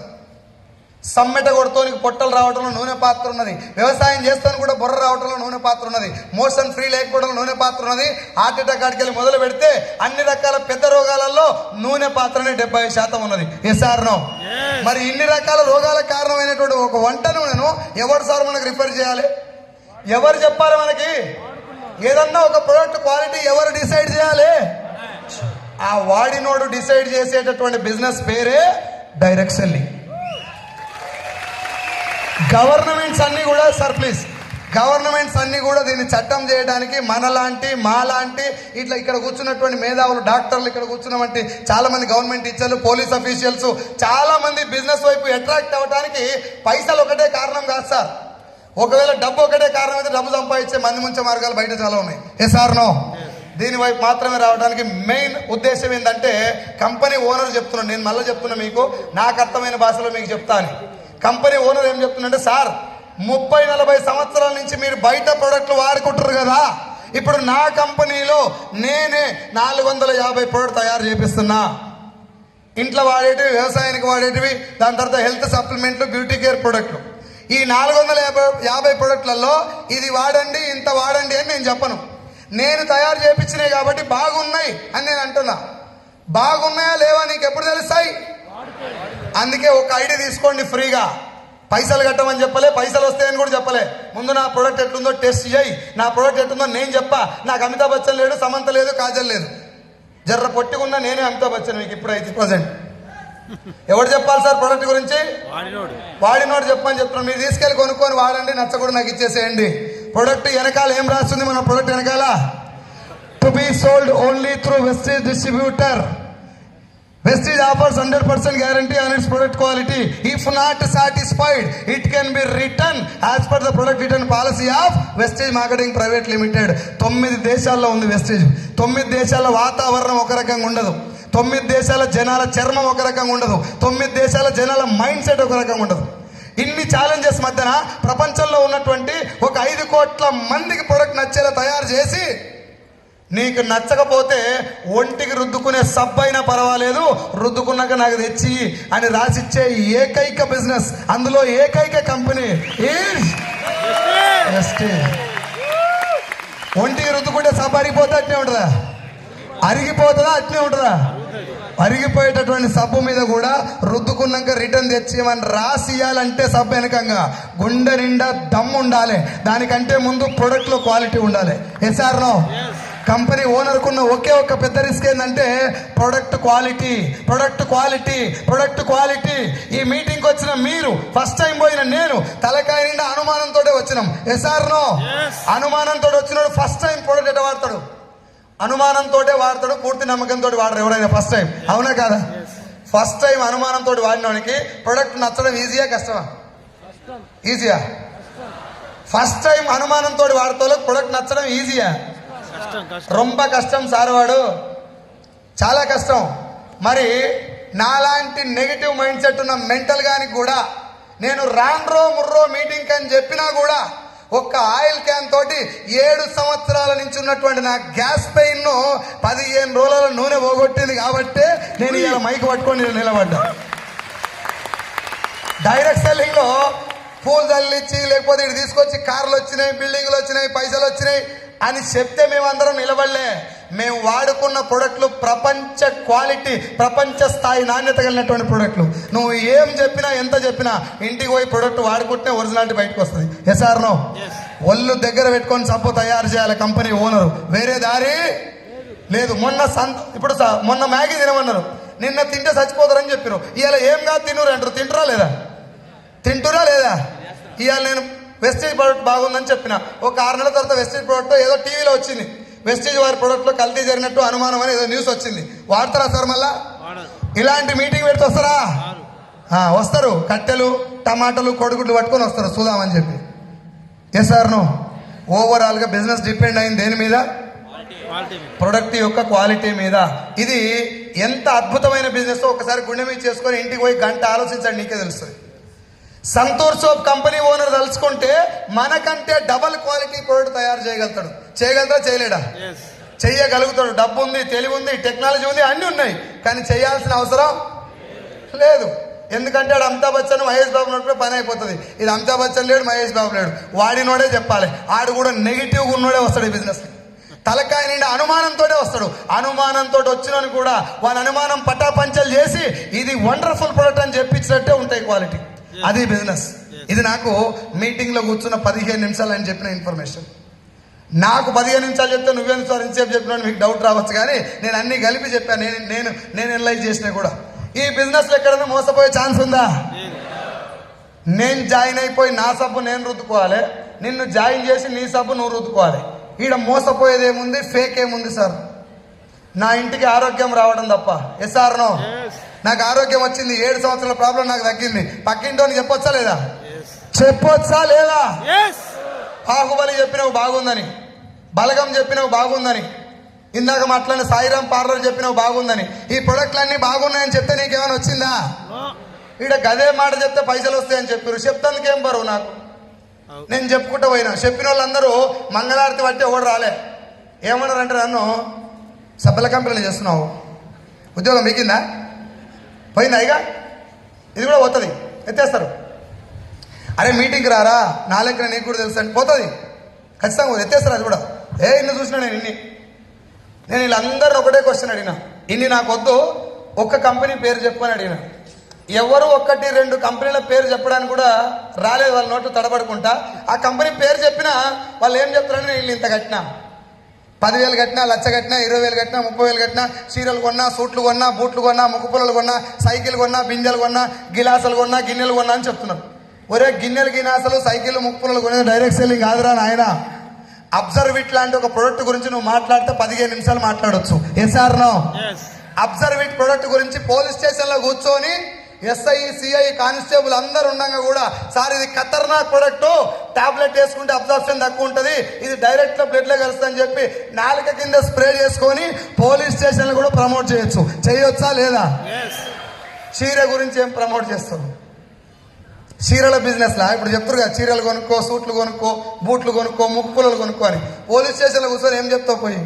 S1: సమ్మెట కొడుతోనికి పొట్టలు రావడంలో నూనె పాత్ర ఉన్నది. వ్యవసాయం చేస్తాను కూడా బుర్ర రావడంలో నూనె పాత్ర ఉన్నది. మోషన్ ఫ్రీ లేకపోవడంలో నూనె పాత్ర ఉన్నది. హార్ట్ అటాక్ కాడికి వెళ్ళి మొదలు పెడితే అన్ని రకాల పెద్ద రోగాలలో నూనె పాత్రనే 70% ఉన్నది. Yes or no? మరి ఇన్ని రకాల రోగాలకు కారణమైనటువంటి ఒక వంట నూనెను ఎవరు సార్ మనకు రిఫర్ చేయాలి? ఎవరు చెప్పాలి మనకి? ఏదన్నా ఒక ప్రోడక్ట్ క్వాలిటీ ఎవరు డిసైడ్ చేయాలి? ఆ వాడినోడు డిసైడ్ చేసేటటువంటి బిజినెస్ పేరే డైరెక్ట్ సెల్లింగ్. గవర్నమెంట్స్ అన్నీ కూడా సార్ ప్లీజ్, గవర్నమెంట్స్ అన్నీ కూడా దీన్ని చట్టం చేయడానికి మనలాంటి మాలాంటి ఇట్లా ఇక్కడ కూర్చున్నటువంటి మేధావులు, డాక్టర్లు, ఇక్కడ కూర్చున్నటువంటి చాలా మంది గవర్నమెంట్ టీచర్లు, పోలీస్ అఫీషియల్స్, చాలా మంది బిజినెస్ వైపు అట్రాక్ట్ అవ్వడానికి పైసలు ఒకటే కారణం కాదు సార్. ఒకవేళ డబ్బు ఒకటే కారణం అయితే డబ్బు సంపాదించే మంది ముంచే మార్గాలు బయట చాలా ఉన్నాయి. Yes or no? దీని వైపు మాత్రమే రావడానికి మెయిన్ ఉద్దేశం ఏంటంటే కంపెనీ ఓనర్ చెప్తున్నాను, నేను మళ్ళీ చెప్తున్నా మీకు నాకు అర్థమైన భాషలో మీకు చెప్తాను. కంపెనీ ఓనర్ ఏం చెప్తుందంటే, సార్ 30-40 సంవత్సరాల నుంచి మీరు బయట ప్రోడక్ట్లు వాడుకుంటారు కదా, ఇప్పుడు నా కంపెనీలో నేనే 450 ప్రోడక్ట్ తయారు చేపిస్తున్నా. ఇంట్లో వాడేటివి, వ్యవసాయానికి వాడేటివి, దాని తర్వాత హెల్త్ సప్లిమెంట్లు, బ్యూటీ కేర్ ప్రోడక్ట్లు. ఈ 450 ప్రోడక్ట్లలో ఇది వాడండి, ఇంత వాడండి అని నేను చెప్పను. నేను తయారు చేయించినాయి కాబట్టి బాగున్నాయి అని నేను అంటున్నా. బాగున్నాయా లేవా నీకు ఎప్పుడు తెలుస్తాయి? అందుకే ఒక ఐడి తీసుకోండి ఫ్రీగా. పైసలు కట్టమని చెప్పలే, పైసలు వస్తాయని కూడా చెప్పలే. ముందు నా ప్రోడక్ట్ ఎట్లుందో టెస్ట్ చేయి. నా ప్రోడక్ట్ ఎట్లుందో నేను చెప్పా. నాకు అమితాబ్ బచ్చన్ లేడు, సమంత లేదు, కాజల్ లేదు. జర్ర పొట్టుకున్నా నేనే అమితాబ్ బచ్చన్ మీకు ఇప్పుడైతే ప్రజెంట్. ఎవరు చెప్పాలి సార్ ప్రోడక్ట్ గురించి? వాడినోడు చెప్పమని చెప్తున్నాను. మీరు తీసుకెళ్ళి కొనుక్కొని వాడండి, నచ్చకూడ నాకు ఇచ్చేసేయండి. ప్రొడక్ట్ వెనకాల ఏం రాస్తుంది? మన ప్రొడక్ట్ వెనకాల to be sold only through Vestige distributor. Vestige offers 100% guarantee on its product quality. If not satisfied, it can be returned as per the product return policy of Vestige Marketing Private Limited. 9 దేశాల్లో ఉంది wastage. 9 దేశాల వాతావరణం ఒక రకంగా ఉండదు. 9 దేశాల జనాల చర్మం ఒక రకంగా ఉండదు. 9 దేశాల జనాల మైండ్ సెట్ ఒక రకంగా ఉండదు. ఇన్ని ఛాలెంజెస్ మధ్యన ప్రపంచంలో ఉన్నటువంటి ఒక 5 కోట్ల మందికి ప్రొడక్ట్ నచ్చేలా తయారు చేసి నీకు నచ్చకపోతే ఒంటికి రుద్దుకునే సబ్బు అయినా పర్వాలేదు, రుద్దుకున్నాక నాకు తెచ్చి అని రాసిచ్చే ఏకైక బిజినెస్, అందులో ఏకైక కంపెనీ ఒంటికి రుద్దుకుంటే సబ్బు అరిగిపోతే అట్నే ఉంటుందా? అరిగిపోతుందా? అట్నే ఉంటుందా? అరిగిపోయేటటువంటి సబ్బు మీద కూడా రుద్దుకున్నాక రిటర్న్ తెచ్చేయమని రాసియాలంటే సబ్బు వెనకంగా గుండె నిండా దమ్ము ఉండాలి. దానికంటే ముందు ప్రొడక్ట్లో క్వాలిటీ ఉండాలి. Yes or no? కంపెనీ ఓనర్కున్న ఒకే ఒక్క పెద్ద రిస్క్ ఏంటంటే product quality, product quality, product quality. ఈ మీటింగ్కి వచ్చిన మీరు, ఫస్ట్ టైం పోయిన నేను, తలకాయ నిండా అనుమానంతో వచ్చినాం. Yes or no? అనుమానంతో వచ్చినాడు ఫస్ట్ టైం ప్రొడక్ట్ ఎట్లా వాడతాడు? అనుమానంతో వాడతాడు, పూర్తి నమ్మకంతో వాడరు ఎవరైనా ఫస్ట్ టైం. అవునా కాదా? ఫస్ట్ టైం అనుమానంతో వాడినోనికి ప్రొడక్ట్ నచ్చడం ఈజీయా కష్టమా? ఈజీయా? ఫస్ట్ టైం అనుమానంతో వాడుతూ ప్రొడక్ట్ నచ్చడం ఈజీయా? రొంబ కష్టం సార్, వాడు చాలా కష్టం. మరి నాలాంటి నెగిటివ్ మైండ్ సెట్ ఉన్న మెంటల్ గానికి కూడా నేను రాన్రో ముర్రో మీటింగ్ అని చెప్పినా కూడా ఒక్క ఆయిల్ క్యాన్ తోటి 7 సంవత్సరాల నుంచి ఉన్నటువంటి నా గ్యాస్ పెయిన్ ను 15 రోజుల నూనె పోగొట్టింది కాబట్టి నేను ఇలా మైక్ పట్టుకొని నిలబడ్డా. డైరెక్ట్ సెల్లింగ్ లో పూలు చల్లిచ్చి లేకపోతే ఇటు తీసుకొచ్చి కార్లు వచ్చినాయి, బిల్డింగ్లు వచ్చినాయి, పైసలు వచ్చినాయి అని చెప్తే మేమందరం నిలబడలే. మేము వాడుకున్న ప్రొడక్ట్లు ప్రపంచ క్వాలిటీ, ప్రపంచ స్థాయి నాణ్యత కలిగినటువంటి ప్రొడక్ట్లు. నువ్వు ఏం చెప్పినా ఎంత చెప్పినా ఇంటికి పోయి ప్రొడక్ట్ వాడుకుంటే ఒరిజినాలిటీ బయటకు వస్తుంది. Yes or no? ఒళ్ళు దగ్గర పెట్టుకొని సబ్బు తయారు చేయాలి కంపెనీ ఓనరు, వేరే దారి లేదు. మొన్న మ్యాగీ తినమన్నారు, నిన్న తింటే చచ్చిపోతారని చెప్పారు. ఇవాళ ఏం కాదు తినరు అంటారు. తింటురా లేదా? ఇవాళ నేను వెస్టేజ్ ప్రోడక్ట్ బాగుందని చెప్పిన, ఒక 6 నెలల తర్వాత వెస్టేజ్ ప్రోడక్ట్ ఏదో టీవీలో వచ్చింది, వెస్టేజ్ వారి ప్రోడక్ట్లో కల్తీ జరిగినట్టు అనుమానం అని ఏదో న్యూస్ వచ్చింది. వాడతారా సార్? మళ్ళా ఇలాంటి మీటింగ్ పెడితే వస్తారా? వస్తారు. కట్టెలు, టమాటాలు, కొడుగుడ్లు పట్టుకొని వస్తారు చూద్దామని చెప్పి. Yes or no? ఓవరాల్గా బిజినెస్ డిపెండ్ అయింది దేని మీద? ప్రొడక్ట్ యొక్క క్వాలిటీ మీద. ఇది ఎంత అద్భుతమైన బిజినెస్ ఒకసారి గుండె మీద చేసుకొని ఇంటికి పోయి గంట ఆలోచించండి, నీకే తెలుస్తుంది. సంతూర్ సోప్ కంపెనీ ఓనర్ తలుచుకుంటే మనకంటే డబల్ క్వాలిటీ ప్రోడక్ట్ తయారు చేయగలుగుతాడు. చేయగలుగుతా? చేయలేడా? చెయ్యగలుగుతాడు. డబ్బు ఉంది, తెలివి ఉంది, టెక్నాలజీ ఉంది, అన్నీ ఉన్నాయి. కానీ చేయాల్సిన అవసరం లేదు. ఎందుకంటే ఆడు అమితాబ్ బచ్చన్, మహేష్ బాబు ఉన్నప్పుడు పని అయిపోతుంది. ఇది అమితాబ్ బచ్చన్ లేడు, మహేష్ బాబు లేడు, వాడినోడే చెప్పాలి. ఆడు కూడా నెగిటివ్గా ఉన్నోడే వస్తాడు ఈ బిజినెస్కి. తలకాయ నిండా అనుమానంతో వస్తాడు. అనుమానంతో వచ్చినని కూడా వాళ్ళ అనుమానం పటాపంచలు చేసి ఇది వండర్ఫుల్ ప్రోడక్ట్ అని చెప్పించినట్టే ఉంటాయి క్వాలిటీ. అది బిజినెస్. ఇది నాకు మీటింగ్లో కూర్చున్న 15 నిమిషాలు అని చెప్పిన ఇన్ఫర్మేషన్. నాకు 15 నిమిషాలు చెప్తే నువ్వెందుకు సార్ ఇంతసేపు చెప్పినా మీకు డౌట్ రావచ్చు, కానీ నేను అన్ని కలిపి చెప్పాను. నేను ఎనలైజ్ చేసినా కూడా ఈ బిజినెస్లో ఎక్కడైనా మోసపోయే ఛాన్స్ ఉందా? నేను జాయిన్ అయిపోయి నా సబ్బు నేను రుద్దుకోవాలి, నిన్ను జాయిన్ చేసి నీ సబ్బు నువ్వు రుద్దుకోవాలి. ఈడ మోసపోయేది ఏముంది? ఫేక్ ఏముంది సార్? నా ఇంటికి ఆరోగ్యం రావడం తప్ప. Yes or no? నాకు ఆరోగ్యం వచ్చింది, 7 సంవత్సరాల ప్రాబ్లం నాకు తగ్గింది. పక్కింటోని చెప్పొచ్చా లేదా? చెప్పొచ్చా లేదా? బాహుబలి చెప్పినవు బాగుందని, బలగం చెప్పినవు బాగుందని, ఇందాక మాట్లాడిన సాయిరామ్ పార్లర్ చెప్పినవు బాగుందని, ఈ ప్రొడక్ట్లన్నీ బాగున్నాయని చెప్తే నీకేమైనా వచ్చిందా? ఈడ గదే మాట చెప్తే పైసలు వస్తాయని చెప్పారు. చెప్తానికి ఏం బరువు నాకు? నేను చెప్పుకుంటూ పోయినా. చెప్పిన వాళ్ళందరూ మంగళారతి పట్టి ఎవడు రాలే. ఏమన్నారంటే నన్ను సబ్బల కంపెనీలు చేస్తున్నావు, ఉద్యోగం మీకిందా? పోయిందా? ఇక ఇది కూడా పోతుంది, ఎత్తేస్తారు. అరే మీటింగ్కి రారా, నా లెక్కన నీకు కూడా తెలుసు అంటే పోతుంది ఖచ్చితంగా, ఎత్తేస్తారు. అది కూడా ఇన్ని చూసినా నేను వీళ్ళందరిని ఒకటే క్వశ్చన్ అడిగినా. ఇన్ని నాకు వద్దు, ఒక్క కంపెనీ పేరు చెప్పని అడిగినా. ఎవరు 1-2 కంపెనీల పేరు చెప్పడానికి కూడా రాలేదు. వాళ్ళ నోట్లు తడబడుకుంటా ఆ కంపెనీ పేరు చెప్పినా వాళ్ళు ఏం చెప్తారని నేను ఇంత కట్టినా, 10,000 కట్టినా, 1,00,000 కట్టినా, 20,000 కట్టినా, 30,000 కట్టినా, చీరలు కొన్నా, సూట్లు కొన్నా, బూట్లు కొన్నా, ముక్కుపుల్లలు కొన్నా, సైకిల్ కొన్నా, బిందెలు కొన్నా, గిలాసులు కొన్నా, గిన్నెలు కొన్నా అని చెప్తున్నారు. ఒరే గిన్నెలు, గిలాసులు, సైకిల్, ముక్కుపుల్లలు కొనేది డైరెక్ట్ సెల్లింగ్ కాదురా నాయన. అబ్జర్వ్ ఇట్ లాంటి ఒక ప్రొడక్ట్ గురించి నువ్వు మాట్లాడితే 15 నిమిషాలు మాట్లాడొచ్చు. Yes or no? Observe it product గురించి పోలీస్ స్టేషన్లో కూర్చొని ఎస్ఐ, సిఐ, కానిస్టేబుల్ అందరు ఉండగా కూడా సార్ ఇది ఖతర్నాక్ ప్రొడక్ట్, టాబ్లెట్ వేసుకుంటే అబ్జర్ప్షన్ తక్కువ ఉంటుంది, ఇది డైరెక్ట్ బ్లడ్లో కలుస్తుందని చెప్పి నాలుక కింద స్ప్రే చేసుకొని పోలీస్ స్టేషన్లో కూడా ప్రమోట్ చేయొచ్చు. చేయొచ్చా లేదా? చీర గురించి ఏం ప్రమోట్ చేస్తారు? చీరల బిజినెస్లా ఇప్పుడు చెప్తారు కదా, చీరలు కొనుక్కో, సూట్లు కొనుక్కో, బూట్లు కొనుక్కో, ముక్కుపుల్లలు కొనుక్కో అని. పోలీస్ స్టేషన్లో కూర్చొని ఏం చెప్తావు? పోయి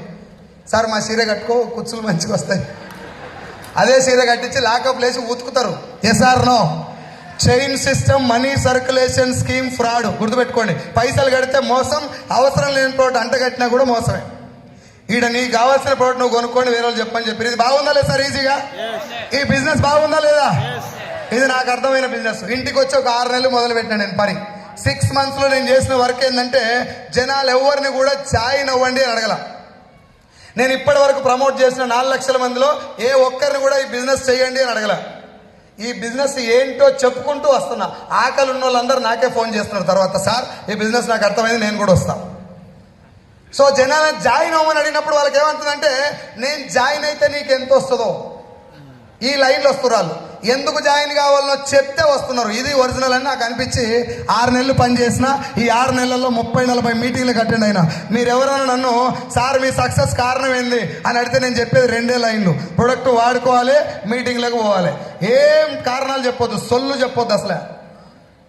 S1: సార్ మా చీర కట్టుకో, కుచ్చులు మంచిగా వస్తాయి. అదే చీర కట్టించి లాకప్ లేసి ఉతుకుతారు. Yes or no? Chain system, money circulation scheme fraud. గుర్తుపెట్టుకోండి. పైసలు కడితే మోసం, అవసరం లేని ప్రోడక్ట్ అంట కట్టినా కూడా మోసమే. ఈడ నీకు కావాల్సిన ప్రోడక్ట్ నువ్వు కొనుక్కోండి, వేరే వాళ్ళు చెప్పని చెప్పి. ఇది బాగుందా లేదా సార్? ఈజీగా ఈ బిజినెస్ బాగుందా లేదా? ఇది నాకు అర్థమైన బిజినెస్. ఇంటికి వచ్చి ఒక 6 నెలలు మొదలు పెట్టినా నేను పని. 6 monthsలో నేను చేసిన వర్క్ ఏంటంటే జనాలు ఎవరిని కూడా జాయిన్ అవ్వండి అని అడగల. నేను ఇప్పటి వరకు ప్రమోట్ చేసిన 4 లక్షల మందిలో ఏ ఒక్కరిని కూడా ఈ బిజినెస్ చేయండి అని అడగల. ఈ బిజినెస్ ఏంటో చెప్పుకుంటూ వస్తున్నా. ఆకలి ఉన్న వాళ్ళందరూ నాకే ఫోన్ చేస్తున్నారు తర్వాత, సార్ ఈ బిజినెస్ నాకు అర్థమైంది, నేను కూడా వస్తాను. సో జనాలను జాయిన్ అవ్వమని అడిగినప్పుడు వాళ్ళకి ఏమంటుందంటే, నేను జాయిన్ అయితే నీకు ఎంత వస్తుందో ఈ లైన్లో వస్తున్నారు. ఎందుకు జాయిన్ కావాలనో చెప్తే వస్తున్నారు. ఇది ఒరిజినల్ అని నాకు అనిపించి 6 నెలలు పనిచేసిన. ఈ 6 నెలల్లో 30-40 మీటింగ్లకు అటెండ్ అయినా. మీరు ఎవరైనా నన్ను సార్ మీ సక్సెస్ కారణం ఏంది అని అడిగితే నేను చెప్పేది 2 లైన్లు. ప్రొడక్ట్ వాడుకోవాలి, మీటింగ్లకు పోవాలి. ఏం కారణాలు చెప్పొద్దు, సొల్లు చెప్పొద్దు. అసలు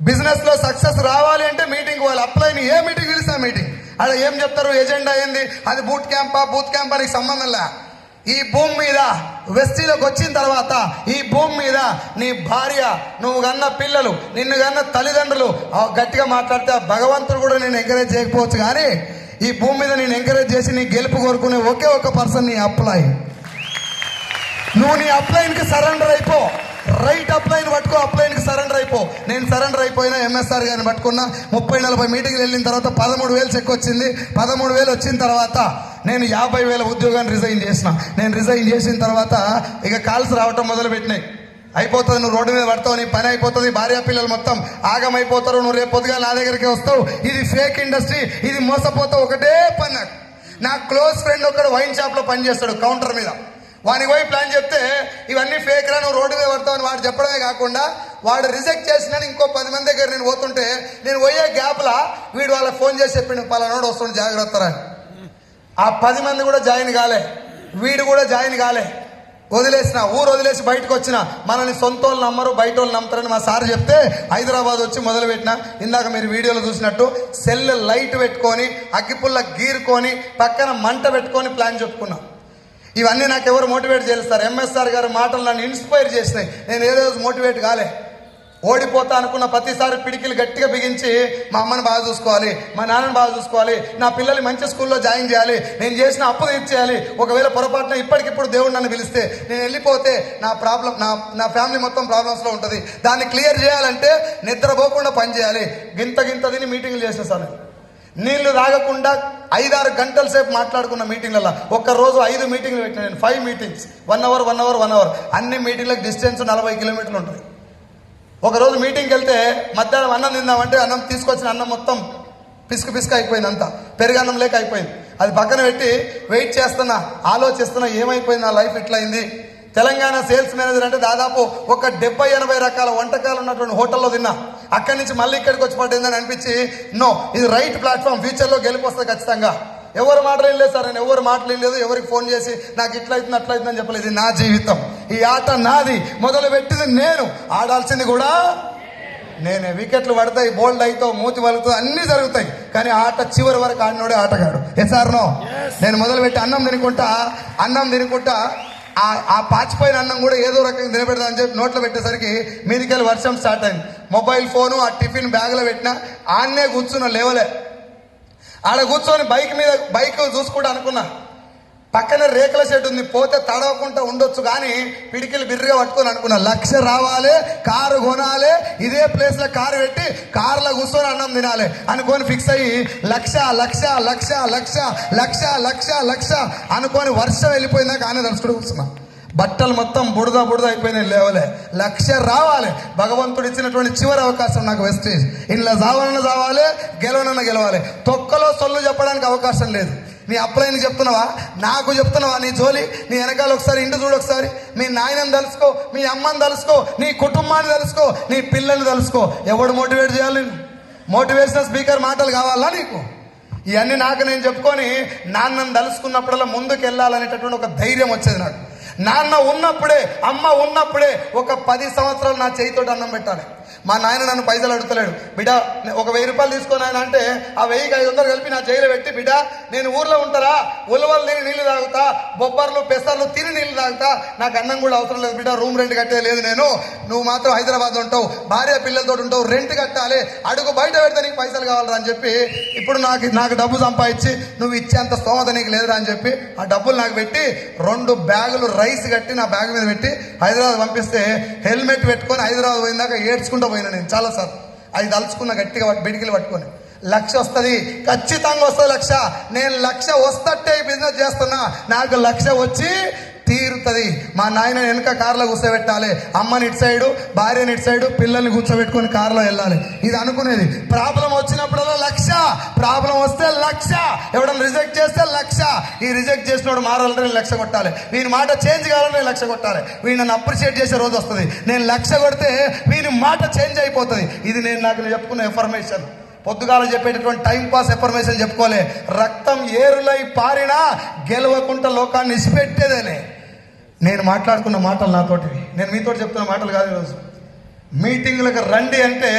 S1: బిజినెస్లో సక్సెస్ రావాలి అంటే మీటింగ్ పోవాలి. అప్లైని ఏ మీటింగ్ పిలిస్తే ఆ మీటింగ్. అలా ఏం చెప్తారు, ఎజెండా ఏంది, అది బూత్ క్యాంపా, బూత్ క్యాంపా నీకు సంబంధం లే. ఈ భూమి మీద వెస్టీలోకి వచ్చిన తర్వాత ఈ భూమి మీద నీ భార్య, నువ్వు కన్న పిల్లలు, నిన్ను కన్న తల్లిదండ్రులు గట్టిగా మాట్లాడితే భగవంతుడు కూడా నేను ఎంకరేజ్ చేయకపోవచ్చు, కానీ ఈ భూమి మీద నేను ఎంకరేజ్ చేసి నీ గెలుపు కోరుకునే ఒకే ఒక పర్సన్ నీ అప్లైన్. నువ్వు నీ అప్లైన్కి సరెండర్ అయిపో. రైట్ అప్లైన్ పట్టుకో, అప్లైన్కి సరెండర్ అయిపో. నేను సరెండర్ అయిపోయినా, ఎంఎస్ఆర్ గారిని పట్టుకున్నా. 30-40 మీటింగ్లు వెళ్ళిన తర్వాత 13,000 చెక్ వచ్చింది. 13,000 వచ్చిన తర్వాత నేను 50,000 ఉద్యోగాన్ని రిజైన్ చేసిన. నేను రిజైన్ చేసిన తర్వాత ఇక కాల్స్ రావటం మొదలుపెట్టినాయి. అయిపోతుంది, నువ్వు రోడ్డు మీద పడతావు, నీ పని అయిపోతుంది, భార్య పిల్లలు మొత్తం ఆగమైపోతారు, నువ్వు రేపు పొద్దుగా నా దగ్గరికి వస్తావు, ఇది ఫేక్ ఇండస్ట్రీ, ఇది మోసపోతావు. ఒకటే పని. నా క్లోజ్ ఫ్రెండ్ ఒకడు వైన్ షాప్లో పనిచేస్తాడు, కౌంటర్ మీద. వానికి పోయి ప్లాన్ చెప్తే ఇవన్నీ ఫేక్ రా, నువ్వు రోడ్డు మీద పడతావని వాడు చెప్పడమే కాకుండా వాడు రిజెక్ట్ చేసినాడు. ఇంకో 10 మంది దగ్గర నేను పోతుంటే నేను పోయే గ్యాప్లా వీడు వాళ్ళకి ఫోన్ చేసి చెప్పిండు, పలానాడు వస్తుండే జాగ్రత్త రా. ఆ 10 మంది కూడా జాయిన్ కాలే, వీడు కూడా జాయిన్ కాలే. వదిలేసిన, ఊరు వదిలేసి బయటకు వచ్చిన. మనల్ని సొంత వాళ్ళు నమ్మరు, బయట వాళ్ళు నమ్ముతారని మా సార్ చెప్తే హైదరాబాద్ వచ్చి మొదలుపెట్టిన. ఇందాక మీరు వీడియోలో చూసినట్టు సెల్ లైట్ పెట్టుకొని, అగ్గిపుల్ల గీరుకొని, పక్కన మంట పెట్టుకొని ప్లాన్ చెప్పుకున్నా. ఇవన్నీ నాకు ఎవరు మోటివేట్ చేస్తారు? ఎంఎస్ఆర్ గారి మాటలు నన్ను ఇన్స్పైర్ చేసినాయి. నేను ఏ రోజు మోటివేట్ కాలే. ఓడిపోతా అనుకున్న ప్రతిసారి పిడికిలు గట్టిగా బిగించి మా అమ్మని బాగా చూసుకోవాలి, మా నాన్నని బాగా చూసుకోవాలి, నా పిల్లల్ని మంచి స్కూల్లో జాయిన్ చేయాలి, నేను చేసిన అప్పు తీర్చేయాలి. ఒకవేళ పొరపాటున ఇప్పటికిప్పుడు దేవుడు నన్ను పిలిస్తే నేను వెళ్ళిపోతే నా ఫ్యామిలీ మొత్తం ప్రాబ్లమ్స్లో ఉంటుంది. దాన్ని క్లియర్ చేయాలంటే నిద్రపోకుండా పని చేయాలి. గింత తిని మీటింగ్లు చేసిన సార్. నీళ్లు తాగకుండా 5-6 గంటల సేపు మాట్లాడుకున్న మీటింగ్లలో. ఒక్కరోజు 5 మీటింగ్లు పెట్టిన నేను. 5 మీటింగ్స్, 1 అవర్. అన్ని మీటింగ్లకు డిస్టెన్స్ 40 కిలోమీటర్లు ఉంటుంది. ఒకరోజు మీటింగ్కి వెళ్తే మధ్యాహ్నం అన్నం తిందామంటే అన్నం తీసుకొచ్చిన అన్నం మొత్తం పిసుకు అయిపోయింది, అంతా పెరుగన్నం లేక అయిపోయింది. అది పక్కన పెట్టి వెయిట్ చేస్తున్నా, ఆలోచిస్తున్నా ఏమైపోయింది నా లైఫ్ ఇట్లయింది. తెలంగాణ సేల్స్ మేనేజర్ అంటే దాదాపు ఒక 70-80 రకాల వంటకాలు ఉన్నటువంటి హోటల్లో తిన్నా. అక్కడి నుంచి మళ్ళీ ఇక్కడికి వచ్చి పడిందని అనిపించి, నో ఇది రైట్ ప్లాట్ఫామ్, ఫ్యూచర్లో గెలిపొస్తుంది ఖచ్చితంగా. ఎవరు మాటలు లేదు సార్, నేను ఎవరు మాటలు లేదు, ఎవరికి ఫోన్ చేసి నాకు ఇట్లయితుంది అట్లయితుందని చెప్పలేదు. ఇది నా జీవితం, ఈ ఆట నాది, మొదలు పెట్టింది నేను, ఆడాల్సింది కూడా నేనే. వికెట్లు పడతాయి, బోల్డ్ అవుతావు, మూతి వలుగుతావు, అన్నీ జరుగుతాయి, కానీ ఆట చివరి వరకు ఆడినోడే ఆటగాడు. ఎసార్ నో. నేను మొదలుపెట్టి అన్నం తినుకుంటా ఆ పాచిపోయిన అన్నం కూడా ఏదో రకంగా తినబెడదామని చెప్పి నోట్లో పెట్టేసరికి మీదికెళ్ళి వర్షం స్టార్ట్ అయింది. మొబైల్ ఫోను ఆ టిఫిన్ బ్యాగ్లో పెట్టినా, ఆడనే కూర్చున్నా, లేవలే. ఆడ కూర్చొని బైక్ చూసుకుంటా అనుకున్నా. పక్కన రేకుల షెడ్ ఉంది, పోతే తడవకుండా ఉండొచ్చు, కానీ పిడికిలు బిర్రగా పట్టుకొని అనుకున్నా 1,00,000 రావాలి, కారు కొనాలి, ఇదే ప్లేస్లో కారు పెట్టి కారులో కూర్చొని అన్నం తినాలి అనుకొని ఫిక్స్ అయ్యి 1,00,000 అనుకొని వర్షం వెళ్ళిపోయిందాక ఆనే తలుచుకుంటూ కూర్చున్నా. బట్టలు మొత్తం బుడద అయిపోయినాయి, లేవలే. 1,00,000 రావాలి. భగవంతుడు ఇచ్చినటువంటి చివరి అవకాశం నాకు వెస్టేజ్. ఇంట్లో చావాలన్నా గెలవాలి. తొక్కలో సొల్లు చెప్పడానికి అవకాశం లేదు. నీ అప్లైన్ చెప్తున్నావా, నాకు చెప్తున్నావా? నీ జోలి, నీ వెనకాల ఒకసారి ఇంటి చూడు, ఒకసారి మీ నాయనని తలుసుకో, మీ అమ్మని తలుసుకో, నీ కుటుంబాన్ని తలుసుకో, నీ పిల్లల్ని తలుసుకో. ఎవడు మోటివేట్ చేయాలి? మోటివేషనల్ స్పీకర్ మాటలు కావాలా నీకు? ఇవన్నీ నాకు నేను చెప్పుకొని నాన్నని తలుసుకున్నప్పుడల్లా ముందుకు వెళ్ళాలనేటటువంటి ఒక ధైర్యం వచ్చేది నాకు. నాన్న ఉన్నప్పుడే, అమ్మ ఉన్నప్పుడే ఒక 10 సంవత్సరాలు నా చేయితోటి అన్నం పెట్టాలి. మా నాయన నన్ను పైసలు అడుగుతలేడు. బిడ్డ ఒక 1000 రూపాయలు తీసుకొని ఆయన అంటే ఆ 1000కి 500 కలిపి నా జైలు పెట్టి, బిడ్డ నేను ఊర్లో ఉంటారా, ఉలవలు తిని నీళ్లు తాగుతా, బొబ్బర్లు పెసర్లు తిని నీళ్లు తాగుతా, నాకు అన్నం కూడా అవసరం లేదు బిడ్డ, రూమ్ రెంట్ కట్టే లేదు నేను, నువ్వు మాత్రం హైదరాబాద్ ఉంటావు, భార్య పిల్లలతో ఉంటావు, రెంట్ కట్టాలి, అడుగు బయట పెడితే నీకు పైసలు కావాలరా అని చెప్పి, ఇప్పుడు నాకు డబ్బు సంపాదించి నువ్వు ఇచ్చేంత స్తోమత నీకు లేదురా అని చెప్పి ఆ డబ్బులు నాకు పెట్టి 2 బ్యాగులు రైస్ కట్టి నా బ్యాగ్ మీద పెట్టి హైదరాబాద్ పంపిస్తే, హెల్మెట్ పెట్టుకొని హైదరాబాద్ పోయిందాక ఏడ్చుకుంటూ పోయినా నేను చాలాసార్లు. అది తలుచుకున్న గట్టిగా బిడికిలు పట్టుకొని. 1,00,000 వస్తుంది, ఖచ్చితంగా వస్తుంది 1,00,000. నేను 1,00,000 వస్తట్టే బిజినెస్ చేస్తున్నా, నాకు 1,00,000 వచ్చి తీరుతుంది. మా నాయన వెనుక కార్లో కూర్చోబెట్టాలి, అమ్మని ఇటు సైడు, భార్యని ఇటు సైడు, పిల్లల్ని కూర్చోబెట్టుకొని కార్లో వెళ్ళాలి. ఇది అనుకునేది. ప్రాబ్లం వచ్చినప్పుడల్లా 1,00,000, ప్రాబ్లం వస్తే 1,00,000, ఎవడన్నా రిజెక్ట్ చేస్తే 1,00,000. ఈ రిజెక్ట్ చేసినోడు మారాలంటే నేను 1,00,000 కొట్టాలి, వీని మాట చేంజ్ కావాలంటే నేను 1,00,000 కొట్టాలి, వీడు నన్ను అప్రిషియేట్ చేసే రోజు వస్తుంది. నేను 1,00,000 కొడితే వీని మాట చేంజ్ అయిపోతుంది. ఇది నాకు చెప్పుకున్న ఇన్ఫర్మేషన్. పొద్దుగాల చెప్పేటటువంటి టైంపాస్ ఇన్ఫర్మేషన్ చెప్పుకోలే. రక్తం ఏరులై పారినా గెలవకుండా లోకాన్ని ఇసిపెట్టేదేలే. నేను మాట్లాడుకున్న మాటలు నాతోటివి, నేను మీతో చెప్తున్న మాటలు కాదు. ఈరోజు మీటింగ్లకు రండి అంటే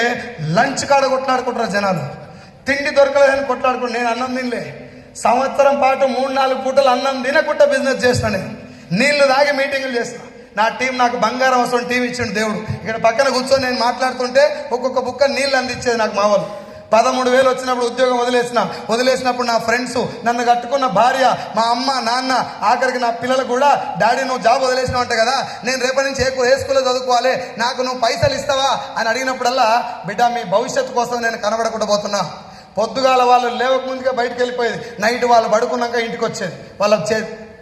S1: లంచ్ కాడ కొట్లాడుకుంటారు జనాలు, తిండి దొరకలేదని కొట్లాడుకుంటారు. నేను అన్నం తినలే, సంవత్సరం పాటు 3-4 పూటలు అన్నం తినకుండా బిజినెస్ చేస్తాను. నీళ్లు తాగి మీటింగులు చేస్తా. నా టీం నాకు బంగారం అవసరం టీం ఇచ్చిండు దేవుడు. ఇక్కడ పక్కన కూర్చొని నేను మాట్లాడుతుంటే ఒక్కొక్క బుక్క నీళ్ళు అందించేది నాకు మా వాళ్ళు. 13,000 వచ్చినప్పుడు ఉద్యోగం వదిలేసినప్పుడు నా ఫ్రెండ్స్, నన్ను కట్టుకున్న భార్య, మా అమ్మ నాన్న, ఆఖరికి నా పిల్లలు కూడా, డాడీ నువ్వు జాబ్ వదిలేసినావు అంట కదా, నేను రేపటి నుంచి ఏ స్కూల్లో చదువుకోవాలి, నాకు నువ్వు పైసలు ఇస్తావా అని అడిగినప్పుడల్లా, బిడ్డ మీ భవిష్యత్తు కోసం నేను కనబడకుండా పోతున్నా. పొద్దుగాల వాళ్ళు లేవకముందుగా బయటకు వెళ్ళిపోయేది, నైట్ వాళ్ళు పడుకున్నాక ఇంటికి వచ్చేది, వాళ్ళ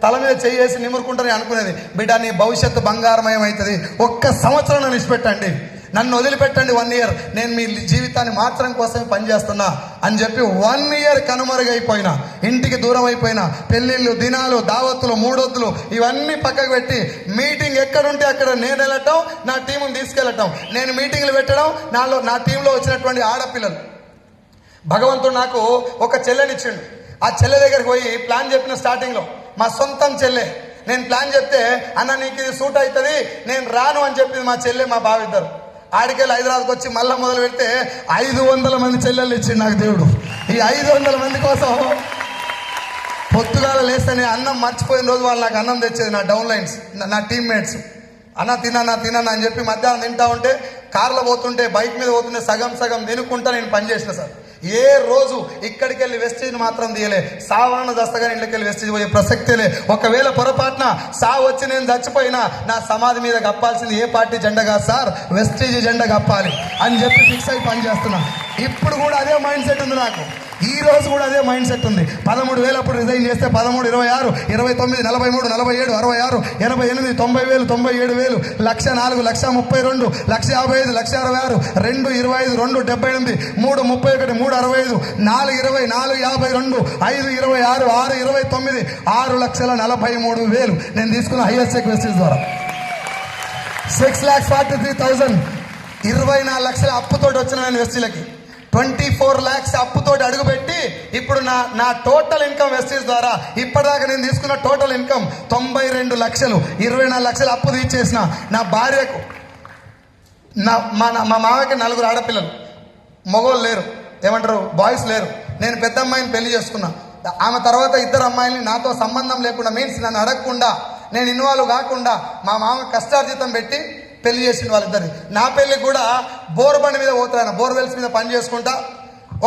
S1: తల మీద చేసి నిమురుకుంటారని అనుకునేది. బిడ్డ నీ భవిష్యత్తు బంగారమయం అవుతుంది, ఒక్క సంవత్సరం నన్ను ఇచ్చిపెట్టండి, నన్ను వదిలిపెట్టండి 1 year, నేను మీ జీవితాన్ని మార్చడం కోసమే పనిచేస్తున్నా అని చెప్పి 1 year కనుమరుగైపోయినా, ఇంటికి దూరం అయిపోయినా, పెళ్ళిళ్ళు, దినాలు, దావత్తులు, మూడొద్దులు ఇవన్నీ పక్కకు పెట్టి మీటింగ్ ఎక్కడుంటే అక్కడ నేను వెళ్ళటం, నా టీముని తీసుకెళ్ళటం, నేను మీటింగ్లు పెట్టడం, నా టీంలో వచ్చినటువంటి ఆడపిల్లలు. భగవంతుడు నాకు ఒక చెల్లెనిచ్చిండు. ఆ చెల్లె దగ్గరికి పోయి ప్లాన్ చెప్పిన స్టార్టింగ్లో, మా సొంతం చెల్లె. నేను ప్లాన్ చెప్తే, అన్న నీకు ఇది సూట్ అవుతుంది, నేను రాను అని చెప్పింది మా చెల్లె, మా బావిద్దరు. ఆడికెళ్ళి హైదరాబాద్కి వచ్చి మళ్ళీ మొదలు పెడితే 500 మంది చెల్లెళ్ళు ఇచ్చిండు నాకు దేవుడు. ఈ 500 మంది కోసం పొద్దుగాల లేస్తే అన్నం మర్చిపోయిన రోజు వాళ్ళు నాకు అన్నం తెచ్చేది, నా డౌన్లైన్స్, నా టీమ్మేట్స్. అన్న తిన్నా అని చెప్పి మధ్యాహ్నం తింటా ఉంటే, కార్లో పోతుంటే, బైక్ మీద పోతుంటే సగం తినుకుంటా నేను పనిచేసిన సార్. ఏ రోజు ఇక్కడికి వెళ్ళి వెస్టేజ్ మాత్రం తీయలే. సావరణ దస్తగానే ఇంటికి వెళ్ళి వెస్టేజ్ పోయే ప్రసక్తిలే. ఒకవేళ పొరపాటున సావు వచ్చి నేను చచ్చిపోయినా నా సమాధి మీద కప్పాల్సింది ఏ పార్టీ జెండా కాదు సార్, వెస్టేజ్ జెండా కప్పాలి అని చెప్పి ఫిక్స్ అయి పనిచేస్తున్నా. ఇప్పుడు కూడా అదే మైండ్ సెట్ ఉంది నాకు, ఈ రోజు కూడా అదే మైండ్ సెట్ ఉంది. 13,000 అప్పుడు రిజైన్ చేస్తే 13, 26, 29, 43, 47, 66, 88, 90,000, 97,000, 1,04,000, 1,32,000, 1,55,000, 1,66,000, 2, 25, 2, 78, 3, 31, 3, 65, 4, 20, 4, 52, 5, 26, 6, 29, 6,43,000 నేను తీసుకున్న హైయెస్ట్ చెక్ వెస్టేజ్ ద్వారా. 6,43,000, 24 లక్షల అప్పుతోటి వచ్చిన నేను వెస్టీలకి. 24 lakhs అప్పుతోటి అడుగుపెట్టి ఇప్పుడు నా టోటల్ ఇన్కమ్ వెస్టేజ్ ద్వారా ఇప్పటిదాకా నేను తీసుకున్న టోటల్ ఇన్కమ్ 92 లక్షలు. 24 లక్షలు అప్పు తీర్చేసిన. నా భార్యకు, మా మామకి 4 ఆడపిల్లలు, మగవాళ్ళు లేరు, ఏమంటారు బాయ్స్ లేరు. నేను పెద్ద అమ్మాయిని పెళ్లి చేసుకున్నా. ఆమె తర్వాత 2 అమ్మాయిని నాతో సంబంధం లేకుండా, మీన్స్ నన్ను అడగకుండా, నేను ఇన్వాల్వ్ కాకుండా మా మామ కష్టార్జితం పెట్టి పెళ్లి చేసిండు వాళ్ళిద్దరిని. నా పెళ్లికి కూడా బోర్ బండి మీద పోతాను, బోర్వెల్స్ మీద పని చేసుకుంటా,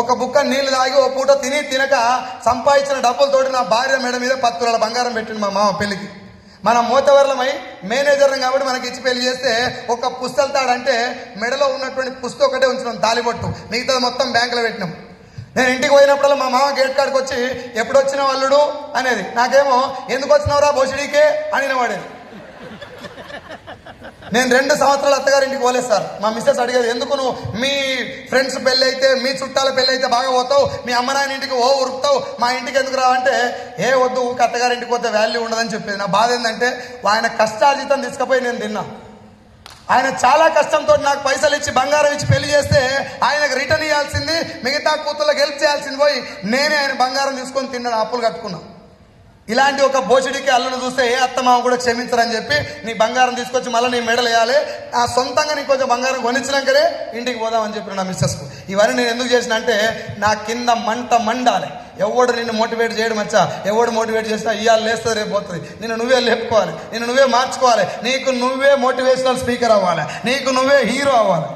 S1: ఒక బుక్క నీళ్లు తాగి ఒక పూట తినక సంపాదించిన డబ్బులతోటి నా భార్య మెడ మీద 10 తులాల బంగారం పెట్టిండు మా మామ పెళ్లికి. మనం మోతవర్లమై మేనేజర్ని కాబట్టి మనకి ఇచ్చి పెళ్లి చేస్తే ఒక పుస్తల్తాడంటే మెడలో ఉన్నటువంటి పుస్తకం ఒకటే ఉంచినాం, తాలిబొట్టు, మిగతాది మొత్తం బ్యాంకులో పెట్టినాం. నేను ఇంటికి పోయినప్పుడల్లా మా మామ గేట్ కాడికి వచ్చి ఎప్పుడు వచ్చిన వాళ్ళుడు అనేది, నాకేమో ఎందుకు వచ్చినవరా బోసిడీకే అని వాడేది. నేను 2 సంవత్సరాలు అత్తగారింటికి పోలేదు సార్. మా మిస్సెస్ అడిగేది, ఎందుకు నువ్వు మీ ఫ్రెండ్స్ పెళ్ళి అయితే, మీ చుట్టాల పెళ్ళి అయితే బాగా పోతావు, మీ అమ్మ నాయన ఇంటికి ఉరుకుతావు, మా ఇంటికి ఎందుకు రావంటే, ఏ వద్దు ఊరికి అత్తగారింటికి పోతే వాల్యూ ఉండదని చెప్పేది. నా బాధ ఏంటంటే, ఆయన కష్టార్జితం తీసుకుపోయి నేను తిన్నా. ఆయన చాలా కష్టంతో నాకు పైసలు ఇచ్చి బంగారం ఇచ్చి పెళ్లి చేస్తే ఆయనకు రిటర్న్ ఇవ్వాల్సింది, మిగతా కూతుళ్ళకి హెల్ప్ చేయాల్సింది పోయి నేనే ఆయన బంగారం తీసుకొని తిన్నాను, అప్పులు కట్టుకున్నా. ఇలాంటి ఒక బోషుడికి అల్లును చూస్తే ఏ అత్తమామ కూడా క్షమించరని చెప్పి నీ బంగారం తీసుకొచ్చి మళ్ళీ నీ మెడలు వేయాలి, నా సొంతంగా నీకు కొంచెం బంగారం కొనిచ్చినాకనే ఇంటికి పోదామని చెప్పిన నా మిస్సెస్కు. ఇవన్నీ నేను ఎందుకు చేసిన అంటే, నా కింద మండాలి. ఎవడు నిన్ను మోటివేట్ చేయడం వచ్చా, ఎవడు మోటివేట్ చేసినా ఇవాళ లేస్తుంది రేపు పోతుంది. నిన్ను నువ్వే లేపుకోవాలి, నిన్ను నువ్వే మార్చుకోవాలి, నీకు నువ్వే మోటివేషనల్ స్పీకర్ అవ్వాలి, నీకు నువ్వే హీరో అవ్వాలి.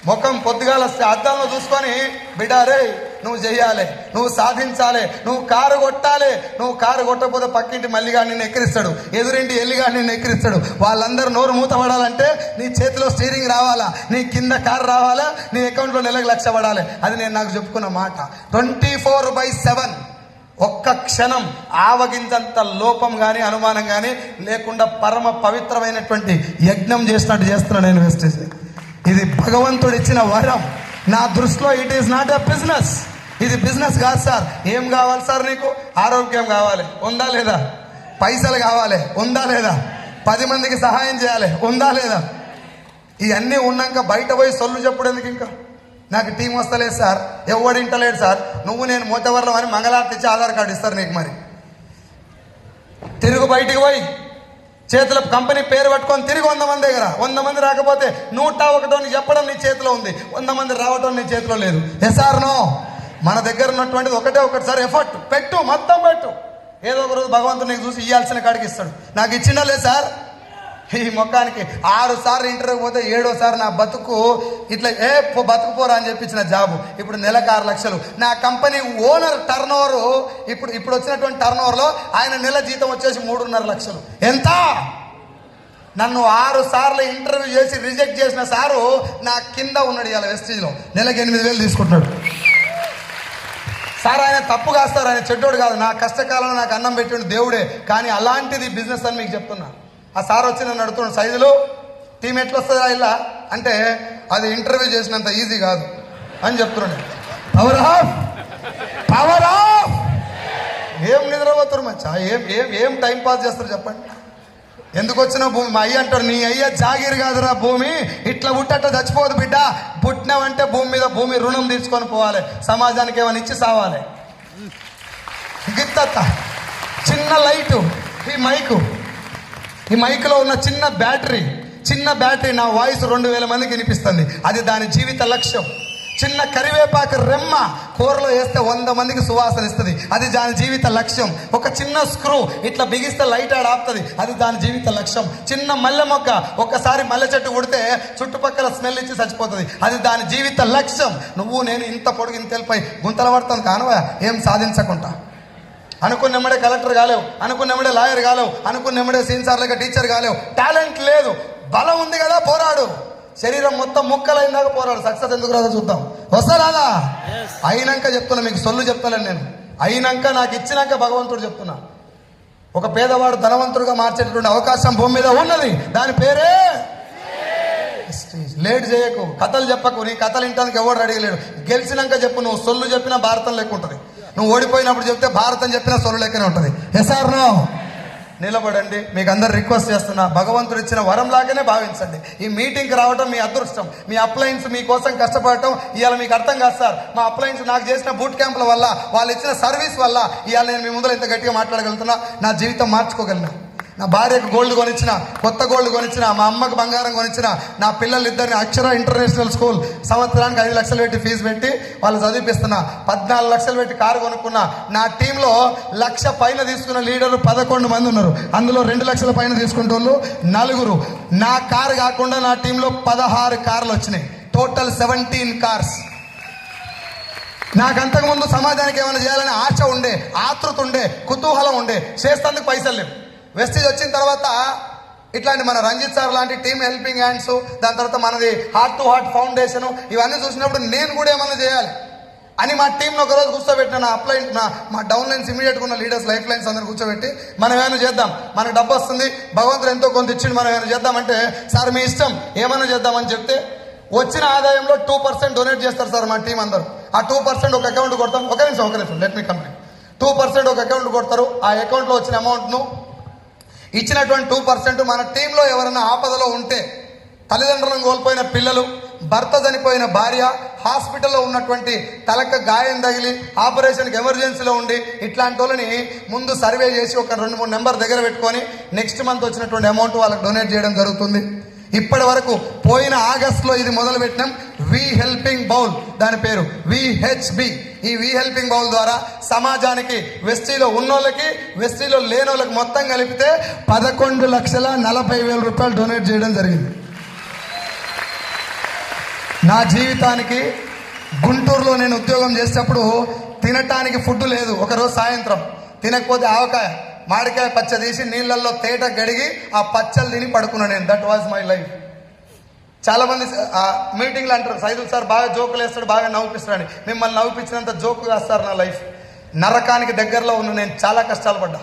S1: ముఖం పొద్దుగాల అద్దంలో చూసుకొని, బిడ్డ రే నువ్వు చెయ్యాలి, నువ్వు సాధించాలి, నువ్వు కారు కొట్టాలి. నువ్వు కారు కొట్టకపోతే పక్కింటి మల్లిగాడు నిన్ను ఎక్కిరిస్తాడు, ఎదురింటి ఎల్లిగాడు నిన్ను ఎక్కిరిస్తాడు. వాళ్ళందరూ నోరు మూతపడాలంటే నీ చేతిలో స్టీరింగ్ రావాలా, నీ కింద కారు రావాలా, నీ అకౌంట్లో నెలకు 1,00,000 పడాలి. అది నేను నాకు చెప్పుకున్న మాట. 24/7 ఒక్క క్షణం ఆవగించంత లోపం కానీ అనుమానం కానీ లేకుండా పరమ పవిత్రమైనటువంటి యజ్ఞం చేసినట్టు చేస్తున్నా నేను వెస్టేజ్. ఇది భగవంతుడు ఇచ్చిన వరం. నా దృష్టిలో it is not a business. ఇది బిజినెస్ కాదు సార్. ఏం కావాలి సార్ నీకు? ఆరోగ్యం కావాలి, ఉందా లేదా? పైసలు కావాలి, ఉందా లేదా? 10 మందికి సహాయం చేయాలి, ఉందా లేదా? ఇవన్నీ ఉన్నాక బయట పోయి సొల్లు చెప్పుడు ఎందుకు? ఇంకా నాకు టీం వస్తలేదు సార్, ఎవడు ఇంటలేడు సార్. నువ్వు నేను మోతవర్లం అని మంగళారతి ఇచ్చి ఆధార్ కార్డు ఇస్తారు నీకు. మరి తిరుగు బయటికి పోయి చేతుల కంపెనీ పేరు పట్టుకొని తిరిగి 100 మంది దగ్గర, 100 మంది రాకపోతే 101 చెప్పడం నీ చేతిలో ఉంది, 100 మంది రావడం నీ చేతిలో లేదు. Yes or no? మన దగ్గర ఉన్నటువంటిది ఒకటే ఒకటిసారి ఎఫర్ట్ పెట్టు, మొత్తం పెట్టు. ఏదో ఒక రోజు భగవంతుడు నీకు చూసి ఇవ్వాల్సిన కాడికి ఇస్తాడు. నాకు ఇచ్చిండా లేదు సార్? ఈ మొక్కానికి 6 సార్లు ఇంటర్వ్యూ పోతే 7వ సారి నా బతుకు ఇట్లా బతుకుపోరా అని చెప్పించిన జాబు ఇప్పుడు నెలకు 6 లక్షలు. నా కంపెనీ ఓనర్ టర్న్ ఓవర్ ఇప్పుడు వచ్చినటువంటి టర్న్ ఓవర్లో ఆయన నెల జీతం వచ్చేసి 3.5 లక్షలు. ఎంత? నన్ను 6 సార్లు ఇంటర్వ్యూ చేసి రిజెక్ట్ చేసిన సారు నా కింద ఉన్నాడు ఇవాళ వెస్టీజ్లో, నెలకు 8,000 తీసుకుంటున్నాడు. సార్ ఆయన తప్పు కాస్తారు, ఆయన చెడ్డోడు కాదు, నా కష్టకాలంలో నాకు అన్నం పెట్టిండు దేవుడే. కానీ అలాంటిది బిజినెస్ అని మీకు చెప్తున్నా. ఆ సార్ వచ్చి నన్ను అడుగుతున్నాడు, సైజులు టీం ఎట్లా వస్తుందా ఇలా అంటే, అది ఇంటర్వ్యూ చేసినంత ఈజీ కాదు అని చెప్తున్నాడు. Power of power of. ఏం నిద్రపోతారు మచ్చా? ఏం టైం పాస్ చేస్తారు చెప్పండి? ఎందుకు వచ్చిన భూమి? మా అయ్య అంటాడు, నీ అయ్య జాగీర్ కాదురా భూమి, ఇట్లా పుట్టట్ట చచ్చిపోదు బిడ్డ. పుట్టినావంటే భూమి మీద భూమి రుణం తీసుకొని పోవాలి, సమాజానికి ఏమైనా ఇచ్చి సావాలి. గిత్తత్త చిన్న లైటు, ఈ మైకులో ఉన్న చిన్న బ్యాటరీ నా వాయిస్ 2,000 మందికి వినిపిస్తుంది. అది దాని జీవిత లక్ష్యం. చిన్న కరివేపాకు రెమ్మ కూరలో వేస్తే 100 మందికి సువాసన ఇస్తుంది. అది దాని జీవిత లక్ష్యం. ఒక చిన్న స్క్రూ ఇట్లా బిగిస్తే లైట్ ఆడ ఆపుతుంది. అది దాని జీవిత లక్ష్యం. చిన్న మల్లె మొక్క ఒక్కసారి మల్లె చెట్టు కొడితే చుట్టుపక్కల స్మెల్ ఇచ్చి చచ్చిపోతుంది. అది దాని జీవిత లక్ష్యం. నువ్వు నేను ఇంత పొడుగు ఇంత వెళ్ళిపై గుంతల పడుతుంది కానవా, ఏం సాధించకుండా. అనుకున్నమ్మడే కలెక్టర్ కాలేవు, అనుకున్నమ్మడే లాయర్ కాలేవు, అనుకున్నమ్మడే సీనియర్ లేక టీచర్ కాలేవు. టాలెంట్ లేదు, బలం ఉంది కదా, పోరాడు. శరీరం మొత్తం ముక్కలైందాక పోరాడు. సక్సెస్ ఎందుకు రాదో చూద్దాం. వస్తారా? అయినాక చెప్తున్నా, మీకు సొల్లు చెప్తాను నేను. అయినాక నాకు ఇచ్చినాక భగవంతుడు చెప్తున్నా. ఒక పేదవాడు ధనవంతుడుగా మార్చేటటువంటి అవకాశం భూమి మీద ఉన్నది. దాని పేరే లేట్ చేయకు, కథలు చెప్పకు. నీ కథలు వినడానికి ఎవరు రెడీ లేడు. గెలిచినాక చెప్పు. నువ్వు సొల్లు చెప్పినా భారతం లెక్క ఉంటుంది. నువ్వు ఓడిపోయినప్పుడు చెప్తే భారతం చెప్పినా సొల్లు లెక్కనే ఉంటుంది. Yes or no? నిలబడండి. మీకు అందరు రిక్వెస్ట్ చేస్తున్నా, భగవంతుడు ఇచ్చిన వరం లాగానే భావించండి. ఈ మీటింగ్కి రావడం మీ అదృష్టం. మీ అప్లయన్స్ మీకోసం కష్టపడటం ఇవాళ మీకు అర్థం కాదు సార్. మా అప్లయన్స్ నాకు చేసిన బూట్ క్యాంపుల వల్ల, వాళ్ళు ఇచ్చిన సర్వీస్ వల్ల ఇవాళ నేను మీ ముందర ఇంత గట్టిగా మాట్లాడగలుగుతున్నా. నా జీవితం మార్చుకోగలిగిన, నా భార్యకు గోల్డ్ కొనిచ్చిన, కొత్త గోల్డ్ కొనిచ్చిన, మా అమ్మకు బంగారం కొనిచ్చిన, నా పిల్లలిద్దరిని అక్షర ఇంటర్నేషనల్ స్కూల్ సంవత్సరానికి 5 లక్షలు పెట్టి ఫీజు పెట్టి వాళ్ళు చదివిపిస్తున్నా. 14 లక్షలు పెట్టి కారు కొనుక్కున్నా. నా టీంలో 1,00,000 పైన తీసుకున్న లీడర్లు 11 మంది ఉన్నారు. అందులో 2 లక్షల పైన తీసుకుంటే 4. నా కారు కాకుండా నా టీంలో 16 కార్లు వచ్చినాయి. Total 17 cars. నాకు అంతకుముందు సమాజానికి ఏమైనా చేయాలని ఆశ ఉండే, ఆతృత ఉండే, కుతూహలం ఉండే. చేసేందుకు పైసలు లేవు. వెస్టీజ్ వచ్చిన తర్వాత ఇట్లాంటి మన రంజిత్ సార్ లాంటి టీమ్ హెల్పింగ్ హ్యాండ్స్, దాని తర్వాత మనది హార్ట్ టు హార్ట్ ఫౌండేషన్, ఇవన్నీ చూసినప్పుడు నేను కూడా ఏమన్నా చేయాలి అని మా టీంను ఒకరోజు కూర్చోబెట్టిన. నా అప్లైన్ మా డౌన్ లైన్స్ ఇమీడియట్గా ఉన్న లీడర్స్, లైఫ్ లైన్స్ అందరూ కూర్చోబెట్టి మనం ఏమైనా చేద్దాం, మనకు డబ్బు వస్తుంది, భగవంతుడు ఎంతో కొంత ఇచ్చిండు, మనం ఏమైనా చేద్దామంటే, సార్ మీ ఇష్టం ఏమైనా చేద్దామని చెప్తే వచ్చిన ఆదాయంలో 2% డొనేట్ చేస్తారు సార్ మా టీం అందరూ. ఆ 2% ఒక అకౌంట్ కొడతాం. ఒక నిమిషం లెట్ మీ కంప్లీట్. 2% ఒక అకౌంట్ కొడతారు. ఆ అకౌంట్లో వచ్చిన అమౌంట్ను ఇచ్చినటువంటి 2% మన టీంలో ఎవరైనా ఆపదలో ఉంటే, తల్లిదండ్రులను కోల్పోయిన పిల్లలు, భర్త చనిపోయిన భార్య, హాస్పిటల్లో ఉన్నటువంటి తలకు గాయం తగిలి ఆపరేషన్కి ఎమర్జెన్సీలో ఉండి ఇట్లాంటి వాళ్ళని ముందు సర్వే చేసి ఒక 2-3 నెంబర్ దగ్గర పెట్టుకొని నెక్స్ట్ మంత్ వచ్చినటువంటి అమౌంట్ వాళ్ళకి డొనేట్ చేయడం జరుగుతుంది. ఇప్పటి వరకు పోయిన ఆగస్టులో ఇది మొదలు పెట్టినాం. వి హెల్పింగ్ బౌల్, దాని పేరు VHB. ఈ వి హెల్పింగ్ బౌల్ ద్వారా సమాజానికి వెస్టీలో ఉన్నోళ్ళకి, వెస్టీలో లేనోళ్ళకి మొత్తం కలిపితే 11,40,000 రూపాయలు డొనేట్ చేయడం జరిగింది. నా జీవితానికి గుంటూరులో నేను ఉద్యోగం చేసేటప్పుడు తినటానికి ఫుడ్ లేదు. ఒకరోజు సాయంత్రం తినకపోతే ఆవకాయ, మామిడికాయ పచ్చ తీసి నీళ్ళల్లో తేట గడిగి ఆ పచ్చలు తిని పడుకున్నాను నేను. That was my life. చాలా మంది మీటింగ్లు అంటారు, సైదుల్ సార్ బాగా జోకులు వేస్తాడు, బాగా నవ్వుపిస్తాడని. మిమ్మల్ని నవ్వుపించినంత జోకు కాస్తారు నా లైఫ్. నరకానికి దగ్గరలో ఉన్న నేను చాలా కష్టాలు పడ్డా.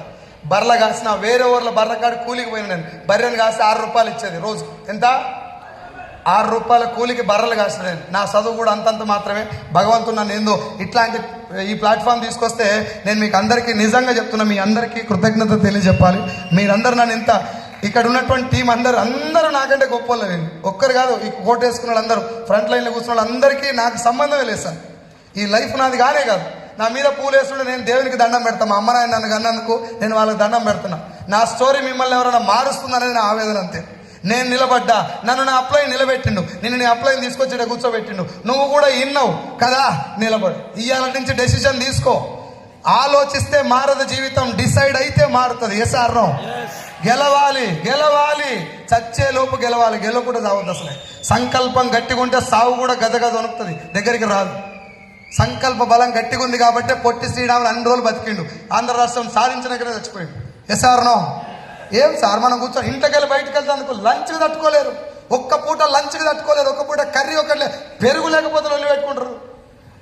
S1: బర్రెలు కాసిన, వేరే ఊర్లో బర్రె కాడి కూలికి పోయిన నేను. బర్రెని కాసి 6 రూపాయలు ఇచ్చేది రోజు. ఎంత? 6 రూపాయల కూలికి బర్రెలు కాసిన నేను. నా చదువు కూడా అంతంత మాత్రమే. భగవంతుడు నన్ను ఏందో ఇట్లాంటి ఈ ప్లాట్ఫామ్ తీసుకొస్తే నేను మీకు అందరికీ నిజంగా చెప్తున్నా, మీ అందరికీ కృతజ్ఞత తెలియజెప్పాలి. మీరందరూ నన్ను ఇంత, ఇక్కడ ఉన్నటువంటి టీం అందరూ నాకంటే గొప్ప వాళ్ళు. నేను ఒక్కరు కాదు, ఈ కోట్ వేసుకున్న వాళ్ళందరూ, ఫ్రంట్ లైన్లో కూర్చున్న వాళ్ళందరికీ నాకు సంబంధమే లేదు సార్. ఈ లైఫ్ నాది కానే కాదు. నా మీద పూలు వేస్తుంటే నేను దేవునికి దండం పెడతాను. మా అమ్మ నాయన నన్ను కన్నందుకు నేను వాళ్ళకి దండం పెడుతున్నా. నా స్టోరీ మిమ్మల్ని ఎవరైనా మారుస్తుందనేది నా ఆవేదన అంతే. నేను నిలబడ్డా, నన్ను నా అప్లై నిలబెట్టిండు, నిన్ను నీ అప్లైని తీసుకొచ్చి కూర్చోబెట్టిండు. నువ్వు కూడా ఇన్నావు కదా, నిలబడు. ఇవాళ నుంచి డెసిషన్ తీసుకో. ఆలోచిస్తే మారదు జీవితం, డిసైడ్ అయితే మారుతుంది. Yes or no? గెలవాలి, గెలవాలి, చచ్చే లోపు గెలవాలి, గెలవకుండా చావద్దు. అసలే సంకల్పం గట్టిగా ఉంటే సావు కూడా గదగద వణుకుతుంది, దగ్గరికి రాదు. సంకల్ప బలం గట్టిగా ఉంది కాబట్టి పొట్టి శ్రీరాములు అన్ని రోజులు బతికిండు, ఆంధ్ర రాష్ట్రం సాధించినక్కడే చచ్చిపోయిండు. Yes or no? ఏం సార్, మనం కూర్చొని ఇంటికి వెళ్ళి బయటకు వెళ్తాను, లంచ్కి తట్టుకోలేరు, ఒక్క పూట లంచ్కి తట్టుకోలేరు, ఒక్క పూట కర్రీ ఒకటి పెరుగు లేకపోతే ఒళ్ళు పెట్టుకుంటారు.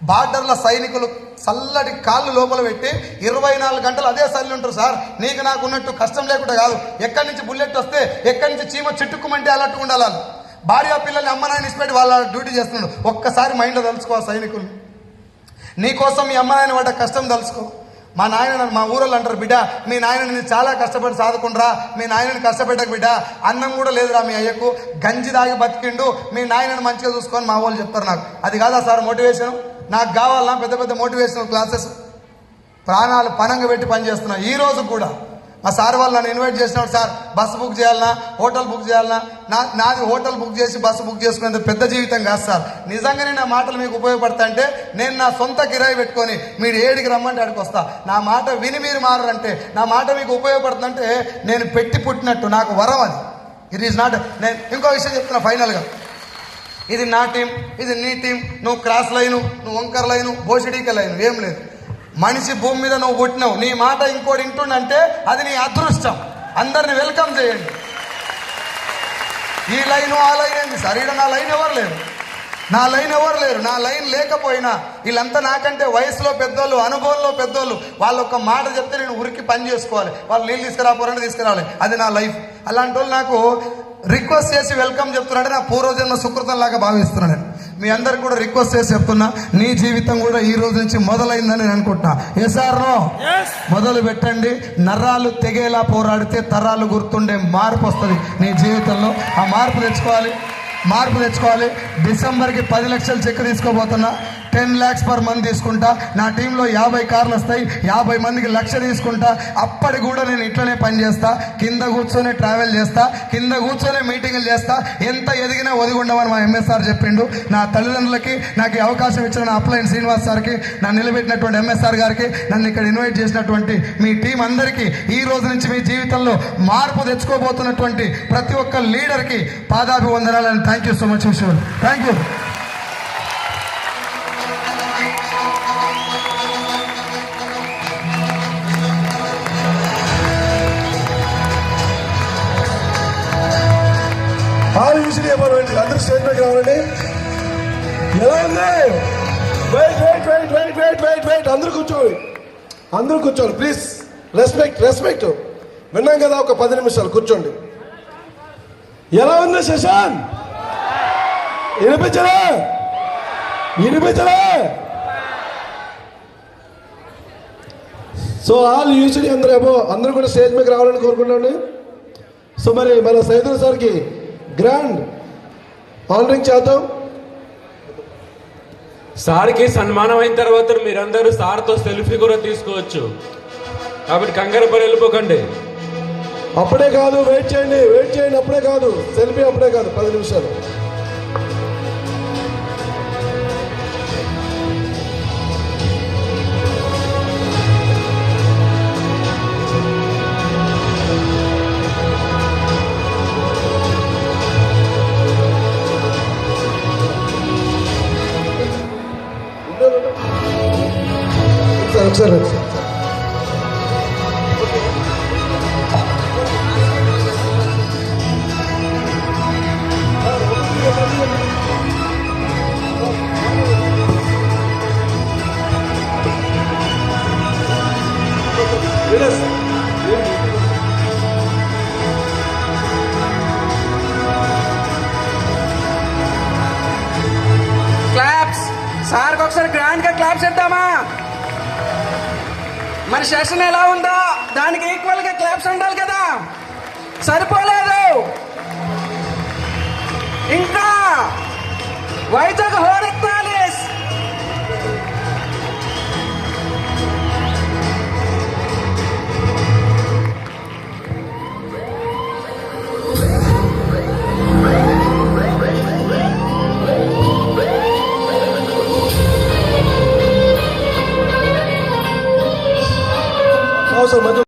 S1: బార్డర్ల సైనికులు చల్లటి కాళ్ళు లోపల పెట్టి 24 గంటలు అదే సల్లి ఉంటారు. సార్ నీకు నాకు ఉన్నట్టు కష్టం లేకుండా కాదు, ఎక్కడి నుంచి బుల్లెట్ వస్తే ఎక్కడి నుంచి చీమ చిట్టుకుమంటే అలట్టుగా ఉండాలి. భార్య పిల్లల్ని అమ్మ నాయన ఇచ్చిపెట్టి వాళ్ళ డ్యూటీ చేస్తున్నాడు. ఒక్కసారి మైండ్లో తలుచుకో ఆ సైనికులు. నీకోసం మీ అమ్మ నాయన పడ్డ కష్టం తలుచుకో. మా నాయన, మా ఊరోళ్ళు అంటారు, బిడ్డ మీ నాయనని చాలా కష్టపడి సాదుకుండ్రా, మీ నాయనని కష్టపెట్టకు బిడ్డ, అన్నం కూడా లేదురా మీ అయ్యకు, గంజి దాగి బతికిండు, మీ నాయనని మంచిగా చూసుకొని మా వాళ్ళు చెప్తారు నాకు. అది కాదా సార్ మోటివేషన్? నాకు కావాలన్నా పెద్ద పెద్ద మోటివేషనల్ క్లాసెస్, ప్రాణాలు పణంగా పెట్టి పనిచేస్తున్నా. ఈ రోజు కూడా మా సార్ వాళ్ళు నన్ను ఇన్వైట్ చేసినాడు, సార్ బస్సు బుక్ చేయాలన్నా, హోటల్ బుక్ చేయాలన్నా. నాది హోటల్ బుక్ చేసి బస్సు బుక్ చేసుకునేంత పెద్ద జీవితం కాదు సార్. నిజంగానే నా మాటలు మీకు ఉపయోగపడతా అంటే నేను నా సొంత కిరాయి పెట్టుకొని మీరు ఏడికి రమ్మంటే ఆడికి వస్తా. నా మాట విని మీరు మారంటే, నా మాట మీకు ఉపయోగపడుతుందంటే నేను పెట్టి పుట్టినట్టు, నాకు వరం అది. It is not. నేను ఇంకో విషయం చెప్తున్నా ఫైనల్గా, ఇది నా టీం, ఇది నీ టీం, నువ్వు క్రాస్ లైను, నువ్వు వంకర్ లైను, బోసిడీక లైను, ఏం లేదు. మనిషి భూమి మీద నువ్వు పుట్టినావు, నీ మాట ఇంకోటి వింటుండంటే అది నీ అదృష్టం. అందరిని వెల్కమ్ చేయండి. ఈ లైను ఆ లైన్ ఏంది సార్? ఈడ నా లైన్ ఎవరు లేరు, నా లైన్ ఎవరు లేరు. నా లైన్ లేకపోయినా వీళ్ళంతా నాకంటే వయసులో పెద్దోళ్ళు, అనుభవంలో పెద్దోళ్ళు, వాళ్ళు ఒక మాట చెప్తే నేను ఉరికి పని చేసుకోవాలి. వాళ్ళు నీళ్ళు తీసుకురాపోరంటే తీసుకురావాలి, అది నా లైఫ్. అలాంటి వాళ్ళు నాకు రిక్వెస్ట్ చేసి వెల్కమ్ చెప్తున్నాడంటే నా పూర్వజన్మ సుకృతం లాగా భావిస్తున్నాను. నేను మీ అందరికి కూడా రిక్వెస్ట్ చేసి చెప్తున్నా, నీ జీవితం కూడా ఈ రోజు నుంచి మొదలైందని నేను అనుకుంటున్నా. Yes or no? మొదలు పెట్టండి. నరాలు తెగేలా పోరాడితే తరాలు గుర్తుండే మార్పు వస్తుంది నీ జీవితంలో. ఆ మార్పు తెచ్చుకోవాలి, మార్పు తెచ్చుకోవాలి. డిసెంబర్కి 10 లక్షలు చెక్ తీసుకోబోతున్నా. 10 lakhs per month తీసుకుంటా. నా టీంలో 50 కార్లు వస్తాయి, 50 మందికి 1,00,000 తీసుకుంటా. అప్పటి కూడా నేను ఇట్లనే పని చేస్తా, కింద కూర్చొని ట్రావెల్ చేస్తా, కింద కూర్చొని మీటింగులు చేస్తా. ఎంత ఎదిగినా ఒదిగి ఉండమని మా ఎంఎస్ఆర్ చెప్పిండు. నా తల్లిదండ్రులకి, నాకు అవకాశం ఇచ్చిన నా అప్లైన్ శ్రీనివాస్ సార్కి, నన్ను నిలబెట్టినటువంటి ఎంఎస్ఆర్ గారికి, నన్ను ఇక్కడ ఇన్వైట్ చేసినటువంటి మీ టీం అందరికీ, ఈ రోజు నుంచి మీ జీవితంలో మార్పు తెచ్చుకోబోతున్నటువంటి ప్రతి ఒక్క లీడర్కి పాదాభివందనాలని. Thank you so much Vishwal. Thank you. అందరూ స్టేజ్ పైకి రావాలండి. ఎలా ఉంది? Wait wait wait wait wait wait wait అందరూ కూర్చోండి, అందరూ కూర్చోండి ప్లీజ్. Respect respect. విన్నాం కదా, ఒక 10 నిమిషాలు కూర్చోండి. ఎలా ఉంది శశాంత్? వినిపించలే? వినిపించలే? సో ఆల్ యూజువల్లీ అందరూ కూడా స్టేజ్ పైకి రావాలని కోరుకున్నాండి. సో మరి మన సైదుల్ సార్కి గ్రాండ్ ఆనరింగ్ చేద్దాం.
S2: సార్కి సన్మానం అయిన తర్వాత మీరందరూ సార్తో సెల్ఫీ కూడా తీసుకోవచ్చు, కాబట్టి కంగారు పని వెళ్ళిపోకండి.
S3: అప్పుడే కాదు, వెయిట్ చేయండి, వెయిట్ చేయండి. అప్పుడే కాదు సెల్ఫీ, అప్పుడే కాదు, 10 నిమిషాలు. ఒకసారి
S4: క్లాప్స్. సార్కి ఒకసారి గ్రాండ్ గా క్లాప్స్ ఇద్దామా? మన సెషన్ ఎలా ఉందో దానికి ఈక్వల్ గా క్లాప్స్ ఉండాలి కదా, సరిపోలేదు. ఇంకా వైజాగ్ హోరెత్తాలిస్.
S3: మధ్య